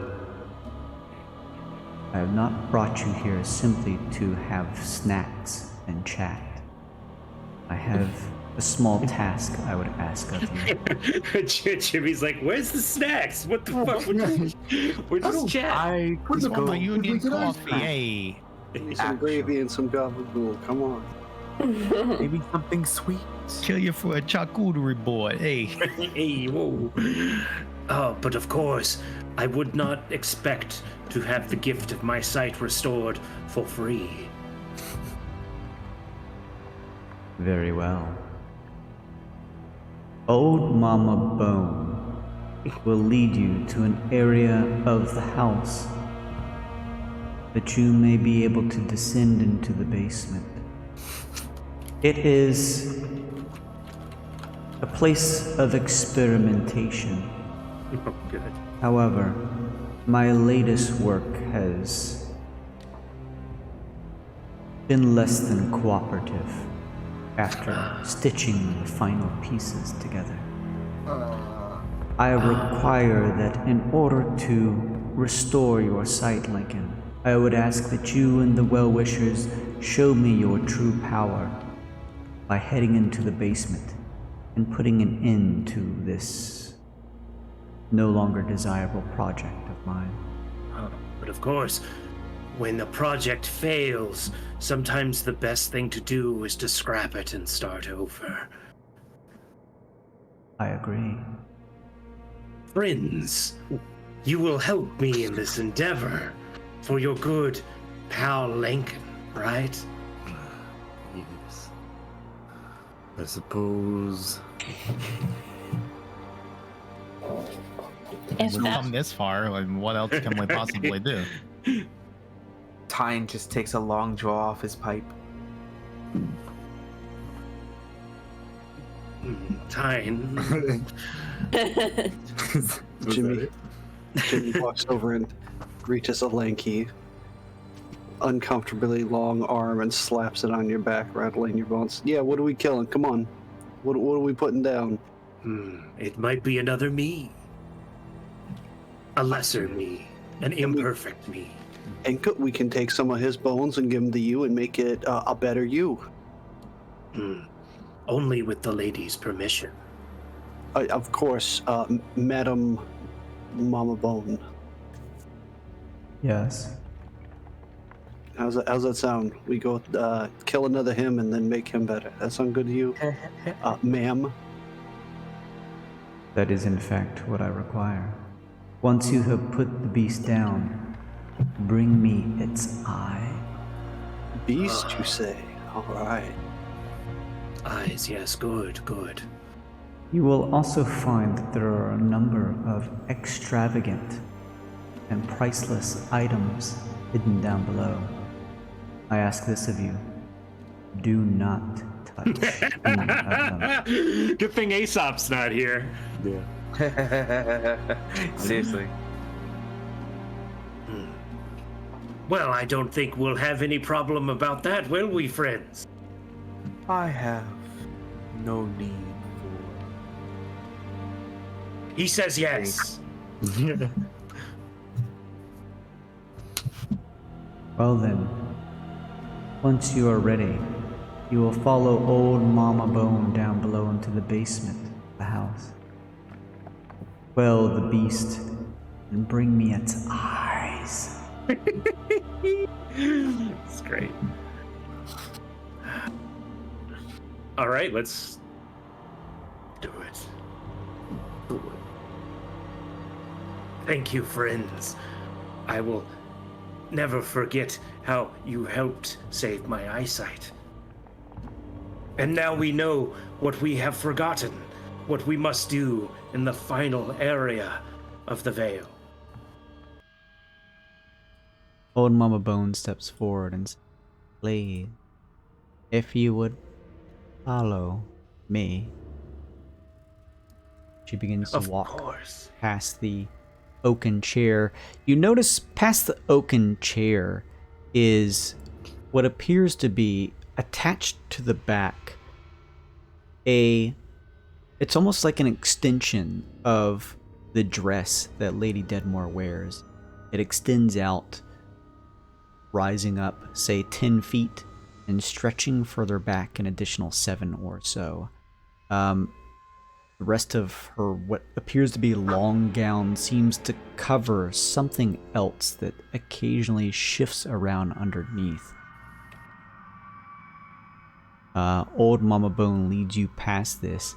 I have not brought you here simply to have snacks and chat. I have a small task I would ask of you. Jimmy's like, where's the snacks? What the fuck? We're just chatting. I This one my union Look at us. coffee, hey. Give me some gravy and some gabagool. Come on. Maybe something sweet. Kill you for a charcuterie board, hey. Hey, whoa. Oh, but of course, I would not expect to have the gift of my sight restored for free. Very well. Old Mama Bone will lead you to an area of the house that you may be able to descend into the basement. It is a place of experimentation. Oh, good. However, my latest work has been less than cooperative after stitching the final pieces together. I require that in order to restore your sight, Lincoln, I would ask that you and the well-wishers show me your true power by heading into the basement and putting an end to this no longer desirable project of mine. But of course, when the project fails, sometimes the best thing to do is to scrap it and start over. I agree. Friends, you will help me in this endeavor for your good pal Lincoln, right? Yes. I suppose. If We've that, come this far, like, what else can we possibly do? Tyne just takes a long draw off his pipe. Tyne. Jimmy walks over and reaches a lanky, uncomfortably long arm and slaps it on your back, rattling your bones. Yeah, what are we killing? Come on. What are we putting down? It might be another me. A lesser me. An imperfect me. And we can take some of his bones and give them to you and make it a better you. Only with the lady's permission. Of course, Madam Mama Bone. Yes. How's that sound? We go kill another him and then make him better. That sound good to you, ma'am? That is in fact what I require. Once you have put the beast down, bring me its eye. Beast, you say? All right. Eyes, yes, good. You will also find that there are a number of extravagant and priceless items hidden down below. I ask this of you. Do not touch any of them. Good thing Aesop's not here. Yeah. Seriously. Well, I don't think we'll have any problem about that, will we, friends? I have no need He says yes. Well then, once you are ready, you will follow old Mama Bone down below into the basement of the house. Quell the beast and bring me its eyes. It's great. All right, let's do it. Thank you, friends. I will never forget how you helped save my eyesight. And now we know what we have forgotten, what we must do in the final area of the veil. Old Mama Bone steps forward and says, "Please, if you would follow me." She begins to Of walk course. past the oaken chair. You notice past the oaken chair is what appears to be attached to the back it's almost like an extension of the dress that Lady Deadmore wears. It extends out, rising up, say 10 feet, and stretching further back an additional 7 or so. The rest of her, what appears to be long gown, seems to cover something else that occasionally shifts around underneath. Old Mama Bone leads you past this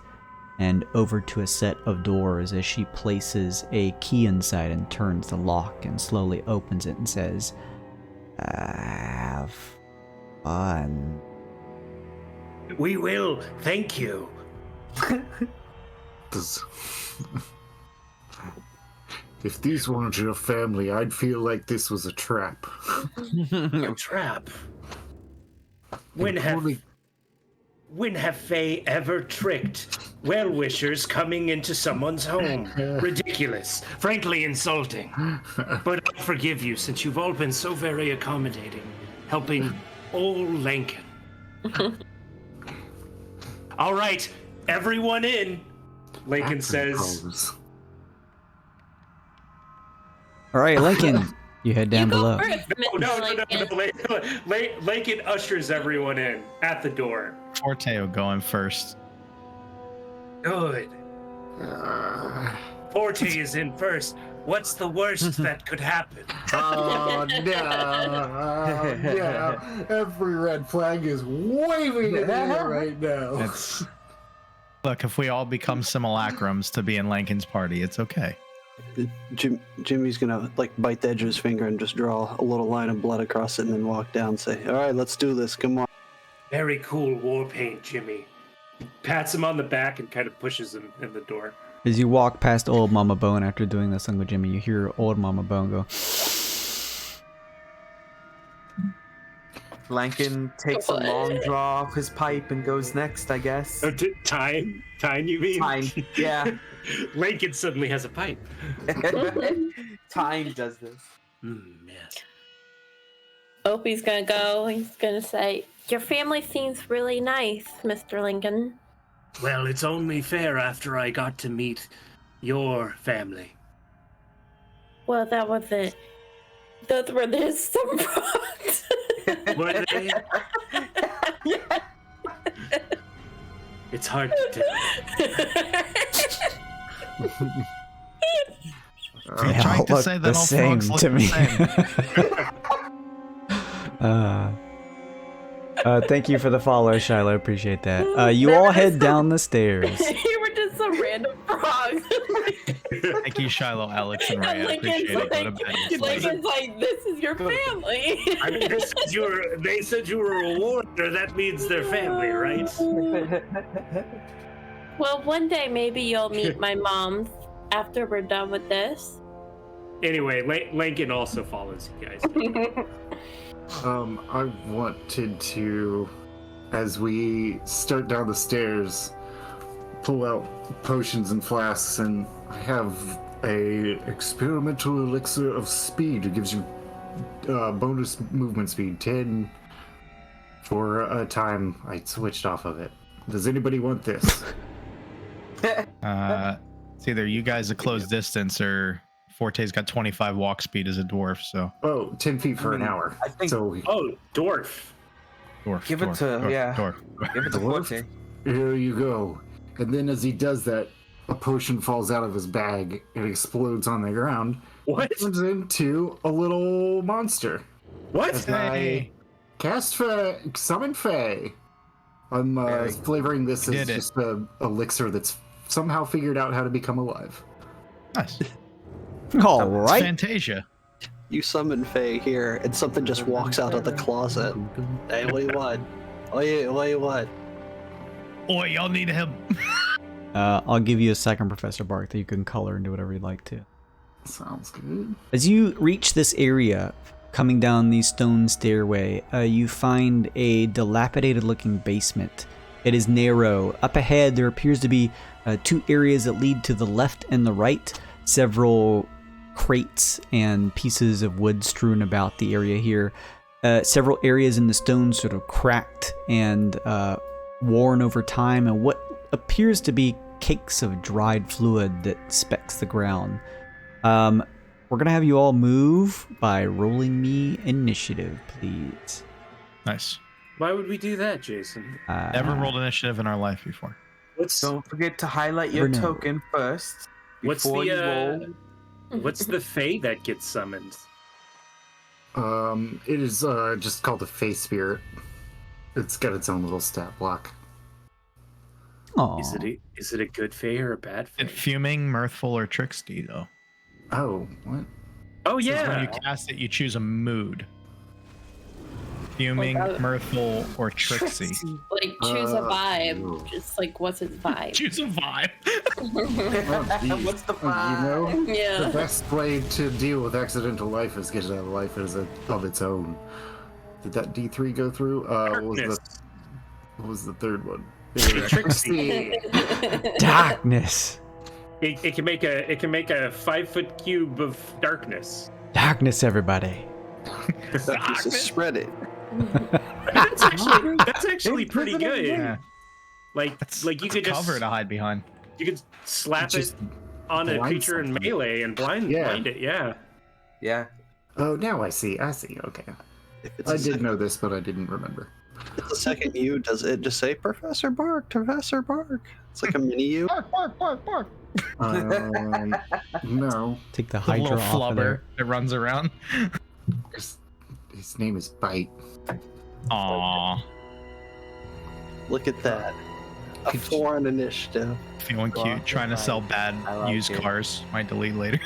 and over to a set of doors as she places a key inside and turns the lock and slowly opens it and says, "Have fun." We will, thank you. If these weren't your family, I'd feel like this was a trap. A trap. When have Fae ever tricked well-wishers coming into someone's home? Ridiculous. Frankly insulting. But I'll forgive you since you've all been so very accommodating, helping old Lincoln. All right, everyone in, Lincoln says. All right, Lincoln, you head down You go below. first, Mr. Lincoln. Lincoln ushers everyone in at the door. Forte will go in first. Good. Forte is in first. What's the worst that could happen? Oh no! Yeah, every red flag is waving in the air right now. Look, if we all become simulacrums to be in Lincoln's party, it's okay. Jimmy's gonna like bite the edge of his finger and just draw a little line of blood across it and then walk down and say, all right, let's do this, come on. Very cool war paint, Jimmy. Pats him on the back and kind of pushes him in the door. As you walk past Old Mama Bone after doing this, Uncle Jimmy, you hear Old Mama Bone go. Lincoln takes a long draw off his pipe and goes next, I guess. Oh, time, you mean? Time, yeah. Lincoln suddenly has a pipe. Time does this. Yes. Opie's gonna go. He's gonna say, "Your family seems really nice, Mr. Lincoln." Well, it's only fair after I got to meet your family. Well, that was it. Those were the some frogs. Were they? It's hard to tell. Are you trying to say that all frogs look the same? Thank you for the follow, Shiloh. Appreciate that. You all head down the stairs. You were just some random frogs. Thank you, Shiloh, Alex, and Ray. I appreciate it. Go to bed. Lincoln's like, this is your family. I mean, they said you were a warrior. That means they're family, right? Well, one day maybe you'll meet my mom after we're done with this. Anyway, Lincoln also follows you guys. I wanted to, as we start down the stairs, pull out potions and flasks, and I have a experimental elixir of speed. It gives you bonus movement speed, 10 for a time I switched off of it. Does anybody want this? It's either you guys at close distance or Forte's got 25 walk speed as a dwarf, so. Oh, 10 feet for an hour. I think. So Dwarf. Give it to Give it to Forte. here you go. And then as he does that, a potion falls out of his bag and explodes on the ground. What? It turns into a little monster. What? As I cast summon Fae. I'm flavoring this as just a elixir that's somehow figured out how to become alive. Nice. All It's right. Fantasia. You summon Faye here, and something just walks out of the closet. Hey, what do you want? What do you want? Oi, y'all need him. I'll give you a second, Professor Bark, that you can color and do whatever you'd like to. Sounds good. As you reach this area, coming down the stone stairway, you find a dilapidated-looking basement. It is narrow. Up ahead, there appears to be two areas that lead to the left and the right. Several crates and pieces of wood strewn about the area here. Several areas in the stone sort of cracked and worn over time, and what appears to be cakes of dried fluid that specks the ground. We're gonna have you all move by rolling me initiative, please. Nice. Why would we do that, Jason? Never rolled initiative in our life before. Don't forget to highlight your Never know. token first. What's Before you roll. What's the Fae that gets summoned? It is just called a Fae Spirit. It's got its own little stat block. Aw. Is it a good Fae or a bad Fae? And fuming, mirthful, or tricksty, though. Oh, what? Oh So yeah. when you cast it, you choose a mood. Fuming, mirthful, or tricksy. Like, choose a vibe. no. Just like, what's his vibe? Choose a vibe. Oh, geez. What's the You know, the Yeah. best way to deal with accidental life is get it out of life of its own. Did that D3 go through? What was the third one? Tricksy. Darkness. It can make a 5-foot cube of darkness. Darkness, everybody. Just spread it. That's actually pretty good. Yeah. Like you could just cover to hide behind. You could slap Just it on a blind creature in something. melee and blind it. Yeah. Yeah. Oh, now I see. Okay. If it's I a did second, know this, but I didn't remember. it's a second you, does it just say Professor Bark, Professor Bark? It's like a mini you. No. Take the The Hydra little off of there. flubber that runs around. His name is Bite. Aww. Look at that. A 4 on initiative. Feeling cute. Trying to sell bad I like used it. cars. Might delete later.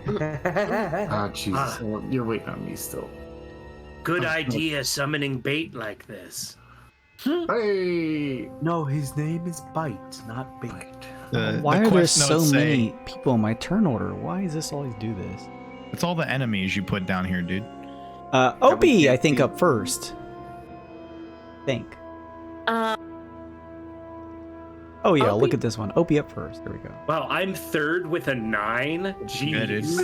Ah, Jesus. Well, you're waiting on me still. Good idea summoning bait like this. Hey! No, his name is Bite, not Bait. Why are there quest so notes say many people in my turn order? Why does this always do this? It's all the enemies you put down here, dude. Opie, I think, up first. Think. Oh yeah, Opie? look at this one. Opie up first. There we go. Wow, I'm third with a 9. Jeez.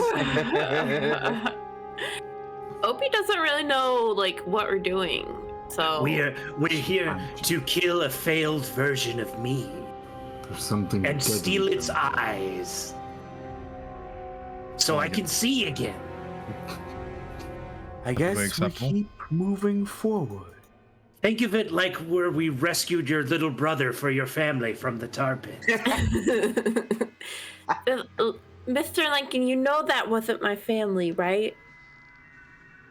Opie doesn't really know like what we're doing, so We're here to kill a failed version of me There's something and deadly steal its down eyes, so I can see again. I guess we acceptable. keep moving forward. Think of it like where we rescued your little brother for your family from the tar pit. Mr. Lincoln, you know that wasn't my family, right?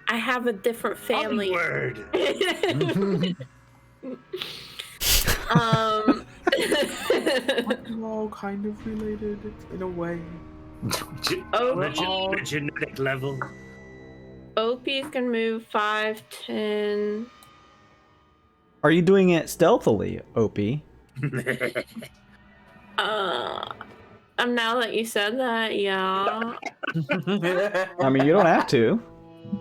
I have a different family. Onward. We're all kind of related in a way. Oh, On a genetic level. Opie's can move 5, 10. Are you doing it stealthily, Opie? Now that you said that, yeah. I mean, you don't have to.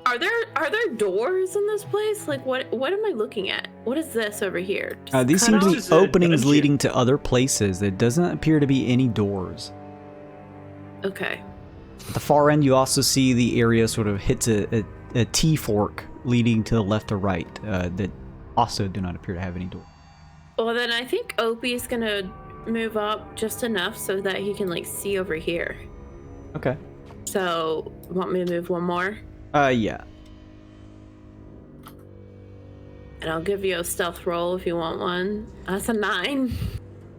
Are there doors in this place? Like what am I looking at? What is this over here? Just These cut seem to off? be This is a openings dungeon. leading to other places. There doesn't appear to be any doors. Okay. At the far end, you also see the area sort of hits a T-fork leading to the left or right that also do not appear to have any doors. Well, then I think Opie's gonna move up just enough so that he can like see over here. Okay. So, want me to move one more? Yeah. And I'll give you a stealth roll if you want one. That's a 9.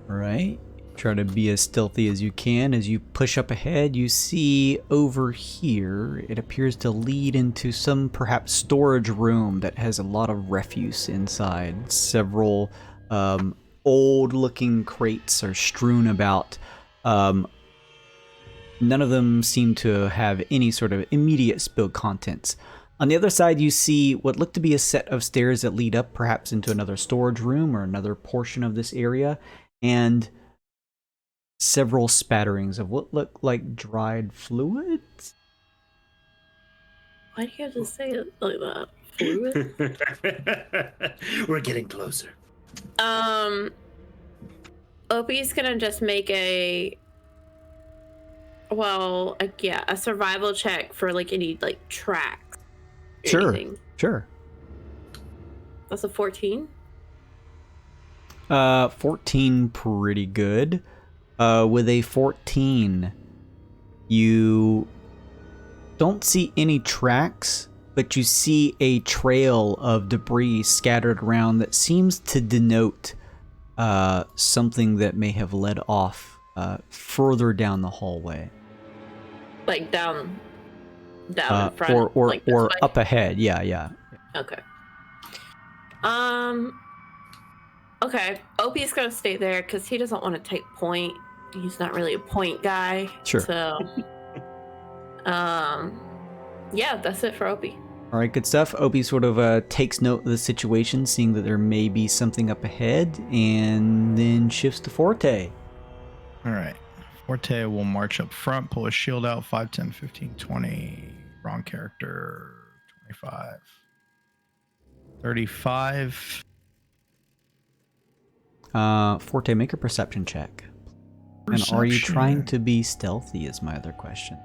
All right. Try to be as stealthy as you can. As you push up ahead, you see over here, it appears to lead into some perhaps storage room that has a lot of refuse inside. Several old-looking crates are strewn about. None of them seem to have any sort of immediate spilled contents. On the other side, you see what look to be a set of stairs that lead up perhaps into another storage room or another portion of this area, and several spatterings of what look like dried fluids. Why do you have to say it like that? Fluid? We're getting closer. Opie's gonna just make a survival check for like any like tracks. or Sure. anything. Sure. That's a 14. 14, pretty good. With a 14, you don't see any tracks, but you see a trail of debris scattered around that seems to denote something that may have led off further down the hallway. Like down in front. Or like this way? up ahead. Yeah. Okay. Okay. Opie's gonna stay there because he doesn't want to take point. He's not really a point guy. Sure. So, yeah, that's it for Opie. All right, good stuff. Opie sort of takes note of the situation, seeing that there may be something up ahead, and then shifts to Forte. All right. Forte will march up front, pull his shield out, 5, 10, 15, 20. Wrong character. 25. 35. Forte, make a perception check. And are you trying to be stealthy is my other question.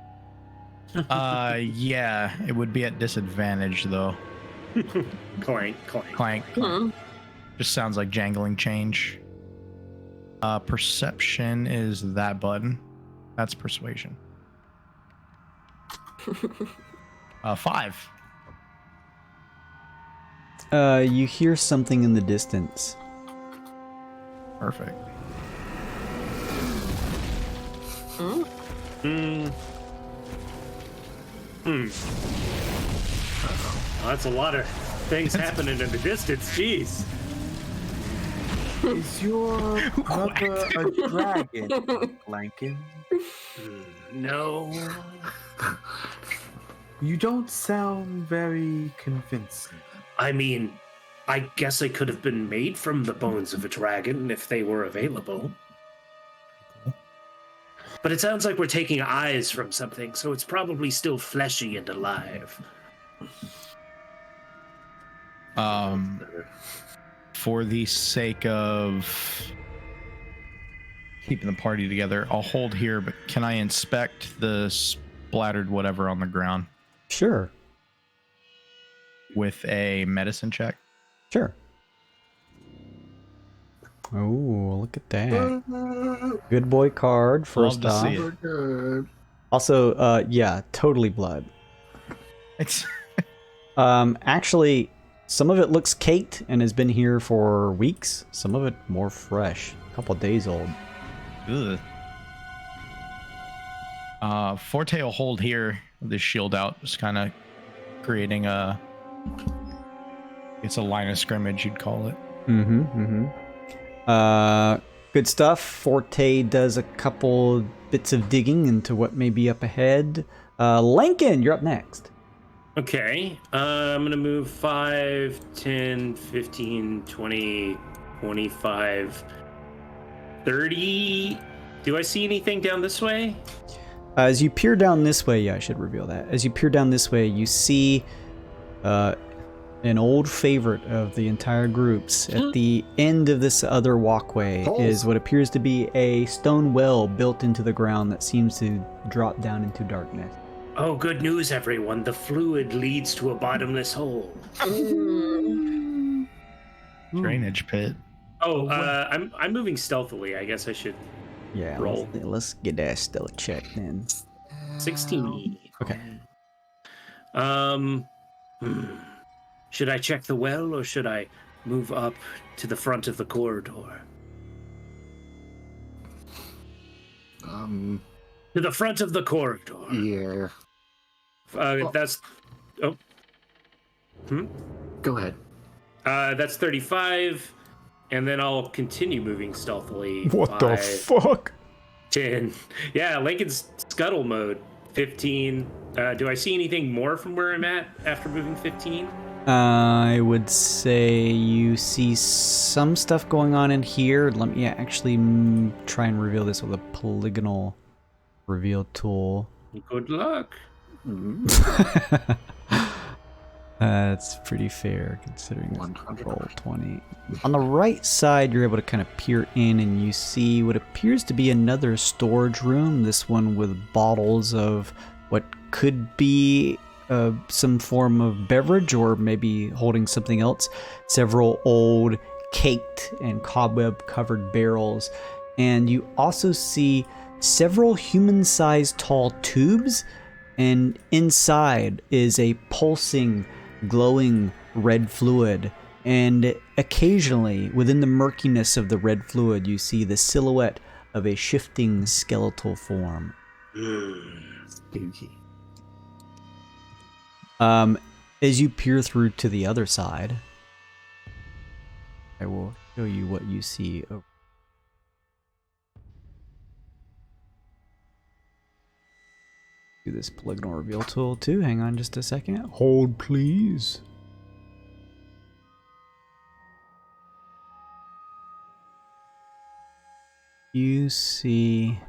Yeah, it would be at disadvantage though. Clank, clank. Clank. Just sounds like jangling change. Perception is that button. That's persuasion. 5. You hear something in the distance. Perfect. Oh, that's a lot of things happening in the distance. Jeez. Is your brother a dragon, Lankin? No. You don't sound very convincing. I mean, I guess they could have been made from the bones of a dragon if they were available. But it sounds like we're taking eyes from something, so it's probably still fleshy and alive. For the sake of keeping the party together, I'll hold here, but can I inspect the splattered whatever on the ground Sure. with a medicine check? Sure. Oh, look at that. Good boy card, first Love to off. see it. Good. Also, yeah, totally blood. It's Actually, some of it looks caked and has been here for weeks. Some of it more fresh, a couple days old. ugh. Forte will hold here with his shield out, just kind of creating it's a line of scrimmage, you'd call it. Good stuff. Forte does a couple bits of digging into what may be up ahead. Lincoln, you're up next. Okay, I'm going to move 5, 10, 15, 20, 25, 30. Do I see anything down this way? As you peer down this way, yeah, I should reveal that. As you peer down this way, you see an old favorite of the entire groups. At the end of this other walkway is what appears to be a stone well built into the ground that seems to drop down into darkness. Oh, good news, everyone. The fluid leads to a bottomless hole. Drainage pit. Oh, I'm moving stealthily. I guess I should Yeah, roll. let's get that stealth check then. 16. Okay. Should I check the well or should I move up to the front of the corridor? To the front of the corridor. Yeah. That's. Oh. Go ahead. That's 35, and then I'll continue moving stealthily. What the 5, fuck? 10. Yeah, Lincoln's scuttle mode. 15. Do I see anything more from where I'm at after moving 15? I would say you see some stuff going on in here. Let me actually try and reveal this with a polygonal reveal tool. Good luck. That's pretty fair considering this 100. roll 20. On the right side, you're able to kind of peer in and you see what appears to be another storage room. This one with bottles of what could be some form of beverage or maybe holding something else. Several old caked and cobweb covered barrels. And you also see several human-sized tall tubes, and inside is a pulsing, glowing red fluid. And occasionally, within the murkiness of the red fluid, you see the silhouette of a shifting skeletal form. Spooky. As you peer through to the other side, I will show you what you see. Do this polygonal reveal tool too. Hang on just a second. Hold, please. You see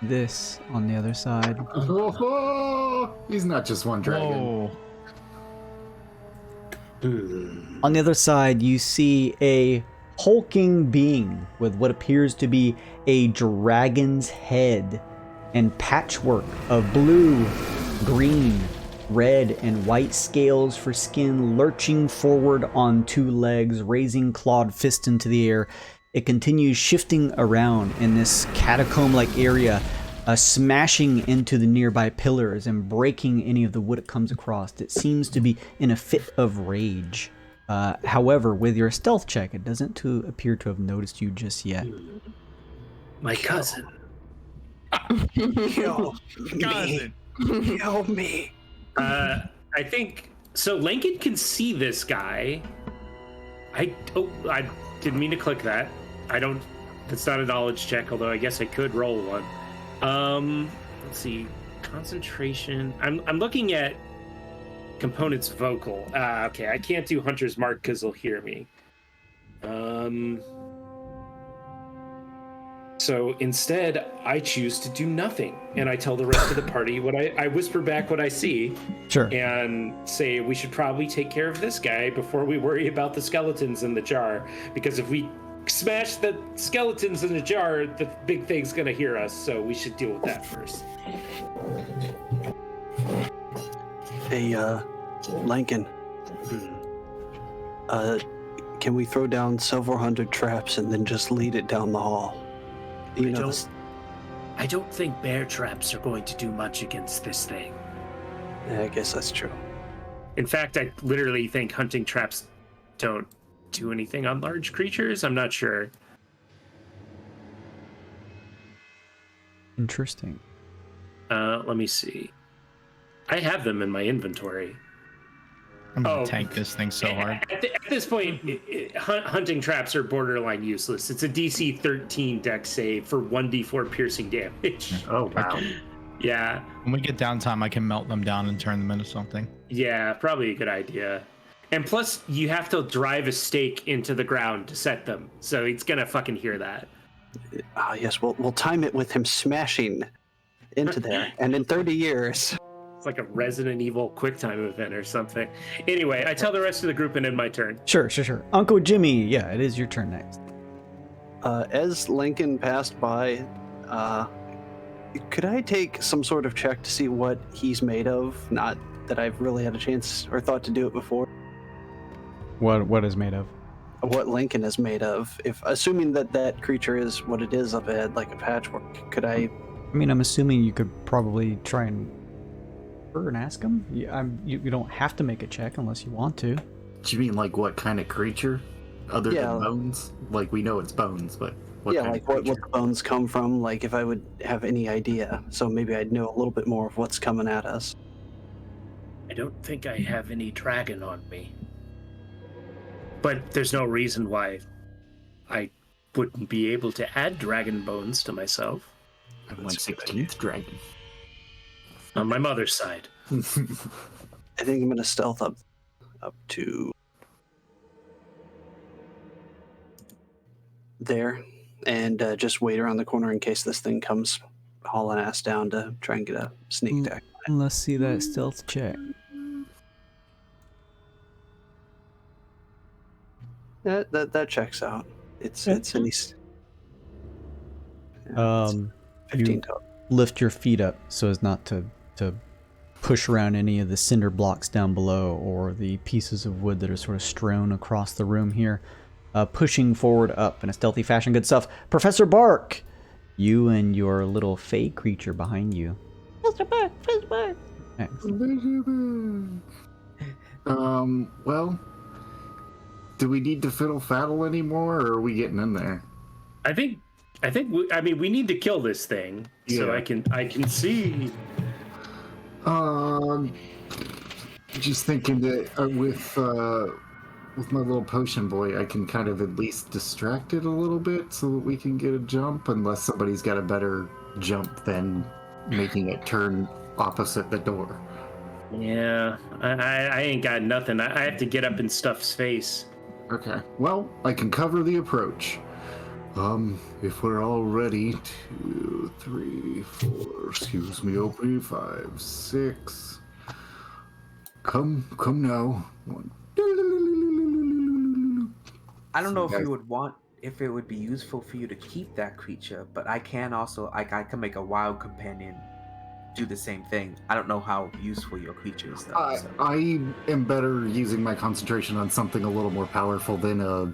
this on the other side. Oh, he's not just one dragon. Whoa. On the other side, you see a hulking being with what appears to be a dragon's head and patchwork of blue, green, red and white scales for skin, lurching forward on two legs, raising clawed fist into the air. It continues shifting around in this catacomb-like area, smashing into the nearby pillars and breaking any of the wood it comes across. It seems to be in a fit of rage. However, with your stealth check, it doesn't appear to have noticed you just yet. My cousin. Kill Cousin. me. Kill me. I think so. Lincoln can see this guy. I didn't mean to click that. I don't. That's not a knowledge check, although I guess I could roll one. Let's see. Concentration. I'm looking at components vocal. Okay, I can't do Hunter's Mark because he'll hear me. So instead, I choose to do nothing, and I tell the rest of the party what I whisper back what I see. Sure. And say we should probably take care of this guy before we worry about the skeletons in the jar, because if we smash the skeletons in the jar, the big thing's gonna hear us, so we should deal with that first. Hey, Lincoln. Can we throw down several hundred traps and then just lead it down the hall? You know, I don't think bear traps are going to do much against this thing. Yeah, I guess that's true. In fact, I literally think hunting traps don't do anything on large creatures. I'm not sure. Interesting. Let me see. I have them in my inventory. I'm gonna tank this thing so hard. At this point, hunting traps are borderline useless. It's a DC 13 dex save for 1d4 piercing damage. Oh, wow. Yeah. When we get downtime, I can melt them down and turn them into something. Yeah, probably a good idea. And plus, you have to drive a stake into the ground to set them, so it's gonna fucking hear that. Yes, we'll time it with him smashing into there, and in 30 years. It's like a Resident Evil QuickTime event or something. Anyway, I tell the rest of the group and end my turn. Sure. Uncle Jimmy, yeah, it is your turn next. As Lincoln passed by, could I take some sort of check to see what he's made of? Not that I've really had a chance or thought to do it before. What is made of? What Lincoln is made of. If assuming that creature is what it is up ahead, like a patchwork, could I? I mean, I'm assuming you could probably try and ask him. You don't have to make a check unless you want to. Do you mean like what kind of creature? Other than bones? Like we know it's bones, but what kind of what creature? the bones come from, like if I would have any idea. So maybe I'd know a little bit more of what's coming at us. I don't think I have any dragon on me. But there's no reason why I wouldn't be able to add dragon bones to myself. I'm 1/16th dragon. On my mother's side. I think I'm gonna stealth up to there and just wait around the corner in case this thing comes hauling ass down to try and get a sneak attack. Let's see that stealth check. That checks out. It's at least 15 you total. lift your feet up so as not to push around any of the cinder blocks down below or the pieces of wood that are sort of strewn across the room here. Pushing forward up in a stealthy fashion. Good stuff. Professor Bark, you and your little fey creature behind you. Professor Bark. Excellent. Well, do we need to fiddle faddle anymore, or are we getting in there? I think we need to kill this thing. So Yeah. I can see. Just thinking that with my little potion boy, I can kind of at least distract it a little bit so that we can get a jump, unless somebody's got a better jump than making it turn opposite the door. Yeah, I ain't got nothing. I have to get up in Stuff's face. Okay. Well, I can cover the approach. If we're all ready, 2, 3, 4, excuse me, opening 5, 6. Come now. 1. I don't know if it would be useful for you to keep that creature, but I can also I can make a wild companion do the same thing. I don't know how useful your creature is, though. So. I am better using my concentration on something a little more powerful than a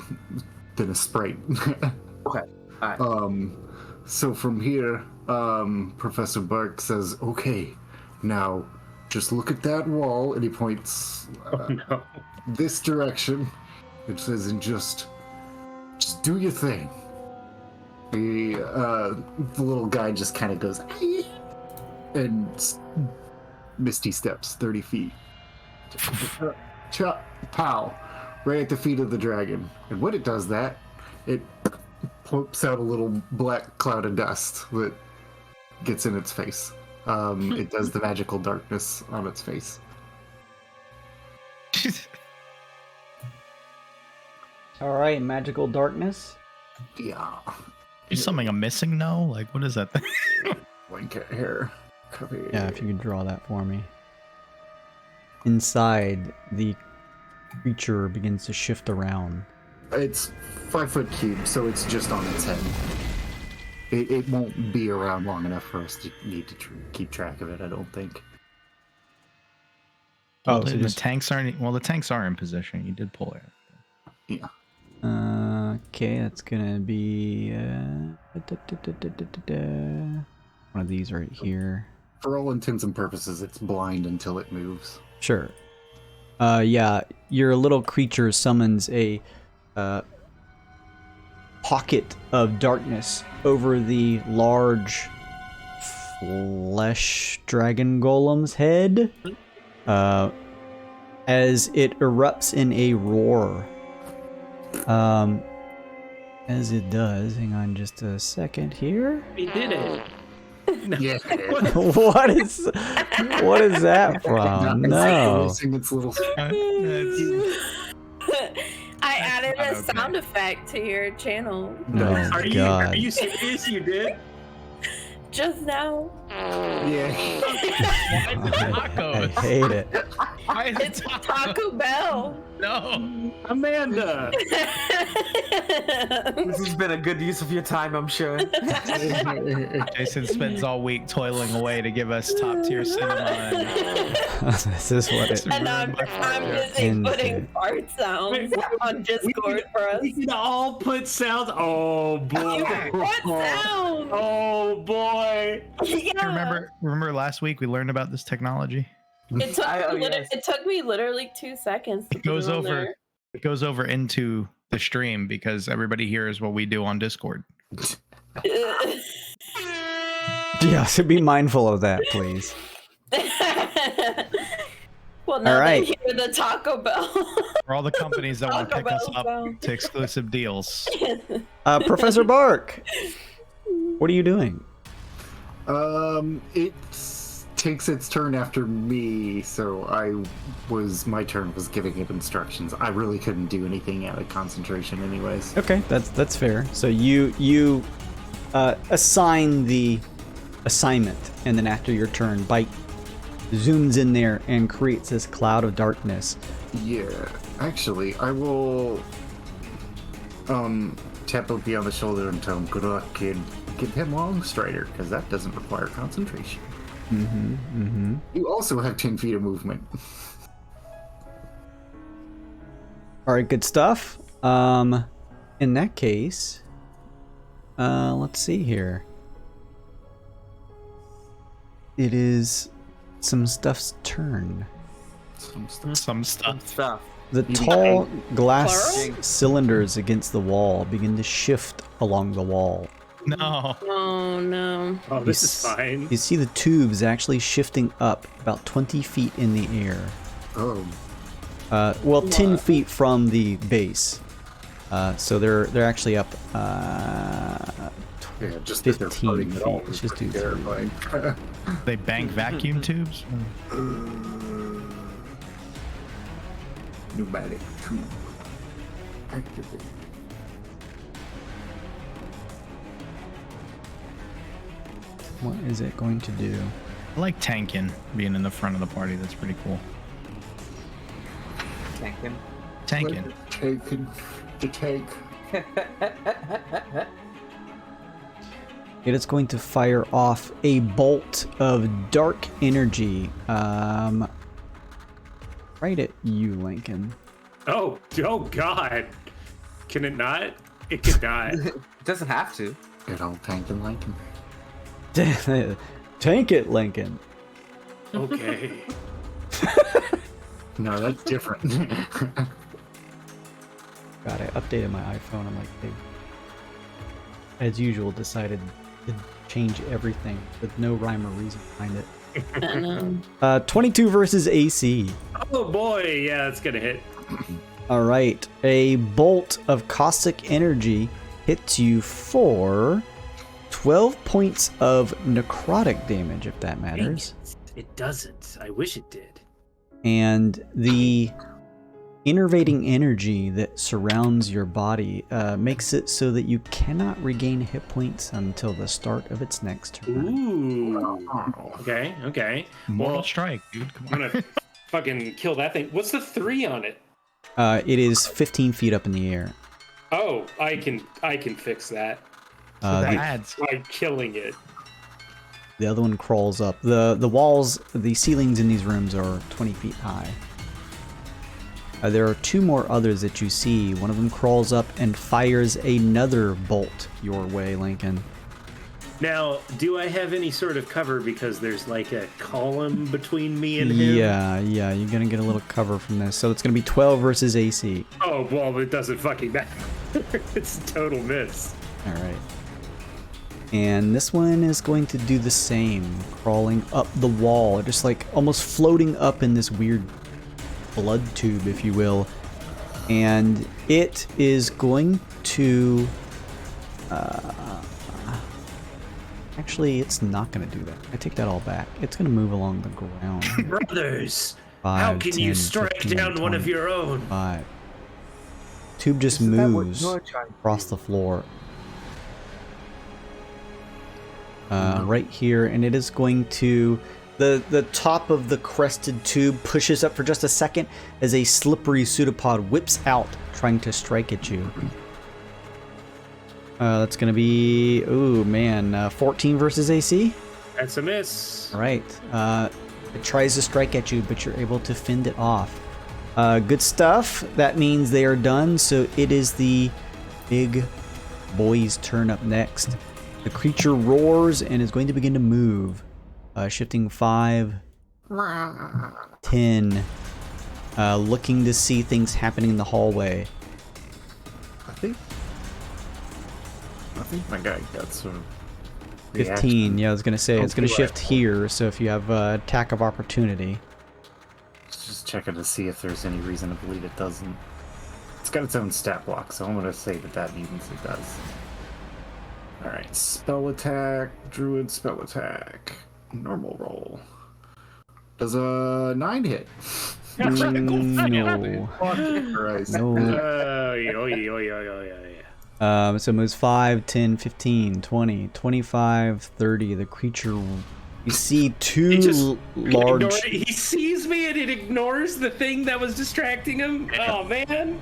sprite. Okay. All right. So from here, Professor Bark says, "Okay, now just look at that wall," and he points No. this direction. It says, "And just do your thing." The little guy just kind of goes and misty steps 30 feet. Pow! Right at the feet of the dragon. And when it does that, it pops out a little black cloud of dust that gets in its face. It does the magical darkness on its face. All right, magical darkness. Yeah. Is something I'm missing? No? Like, what is that thing? Blanket hair. Yeah, if you could draw that for me. Inside, the creature begins to shift around. It's 5 foot cube, so it's just on its head. It won't be around long enough for us to need to keep track of it, I don't think. Oh, so the tanks aren't. Well, the tanks are in position. You did pull it. Yeah. Okay, that's gonna be one of these right here. For all intents and purposes, it's blind until it moves. Sure. Yeah, your little creature summons a pocket of darkness over the large flesh dragon golem's head, as it erupts in a roar. As it does, hang on just a second here. We did it. Yeah. what is that from? No. Its little... I added a sound effect to your channel No, Are God. you serious? You did? just now. Yeah. I hate it. Why is it It's Taco Bell. No. Amanda. This has been a good use of your time, I'm sure. Jason spends all week toiling away to give us top tier cinema. This is what it. And I'm busy putting fart sounds on Discord for us. We can all put sounds. Oh boy. What sound? Oh boy. Yeah. Remember last week we learned about this technology? It took me literally 2 seconds to It goes put it on over. there. It goes over into the stream because everybody hears what we do on Discord. Yeah, so be mindful of that, please. Well, now All right. they hear the Taco Bell. For all the companies that want to Taco pick us Bell up sound. to exclusive deals. Professor Bark, what are you doing? It takes its turn after me, so my turn was giving it instructions. I really couldn't do anything out of concentration anyways. Okay, that's fair. So you assign the assignment, and then after your turn, Bite zooms in there and creates this cloud of darkness. Yeah, actually, I will tap Opie on the shoulder and tell him, "Good luck, kid. Give him Long Strider, because that doesn't require concentration." You also have 10 feet of movement. All right, good stuff. In that case, let's see here. It is some stuff's turn. Some stuff. Stuff. The tall glass Plural? cylinders against the wall begin to shift along the wall. No. Oh no. Oh, this is fine. You see the tubes actually shifting up about 20 feet in the air. Oh, Well, 10 feet from the base. So they're actually up yeah, just that they're 15 floating at all feet. Let's is just pretty do terrifying. They bang vacuum tubes? Pneumatic tube. Activate. What is it going to do? I like tanking, being in the front of the party. That's pretty cool. Tank him. Tanking. The tank. It is going to fire off a bolt of dark energy. Right at you, Lincoln. Oh God! Can it not? It could not. It doesn't have to. Good old tanking Lincoln. Tank it, Lincoln. Okay. No, that's different. God, I updated my iPhone. I'm like, they, as usual, decided to change everything with no rhyme or reason behind it. I know. 22 versus AC. Oh boy, yeah, it's gonna hit. All right, a bolt of caustic energy hits you for 12 points of necrotic damage, if that Dang matters. it doesn't. I wish it did. And the enervating energy that surrounds your body makes it so that you cannot regain hit points until the start of its next turn. Ooh. Okay. Mortal Well, strike, dude. Come I'm on. gonna fucking kill that thing. What's the 3 on it? It is 15 feet up in the air. Oh, I can fix that So that The, adds. by killing it. the other one crawls up. The walls, the ceilings in these rooms are 20 feet high. There are 2 more others that you see. One of them crawls up and fires another bolt your way, Lincoln. Now, do I have any sort of cover because there's like a column between me and him? Yeah, you're gonna get a little cover from this. So it's gonna be 12 versus AC. Oh, well, it doesn't fucking matter. It's a total miss. All right. And this one is going to do the same, crawling up the wall, just like almost floating up in this weird blood tube, if you will. And it is going to... actually, it's not going to do that. I take that all back. It's going to move along the ground. Brothers, 5, how can 10, you strike 15, down one of 20, your own? 5. Tube just Isn't that what moves you're trying to across the floor. Right here, and it is going to... The top of the crested tube pushes up for just a second as a slippery pseudopod whips out, trying to strike at you. That's going to be... Ooh, man. 14 versus AC? That's a miss. All right. It tries to strike at you, but you're able to fend it off. Good stuff. That means they are done, so it is the big boy's turn up next. The creature roars and is going to begin to move. Shifting 5, 10. Looking to see things happening in the hallway. I think my guy got some 15. reaction. Yeah, I was going to say, it's going to Oh, shift here, so if you have attack of opportunity. Just checking to see if there's any reason to believe it doesn't. It's got its own stat block, so I'm going to say that means it does. Alright, spell attack, druid spell attack. Normal roll. Does a 9 hit? No. Christ. No. So it moves 5, 10, 15, 20, 25, 30. The creature... You see two large... He sees me and it ignores the thing that was distracting him. Oh, man.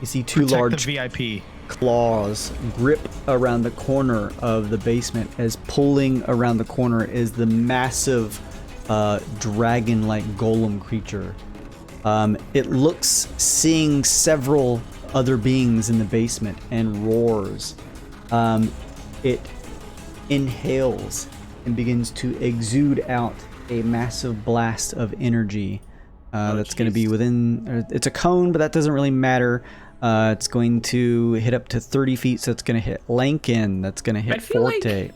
You see two Protect large the VIP. claws grip around the corner of the basement, as pulling around the corner is the massive dragon-like golem creature. It looks, seeing several other beings in the basement, and roars. It inhales and begins to exude out a massive blast of energy that's going to be within... It's a cone, but that doesn't really matter. It's going to hit up to 30 feet, so it's going to hit Lankin. That's going to hit Forte. Like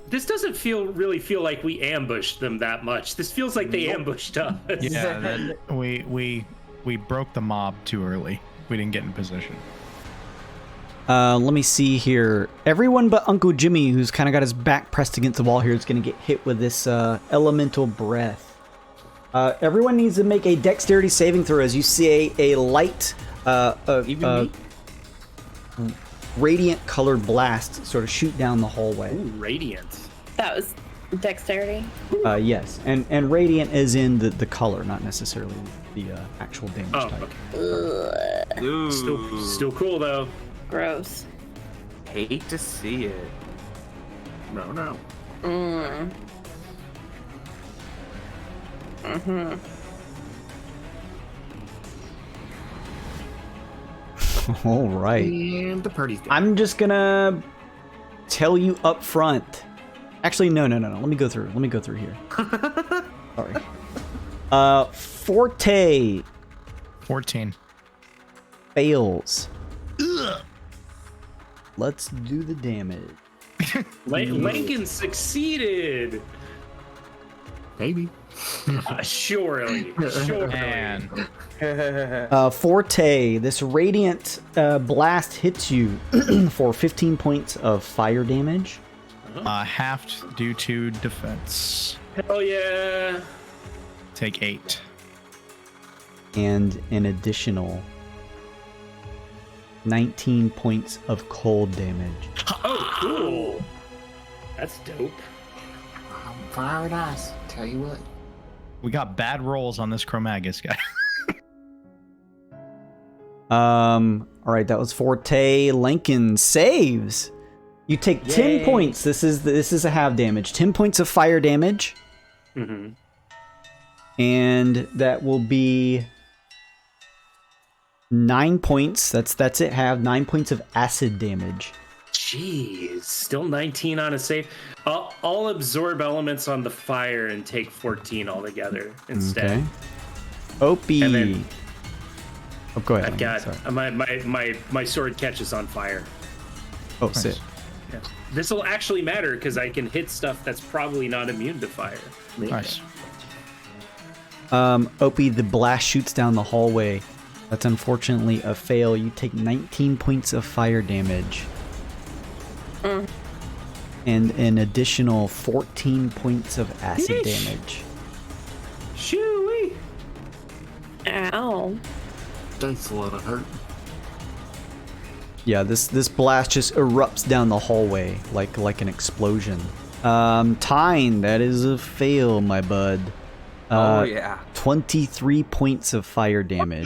this doesn't really feel like we ambushed them that much. This feels like they ambushed us. Yeah, that we broke the mob too early. We didn't get in position. Let me see here. Everyone but Uncle Jimmy, who's kind of got his back pressed against the wall here, is going to get hit with this elemental breath. Everyone needs to make a dexterity saving throw as you see a light, radiant colored blast sort of shoot down the hallway. Ooh, radiant. That was dexterity. Yes, and radiant is in the color, not necessarily the actual damage type. Okay. Still cool though. Gross. Hate to see it. No. All right. And the party's done. I'm just gonna tell you up front. Actually, no. Let me go through. Here. Sorry. Forte 14. fails. Let's do the damage. Lincoln succeeded. Maybe. Surely. Man. Forte, this radiant blast hits you for 15 points of fire damage. Halved due to defense. Hell yeah. Take 8. And an additional 19 points of cold damage. Oh, cool. That's dope. Fire and ice. Tell you what. We got bad rolls on this Chromagus guy. All right, that was Forte. Lincoln saves. You take 10 points. This is a half damage. 10 points of fire damage. Mm-hmm. And that will be 9 points. That's it. Have 9 points of acid damage. Jeez, still 19 on a save. I'll absorb elements on the fire and take 14 altogether instead. Okay. Opie. And then go ahead. I've got Sorry. my sword catches on fire. Oh, sit. Yeah. This will actually matter because I can hit stuff that's probably not immune to fire. Nice. Opie, the blast shoots down the hallway. That's unfortunately a fail. You take 19 points of fire damage. And an additional 14 points of acid damage. Shooey! Ow. That's a lot of hurt. Yeah, this blast just erupts down the hallway like an explosion. Tyne, that is a fail, my bud. Oh yeah. 23 points of fire damage.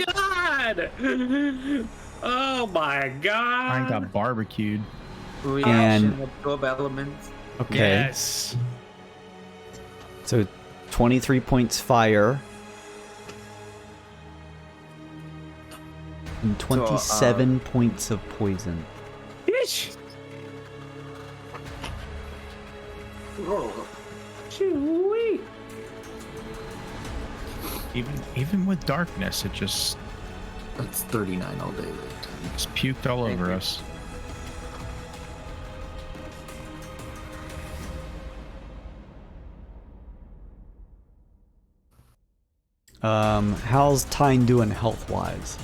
God! Oh my God! I got barbecued. And- absorb elements. Okay. Yes. So 23 points fire. And 27 points of poison. Bitch. Shooey! Even with darkness, it just That's 39 all day. puked all over us. How's Tyne doing health-wise?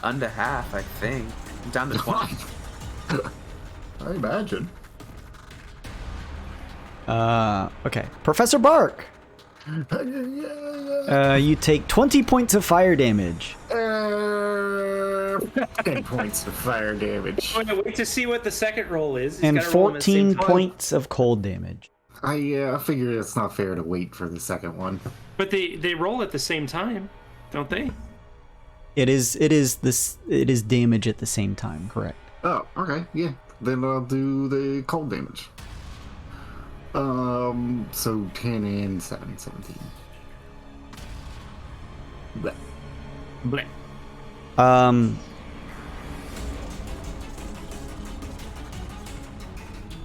Under half, I think. I'm down to 20. I imagine. Okay. Professor Bark! You take 20 points of fire damage. 10 points of fire damage. Wait to see what the second roll is. He's And gotta roll them at the same 14 time. points of cold damage. I figure it's not fair to wait for the second one. But they roll at the same time, don't they? It is damage at the same time, correct? Oh, okay, yeah. Then I'll do the cold damage. So 10 and 7, 17. Blech. Bleh.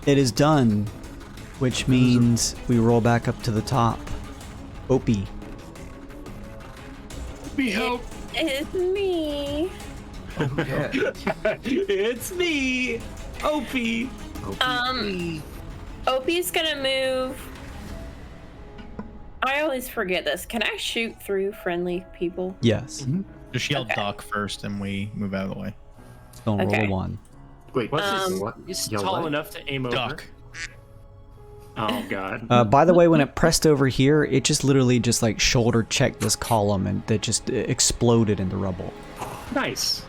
It is done, which means we roll back up to the top. Opie. It's me. It's me, Opie. Opie's gonna move. I always forget this. Can I shoot through friendly people? Yes. Just yell Okay. duck first and we move out of the way. Don't roll Okay. a 1. Wait, What's this? what? He's Yo, tall what? enough to aim over. Duck. Oh God. By the way, when it pressed over here, it just literally just like shoulder checked this column and that just exploded into rubble. Nice.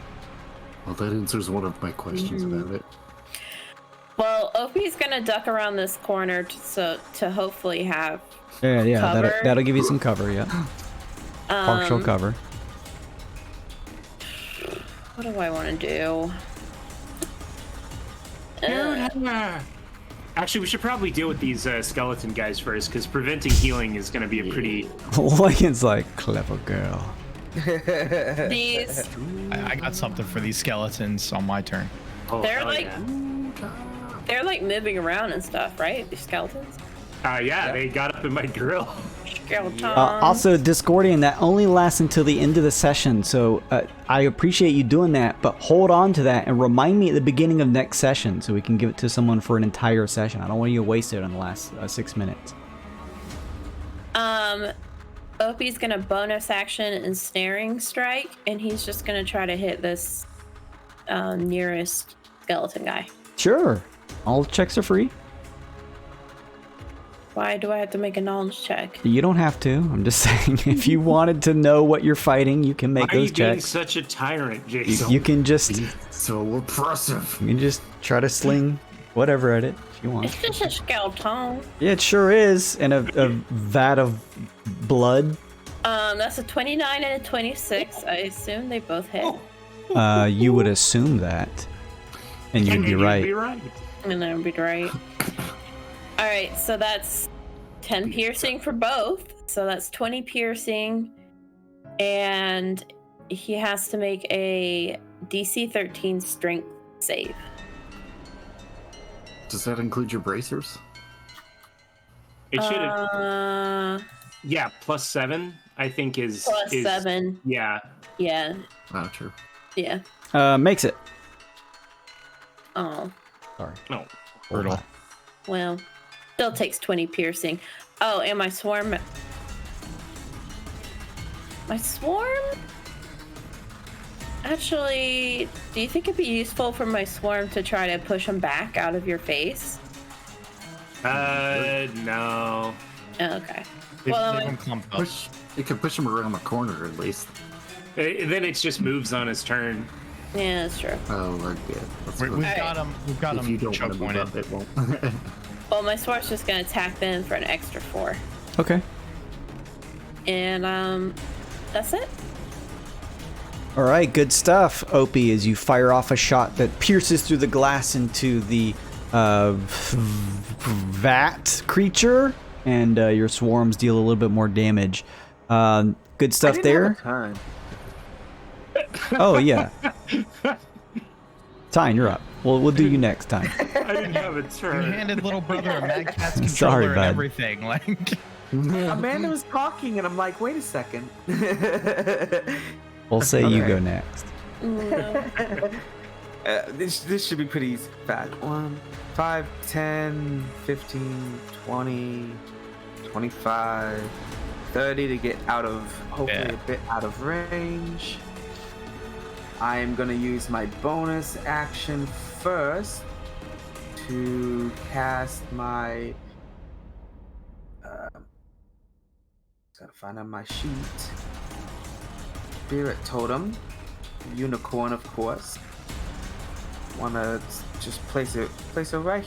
Well, that answers one of my questions about it. Well, Opie's gonna duck around this corner to hopefully have Yeah, cover. that'll give you some cover, yeah. Partial cover. What do I want to do? Actually, we should probably deal with these skeleton guys first, because preventing healing is going to be a pretty... Lincoln's like, clever girl. These, I got something for these skeletons on my turn. Oh, they're hell like, yeah. they're like moving around and stuff, right? These skeletons. Yeah, they got up in my grill. Skeleton. Also, Discordian, that only lasts until the end of the session, so I appreciate you doing that, but hold on to that and remind me at the beginning of next session so we can give it to someone for an entire session. I don't want you to waste it on the last 6 minutes. Opie's gonna bonus action ensnaring strike, and he's just gonna try to hit this nearest skeleton guy. Sure. All checks are free. Why do I have to make a knowledge check? You don't have to. I'm just saying, if you wanted to know what you're fighting, you can make Why are those you being checks. such a tyrant, Jason? You can just So oppressive. you can just try to sling whatever at it if you want. It's just a skeleton. Yeah, it sure is. And a vat of blood. That's a 29 and a 26. I assume they both hit. You would assume that, and you'd be right. And I would be right. Alright, so that's 10 piercing for both. So that's 20 piercing. And he has to make a DC 13 strength save. Does that include your bracers? It should have. Yeah, +7, I think is. Plus 7. Yeah. Yeah. Oh, true. Yeah. Makes it. Oh. Sorry. No. Brutal. Well, still takes 20 piercing. Oh, and my swarm. My swarm? Actually, do you think it'd be useful for my swarm to try to push him back out of your face? No. Oh, okay. They Well, don't clump up. It could push him around the corner at least. Then it just moves on his turn. Yeah, that's true. Oh, right, yeah. That's We've good. got him. We've got If you him don't choke want to move pointed. up, it won't. Well, my swarm's just gonna attack them for an extra 4. Okay. And that's it. All right, good stuff, Opie, as you fire off a shot that pierces through the glass into the vat creature, and your swarms deal a little bit more damage. Good stuff there. Oh, yeah. Tyne, you're up. We'll do you next time. I didn't have a You turn. handed little brother a Mad Cat's controller Sorry, and bud. everything. Like, Amanda was talking, and I'm like, wait a second. We'll say you Okay. go next. No. This should be pretty fast. 1, 5, 10, 15, 20, 25, 30 to get out of, hopefully Yeah. a bit out of range. I am going to use my bonus action first to cast my... gotta find on my sheet. Spirit Totem. Unicorn, of course. Wanna just place it right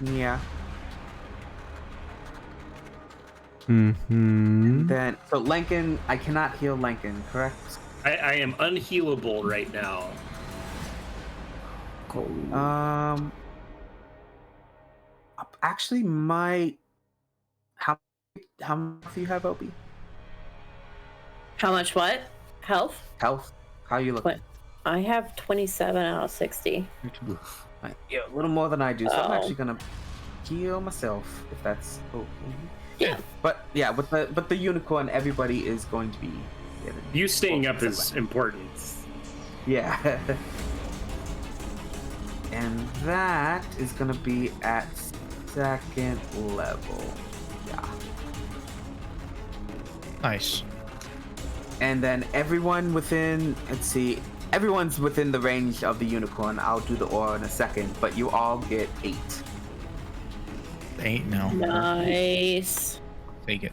here. Mm-hmm. Then, so Lincoln, I cannot heal Lincoln, correct? I am unhealable right now. Actually, how much do you have, Opie? How much what? Health? Health? How you looking? What? I have 27 out of 60. Yeah, a little more than I do, so I'm Oh. actually gonna heal myself if that's okay. Yeah. But yeah, with the unicorn, everybody is going to be. You staying up is important. Yeah. And that is gonna be at 2nd level. Yeah. nice. And then everyone within, let's see, everyone's within the range of the unicorn. I'll do the aura in a second, but you all get 8. 8 now. Nice. Take it.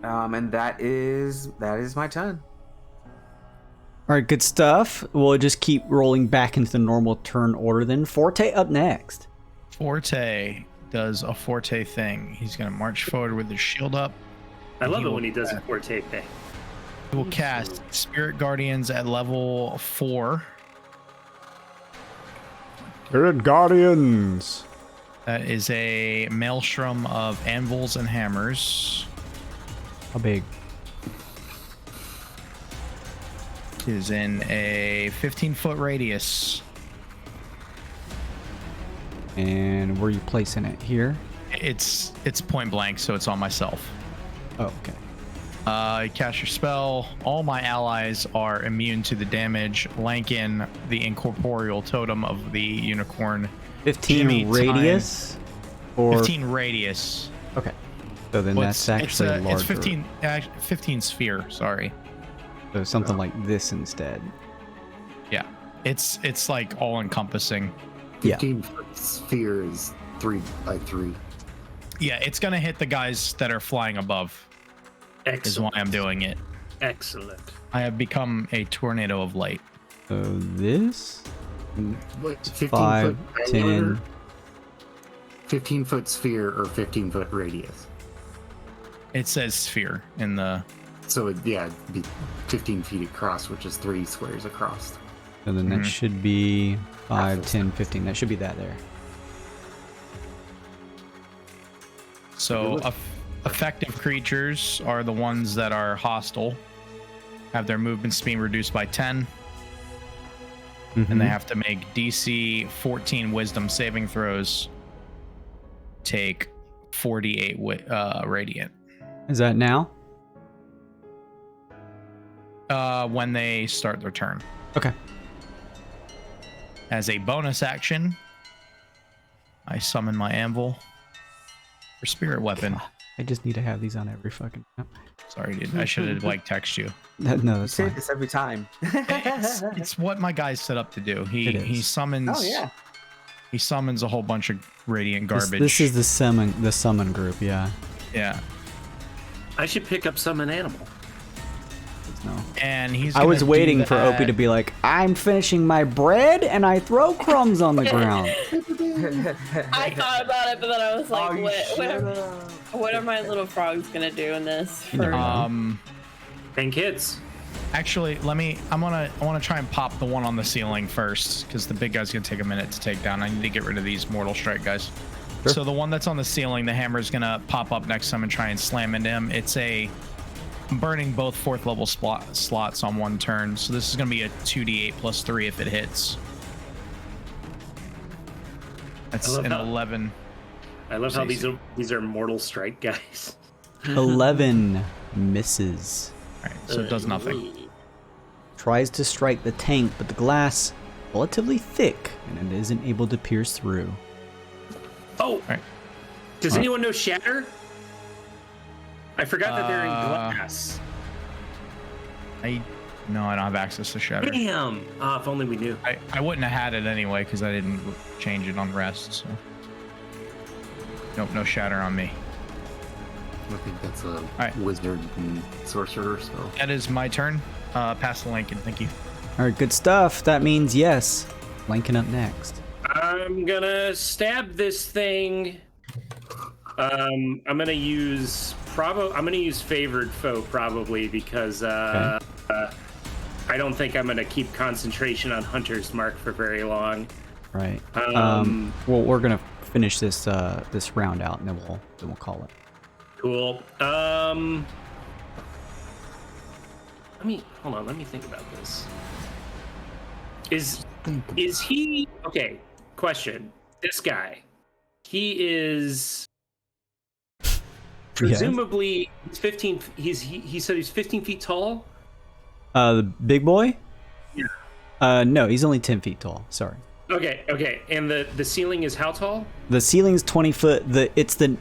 And that is my turn. All right, good stuff. We'll just keep rolling back into the normal turn order then. Forte up next. Forte does a Forte thing. He's going to march forward with his shield up. I love He it will- when he does a forte thing. He will cast Spirit Guardians at level 4 Spirit Guardians. That is a maelstrom of anvils and hammers. How big? It is in a 15-foot radius. And where are you placing it? Here? It's point blank, so it's on myself. Oh, okay. You cast your spell. All my allies are immune to the damage. Lankin, the incorporeal totem of the unicorn. 15 Jimmy, radius? Or 15 radius. Okay. So then Well, that's actually larger. It's 15 sphere, sorry. So something like this instead. Yeah. It's like all encompassing. Yeah. 15-foot sphere is 3 by 3. Yeah, it's gonna hit the guys that are flying above. Excellent. Is why I'm doing it. Excellent. I have become a tornado of light. So this? 15 5, foot 10. diameter, 15-foot sphere or 15-foot radius. It says sphere in the. So it'd be 15 feet across, which is 3 squares across. And then that should be 5, 10, 15. That should be that there. So effective creatures are the ones that are hostile, have their movement speed reduced by 10, and they have to make DC 14 Wisdom saving throws. Take 48 radiant. Is that now? When they start their turn. Okay. As a bonus action, I summon my anvil for spirit weapon. I just need to have these on every fucking map. Sorry, dude. I should have text you. No, You that's say fine. this every time. It's what my guy's set up to do. He summons. Oh yeah. He summons a whole bunch of radiant This, garbage. this is the summon group, yeah. Yeah. I should pick up summon animal. No. And he's. I was gonna do waiting for that- Opie to be like, I'm finishing my bread and I throw crumbs on the ground. I thought about it, but then I was like, Oh, you what are my little frogs gonna do in this? You never know. And kids. Actually, I want to try and pop the one on the ceiling first, because the big guy's gonna take a minute to take down. I need to get rid of these mortal strike guys. Sure. So the one that's on the ceiling, the hammer's gonna pop up next to him and try and slam into him. I'm burning both 4th level slots on one turn, so this is gonna be a 2d8 plus 3 if it hits. That's an 11. I love how these are mortal strike guys. 11 misses. All right, so it does nothing. Tries to strike the tank, but the glass relatively thick and it isn't able to pierce through. Oh, Right. Does anyone know Shatter? I forgot that they're in glass. No, I don't have access to Shatter. Damn! If only we knew. I wouldn't have had it anyway because I didn't change it on rest. So. Nope, no Shatter on me. I think that's a right. wizard and sorcerer spell. That is my turn. Pass the Lincoln. Thank you. All right, good stuff. That means yes. Lincoln up next. I'm gonna stab this thing. I'm gonna use favored foe probably because I don't think I'm gonna keep concentration on Hunter's Mark for very long. Right. Well, we're gonna finish this this round out, and then we'll call it. Cool. Let me think about this. Is he okay? Question. This guy, he is presumably he's 15. He said he's 15 feet tall. The big boy? Yeah. No, he's only 10 feet tall. Sorry. Okay. And the ceiling is how tall? The ceiling's 20 foot. It's the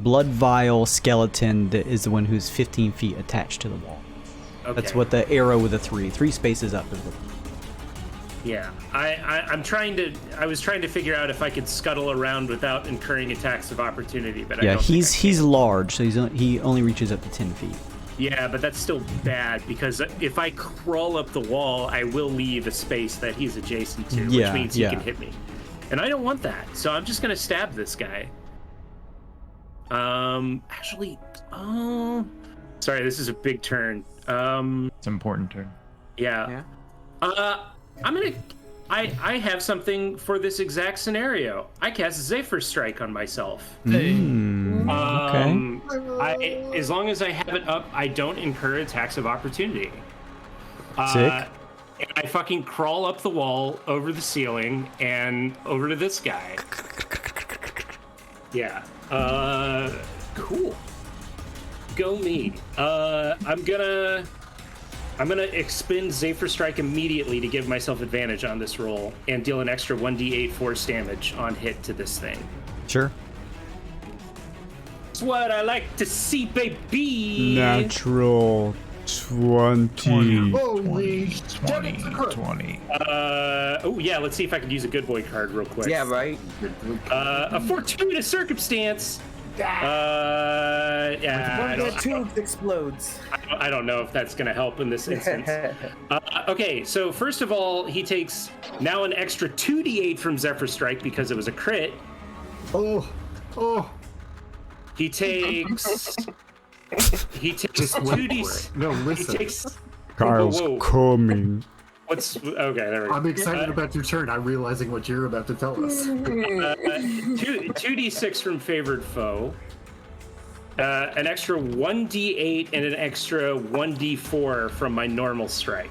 blood vial skeleton that is the one who's 15 feet attached to the wall. Okay. That's what the arrow with the three spaces up is. Yeah, I was trying to figure out if I could scuttle around without incurring attacks of opportunity, but I don't think I he's large, so he only reaches up to 10 feet. Yeah, but that's still bad because if I crawl up the wall, I will leave a space that he's adjacent to, which means he can hit me, and I don't want that. So I'm just gonna stab this guy. Actually, sorry, this is a big turn. It's an important turn. Yeah. I'm I have something for this exact scenario. I cast Zephyr Strike on myself. Okay. As long as I have it up, I don't incur attacks of opportunity. Sick. And I fucking crawl up the wall, over the ceiling, and over to this guy. Yeah. Cool. Go me. I'm gonna expend Zephyr Strike immediately to give myself advantage on this roll and deal an extra 1d8 force damage on hit to this thing. Sure. That's what I like to see, baby. Natural 20. Holy 20. Oh yeah, let's see if I can use a good boy card real quick. Yeah, right. A fortuitous circumstance. Yeah. One of the tubes explodes. I don't know if that's going to help in this instance. Okay, so first of all, he takes now an extra 2d8 from Zephyr Strike because it was a crit. Oh. He takes 2d. No, listen. He takes. Kyle's Whoa. coming. What's okay? There we go. I'm excited about your turn. I'm realizing what you're about to tell us. 2d6 from favored foe. An extra 1d8 and an extra 1d4 from my normal strike.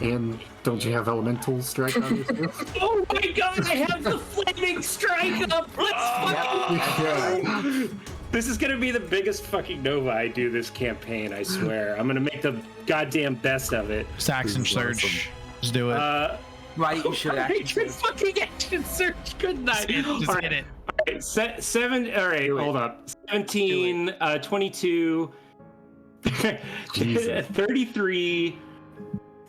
And don't you have elemental strike on you too? Oh my god, I have the flaming strike up! Let's This is gonna be the biggest fucking Nova I do this campaign, I swear. I'm gonna make the goddamn best of it. Action Surge. Awesome. Just do it. Right, you should I actually. could fucking action search, couldn't I? Just hit it. Alright, hold up. 17, 22, 33,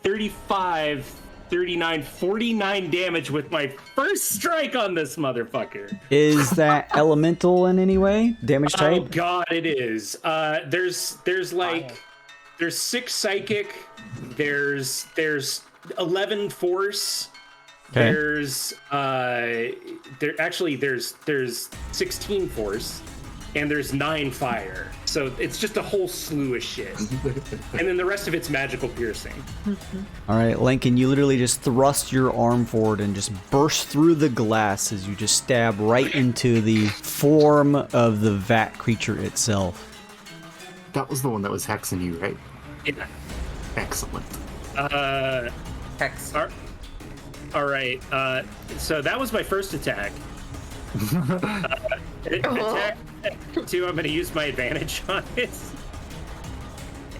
35, 39, 49 damage with my first strike on this motherfucker. Is that elemental in any way? Damage Oh type? god, it is. There's 6 psychic, there's 11 force. Okay. There's 16 force, and there's 9 fire. So it's just a whole slew of shit. And then the rest of it's magical piercing. All right, Lincoln, you literally just thrust your arm forward and just burst through the glass as you just stab right into the form of the vat creature itself. That was the one that was hexing you, right? Yeah. Excellent. Hex. All right. So that was my first attack. Attack 2, I'm going to use my advantage on it.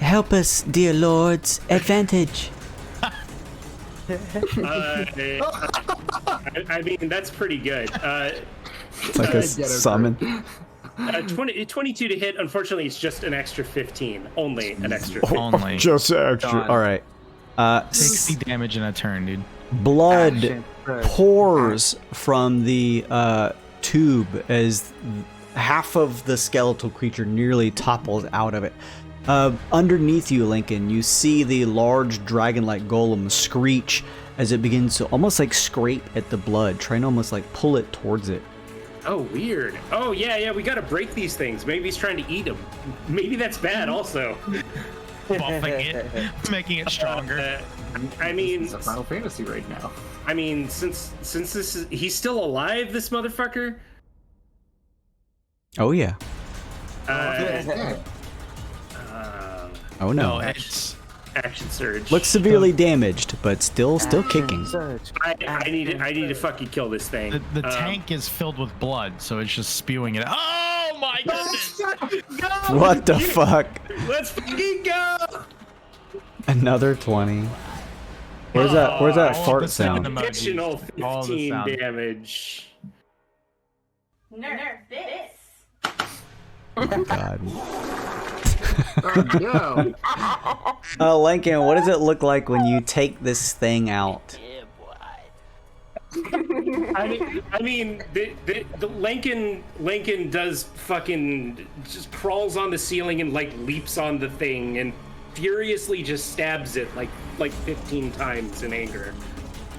Help us, dear lords. Advantage. I mean, that's pretty good. It's like a summon. 22 to hit. Unfortunately, it's just an extra 15. Only an extra 15. Only. Just extra. All right. 60 damage in a turn, dude. Blood Action surge. pours from the tube as half of the skeletal creature nearly topples out of it. Underneath you, Lincoln, you see the large dragon-like golem screech as it begins to almost like scrape at the blood, trying to almost like pull it towards it. Oh, weird. Oh, yeah, we gotta break these things. Maybe he's trying to eat them. Maybe that's bad also. Buffing it, making it stronger. I mean, It's a Final Fantasy right now. I mean, since this is, he's still alive, this motherfucker. Oh yeah. Oh no. No, it's Action surge. Looks severely damaged, but still kicking. Surge. I need to fucking kill this thing. the tank is filled with blood, so it's just spewing it. Oh my goodness! Go! What the fuck? Let's fucking go! Another 20. Where's that all fart the sound sound? emojis. Additional All the 15 sound. damage. Nerf this. God. No. Lincoln, what does it look like when you take this thing out? I mean, the Lincoln does fucking just crawls on the ceiling and like leaps on the thing and furiously just stabs it like 15 times in anger.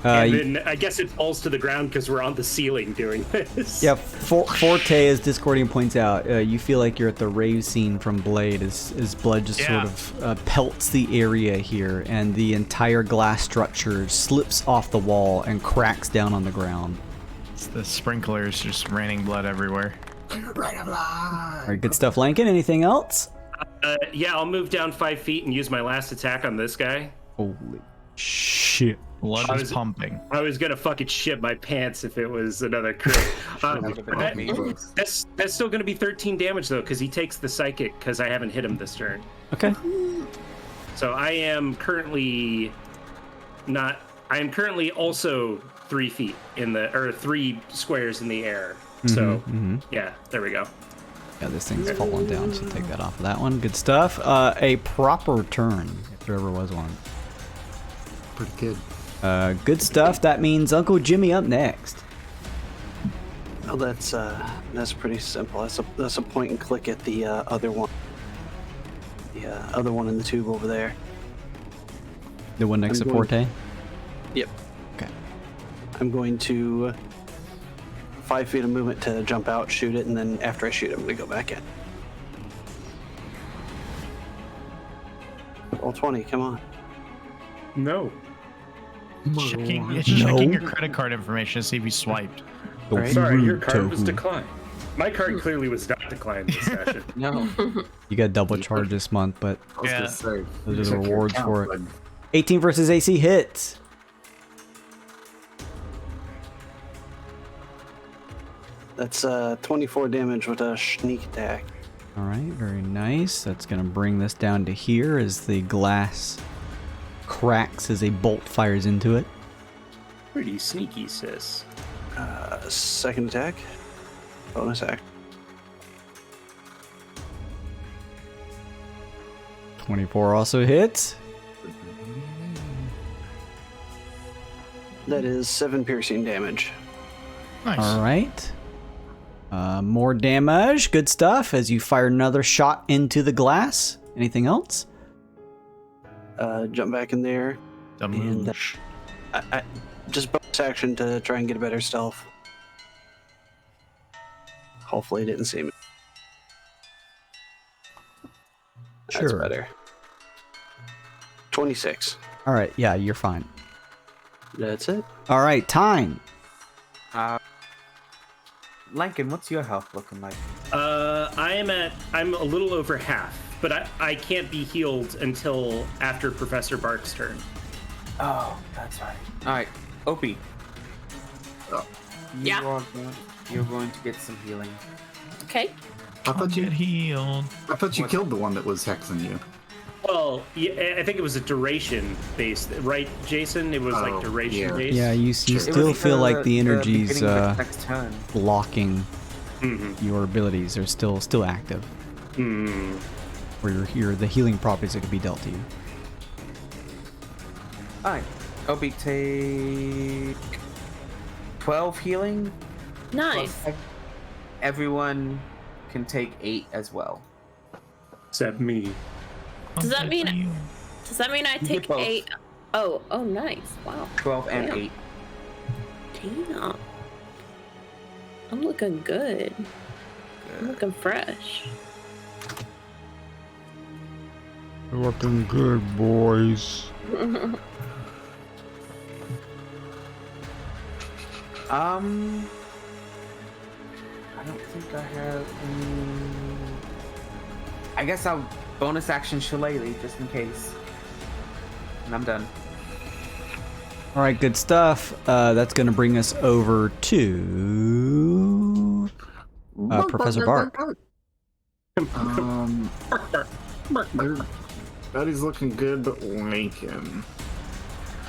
And then I guess it falls to the ground because we're on the ceiling doing this. Yeah, Forte, as Discordian points out, you feel like you're at the rave scene from Blade as blood just sort of pelts the area here, and the entire glass structure slips off the wall and cracks down on the ground. It's the sprinklers just raining blood everywhere. All right, good stuff, Lincoln. Anything else? Yeah, I'll move down 5 feet and use my last attack on this guy. Holy shit. Blood is pumping. I was gonna fucking shit my pants if it was another crit. That's still gonna be 13 damage though, because he takes the psychic because I haven't hit him this turn. Okay. So I am currently also 3 feet in the, or 3 squares in the air. So yeah, there we go. Yeah, this thing's falling down, so take that off of that one. Good stuff. A proper turn, if there ever was one. Pretty good. Good stuff. That means Uncle Jimmy up next. Oh, that's pretty simple. That's a point and click at the other one. The other one in the tube over there. The one next to Forte? Yep. Okay. I'm going to 5 feet of movement to jump out, shoot it, and then after I shoot it, I'm going to go back in. Roll 20, come on. No. It's checking your credit card information to see if you swiped. Right. Sorry, your card was declined. My card clearly was not declined this session. No. You got double charge this month, but I was gonna say, those are the check your rewards account, for it. bud. 18 versus AC hits. That's 24 damage with a sneak attack. All right, very nice. That's going to bring this down to here as the glass cracks as a bolt fires into it. Pretty sneaky, sis. Second attack. Bonus act. 24 also hits. That is 7 piercing damage. Nice. All right. More damage. Good stuff as you fire another shot into the glass. Anything else? Jump back in there. And, I just bonus action to try and get a better stealth. Hopefully it didn't see me. That's Sure. better. 26. All right. Yeah, you're fine. That's it. All right. Time. Lincoln, what's your health looking like? I'm a little over half, but I can't be healed until after Professor Bark's turn. Oh, that's right. All right, Opie. Yeah. You're going to get some healing. Okay. I thought Get you healed. killed the one that was hexing you. Well, yeah, I think it was a duration based, right, Jason? It was like duration based. Yeah, you It still was feel like the beginning energy's of the next turn. blocking Mm-hmm. your abilities are still active. Mm. Or the healing properties that could be dealt to you. All right, Opie, take 12 healing. Nice. Plus, everyone can take 8 as well. Except me. Does that mean I get take both. 8? Oh, nice. Wow. 12 and Damn. 8. Damn. I'm looking good. I'm looking fresh. Looking good, boys. I don't think I have any... I guess I'll bonus action Shillelagh just in case. And I'm done. All right, good stuff. That's going to bring us over to Professor Bark. Betty's looking good, but Lincoln.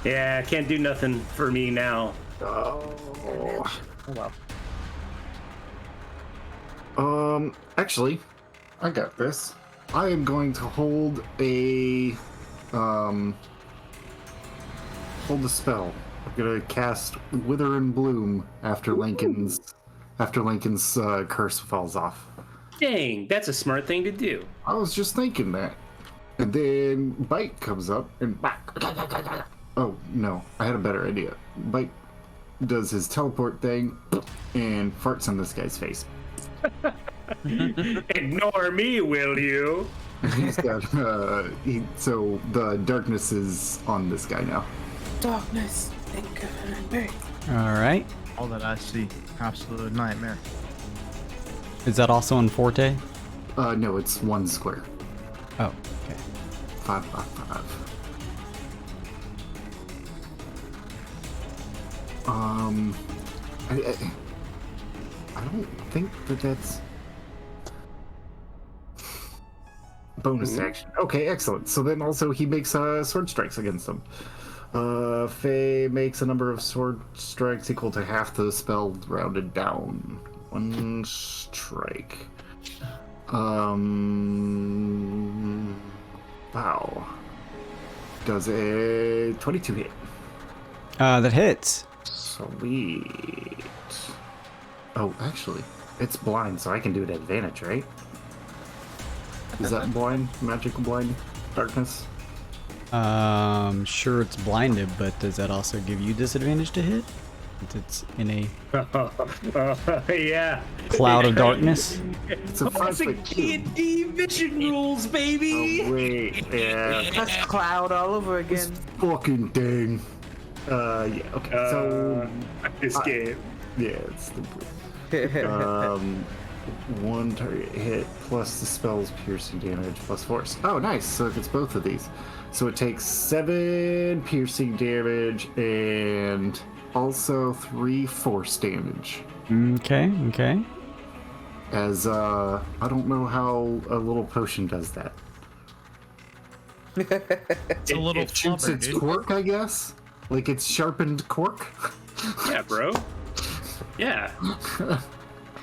Yeah, can't do nothing for me now. Oh. Oh well. Actually, I got this. I am going to hold a spell. I'm gonna cast Wither and Bloom after Lincoln's curse falls off. Dang, that's a smart thing to do. I was just thinking that. And then Bite comes up and Oh, no. I had a better idea. Bite does his teleport thing and farts on this guy's face. Ignore me, will you? He's got, so the darkness is on this guy now. Darkness, think of me. All right. All that I see, absolute nightmare. Is that also on Forte? No, it's 1 square. Oh, okay. 5 by 5. I don't think that's bonus action. Okay, excellent. So then also he makes sword strikes against them. Faye makes a number of sword strikes equal to half the spell rounded down. 1 strike. Wow. Does a 22 hit? That hits. Sweet. Oh, actually, it's blind, so I can do it at advantage, right? Is that blind? Magical blind? Darkness? Sure it's blinded, but does that also give you disadvantage to hit? Since it's in a Yeah. cloud of darkness? It's a 5 foot cube. D&D vision rules, baby. Oh, wait, yeah. That's cloud all over again. Fucking thing. Yeah, okay, so... This game. Yeah, it's stupid. 1 target hit plus the spell's piercing damage plus force. Oh, nice. So it gets both of these. So it takes 7 piercing damage and also 3 force damage. Okay, okay. As I don't know how a little potion does that. It's a little It shoots flubber, its dude. cork, I guess. Like it's sharpened cork. Yeah, bro. Yeah.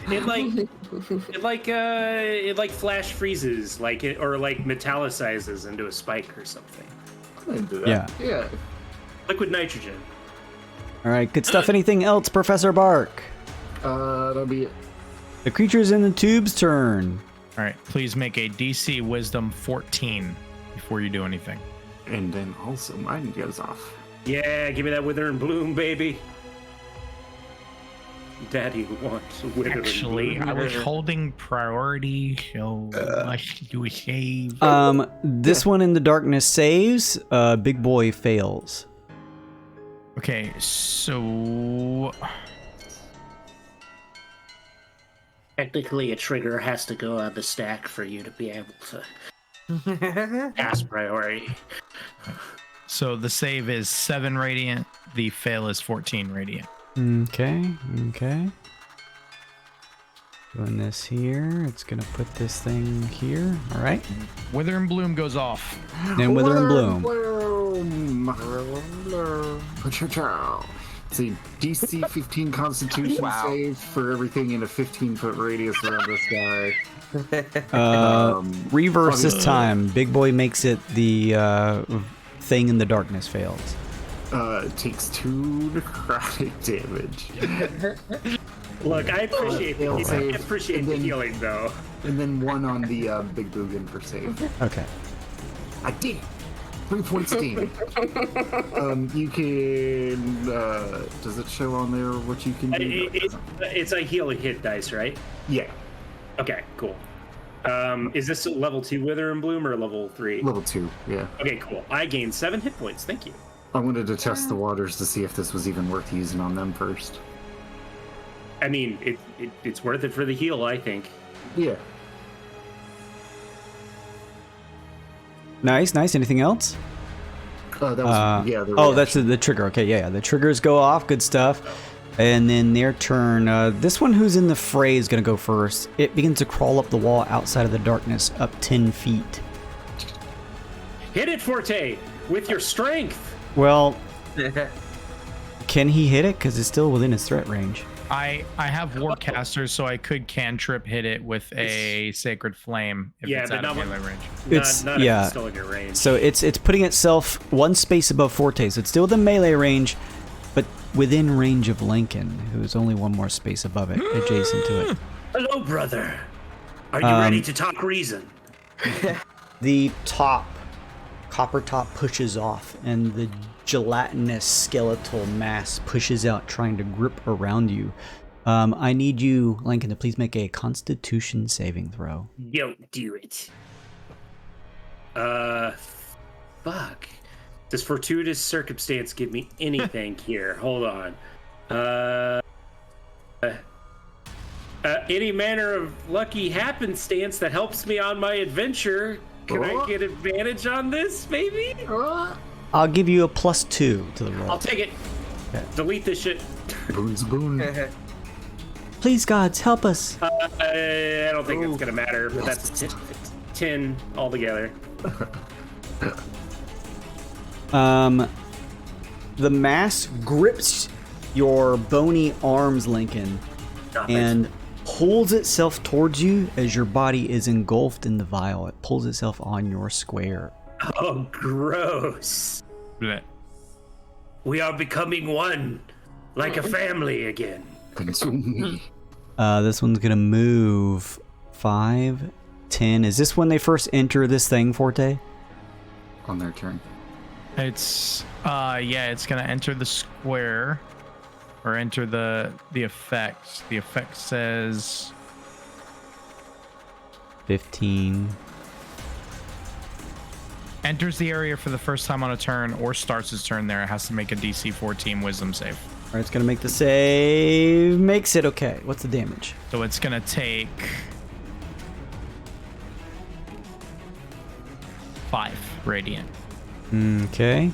It like flash freezes, like it, or like metallicizes into a spike or something. I didn't do that. Yeah. Yeah. Liquid nitrogen. All right, good stuff. Anything else, Professor Bark? That'll be it. The creatures in the tube's turn. All right, please make a DC Wisdom 14 before you do anything. And then also mine goes off. Yeah, give me that wither and bloom, baby. Daddy wants wither Actually, and I bloom. was holding priority, so I should do a save. This one in the darkness saves. Big boy fails. Okay, so Technically, a trigger has to go on the stack for you to be able to pass priority. the save is 7 radiant. The fail is 14 radiant. Okay, okay. Doing this here. It's gonna put this thing here. All right. Wither and Bloom goes off. Then wither and bloom. It's a DC 15 Constitution Wow. save for everything in a 15-foot radius around this guy. Reverse this time. Big boy makes it the thing in the darkness fails. It takes 2 necrotic damage. Look, I appreciate Fail the save, appreciate and the then- healing, though. And then 1 on the Big Boogan for save. Okay. I did. 3 points damage. You can. Does it show on there what you can do? It's a heal a hit dice, right? Yeah, Okay, cool. Is this level 2 wither and bloom or level 3? level 2. Yeah. Okay, cool. I gained 7 hit points. Thank you. I wanted to test the waters to see if this was even worth using on them first. I mean, it's worth it for the heal, I think. Yeah. Nice, nice. Anything else? That was yeah. Oh, that's the trigger. Okay, yeah. The triggers go off. Good stuff. And then their turn. This one who's in the fray is going to go first. It begins to crawl up the wall outside of the darkness, up 10 feet. Hit it, Forte, with your strength. Well, can he hit it? Because it's still within his threat range. I have Warcaster, so I could cantrip hit it with a Sacred Flame if Yeah, it's but out of not melee range. It's not if yeah. it's still in your range. So it's putting itself one space above Forte, so it's still within melee range, but within range of Lincoln, who's only one more space above it, adjacent to it. Hello, brother. Are you ready to talk reason? The top copper top pushes off, and the gelatinous skeletal mass pushes out, trying to grip around you. I need you, Lincoln, to please make a Constitution saving throw. Don't do it. Fuck. Does fortuitous circumstance give me anything here? Hold on. Any manner of lucky happenstance that helps me on my adventure. Can I get advantage on this, maybe? I'll give you a +2 to the roll. I'll take it. Okay. Delete this shit. Boon's boon. Please, gods, help us. I don't think it's gonna matter, but that's 10 altogether. The mass grips your bony arms, Lincoln, and pulls itself towards you as your body is engulfed in the vial. It pulls itself on your square. Oh, gross. Blech. We are becoming one, like a family again. Consume me. This one's gonna move 5, 10. Is this when they first enter this thing, Forte? On their turn. It's yeah, it's gonna enter the square or enter the effect. The effect says 15. enters the area for the first time on a turn or starts its turn there. It has to make a DC 14 wisdom save. All right, it's gonna make the save. Makes it okay. What's the damage? So it's gonna take 5 radiant. Okay.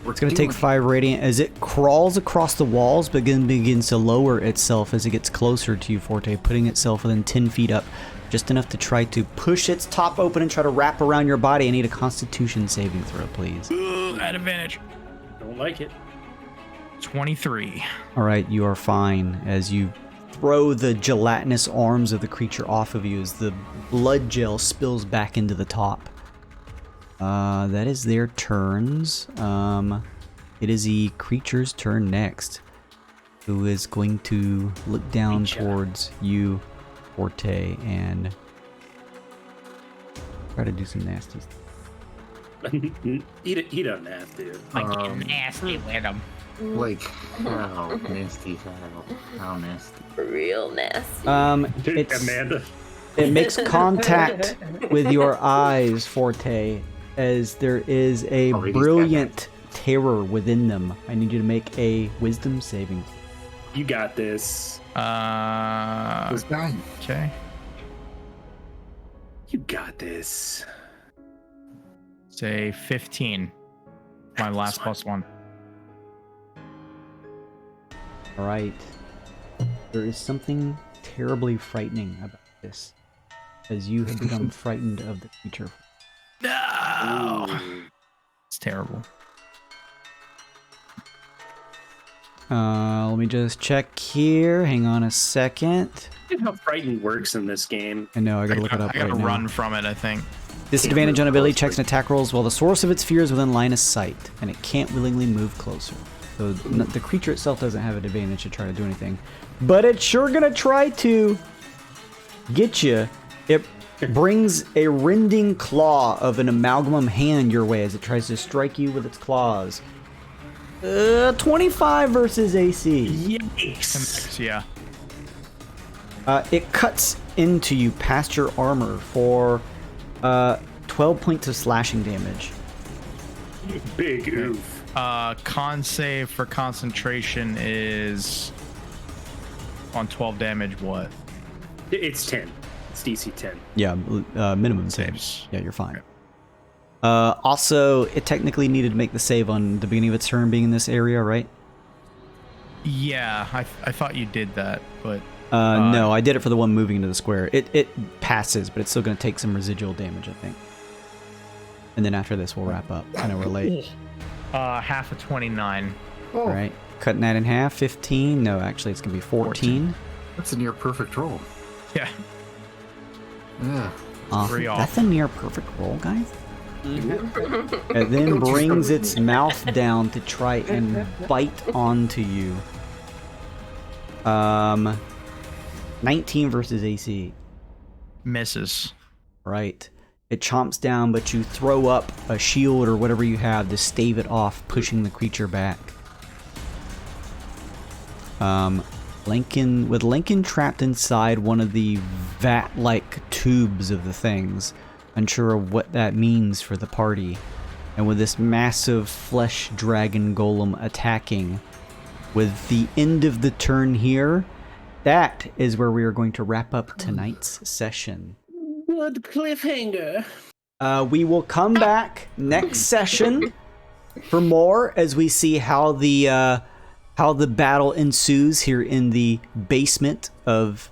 It's gonna take 5 radiant as it crawls across the walls, but then begins to lower itself as it gets closer to you, Forte, putting itself within 10 feet up, just enough to try to push its top open and try to wrap around your body. I need a Constitution saving throw, please. At advantage. Don't like it. 23. All right, you are fine as you throw the gelatinous arms of the creature off of you as the blood gel spills back into the top. That is their turns. It is the creature's turn next, who is going to look down towards you, Forte, and try to do some nasty stuff. He doesn't have to. Nasty with him. Like, how nasty, how nasty. Real nasty. It's, Amanda. it makes contact with your eyes, Forte, as there is a brilliant terror within them. I need you to make a wisdom saving. You got this. It's dying. Okay. You got this. Say 15. My last +1. All right. There is something terribly frightening about this, as you have become frightened of the creature. No! It's terrible. Let me just check here. Hang on a second. Look at how frightened works in this game. I know, I gotta look it up I gotta right now. run from it, I think. Disadvantage on ability checks and attack rolls while the source of its fear is within line of sight, and it can't willingly move closer. So the creature itself doesn't have an advantage to try to do anything. But it's sure gonna try to get you. It brings a rending claw of an amalgam hand your way as it tries to strike you with its claws. 25 versus AC. Yikes. Yeah. It cuts into you past your armor for 12 points of slashing damage. Big oof. Con save for concentration is on 12 damage. What? It's 10. It's DC 10. Yeah, minimum Saves. saves. Yeah, you're fine. Also, it technically needed to make the save on the beginning of its turn being in this area, right? Yeah, I thought you did that, but No, I did it for the one moving into the square. It passes, but it's still going to take some residual damage, I think. And then after this, we'll wrap up. I know we're late. half of 29. All right, cutting that in half. 15. No, actually, it's going to be 14. That's a near perfect roll. Yeah. Yeah. Three off. That's a near perfect roll, guys. It then brings its mouth down to try and bite onto you. 19 versus AC. Misses. Right. It chomps down, but you throw up a shield or whatever you have to stave it off, pushing the creature back. Lincoln trapped inside one of the vat-like tubes of the things, unsure of what that means for the party. And with this massive flesh dragon golem attacking, with the end of the turn here, that is where we are going to wrap up tonight's session. Good cliffhanger. We will come back next session for more as we see how the battle ensues here in the basement of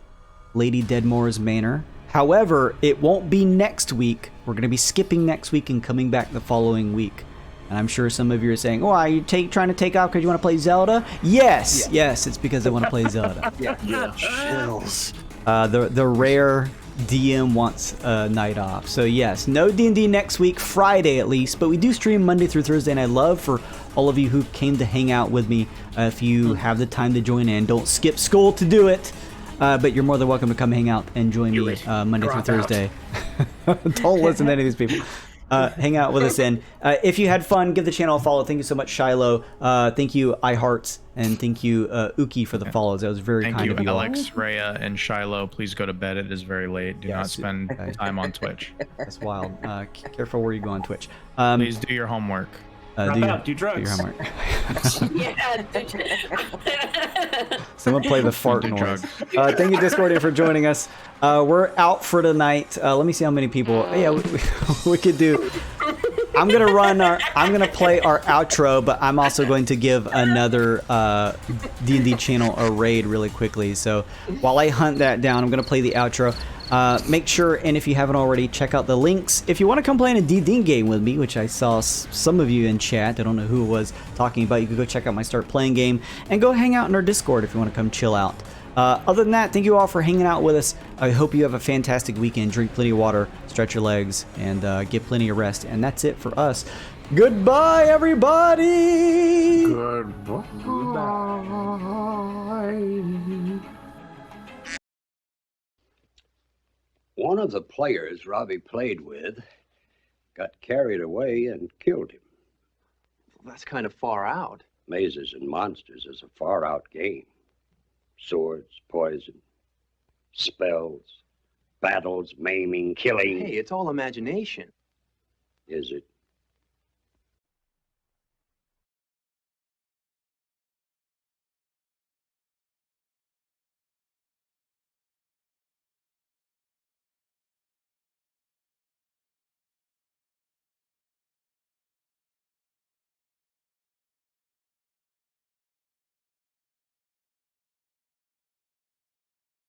Lady Deadmore's Manor. However, it won't be next week. We're going to be skipping next week and coming back the following week. And I'm sure some of you are saying, "Oh, are you trying to take off because you want to play Zelda?" Yes, yes, it's because I want to play Zelda. Yeah, chills. The rare DM wants a night off. So yes, no D&D next week, Friday at least, but we do stream Monday through Thursday, and I love for all of you who came to hang out with me. If you have the time to join in, don't skip school to do it, but you're more than welcome to come hang out and join me Monday through Thursday. Don't listen to any of these people. Hang out with us in. If you had fun, give the channel a follow. Thank you so much, Shiloh. Thank you, iHearts, and thank you, Uki, for the follows. That was very kind of you. Thank you, Alex, Rhea, and Shiloh. Please go to bed. It is very late. Do not spend time on Twitch. That's wild. Careful where you go on Twitch. Please do your homework. Do drugs. Do your homework. Yeah. Someone play the fart noise. Thank you, Discordia, for joining us. We're out for tonight. Let me see how many people. Yeah, we could do. I'm gonna play our outro, but I'm also going to give another D&D channel a raid really quickly. So while I hunt that down, I'm gonna play the outro. Make sure, and if you haven't already, check out the links. If you want to come play in a D&D game with me, which I saw some of you in chat, I don't know who it was talking about, you can go check out my Start Playing game, and go hang out in our Discord if you want to come chill out. Other than that, thank you all for hanging out with us. I hope you have a fantastic weekend. Drink plenty of water, stretch your legs, and get plenty of rest. And that's it for us. Goodbye, everybody! Goodbye. One of the players Robbie played with got carried away and killed him. Well, that's kind of far out. Mazes and Monsters is a far-out game. Swords, poison, spells, battles, maiming, killing. Hey, it's all imagination. Is it?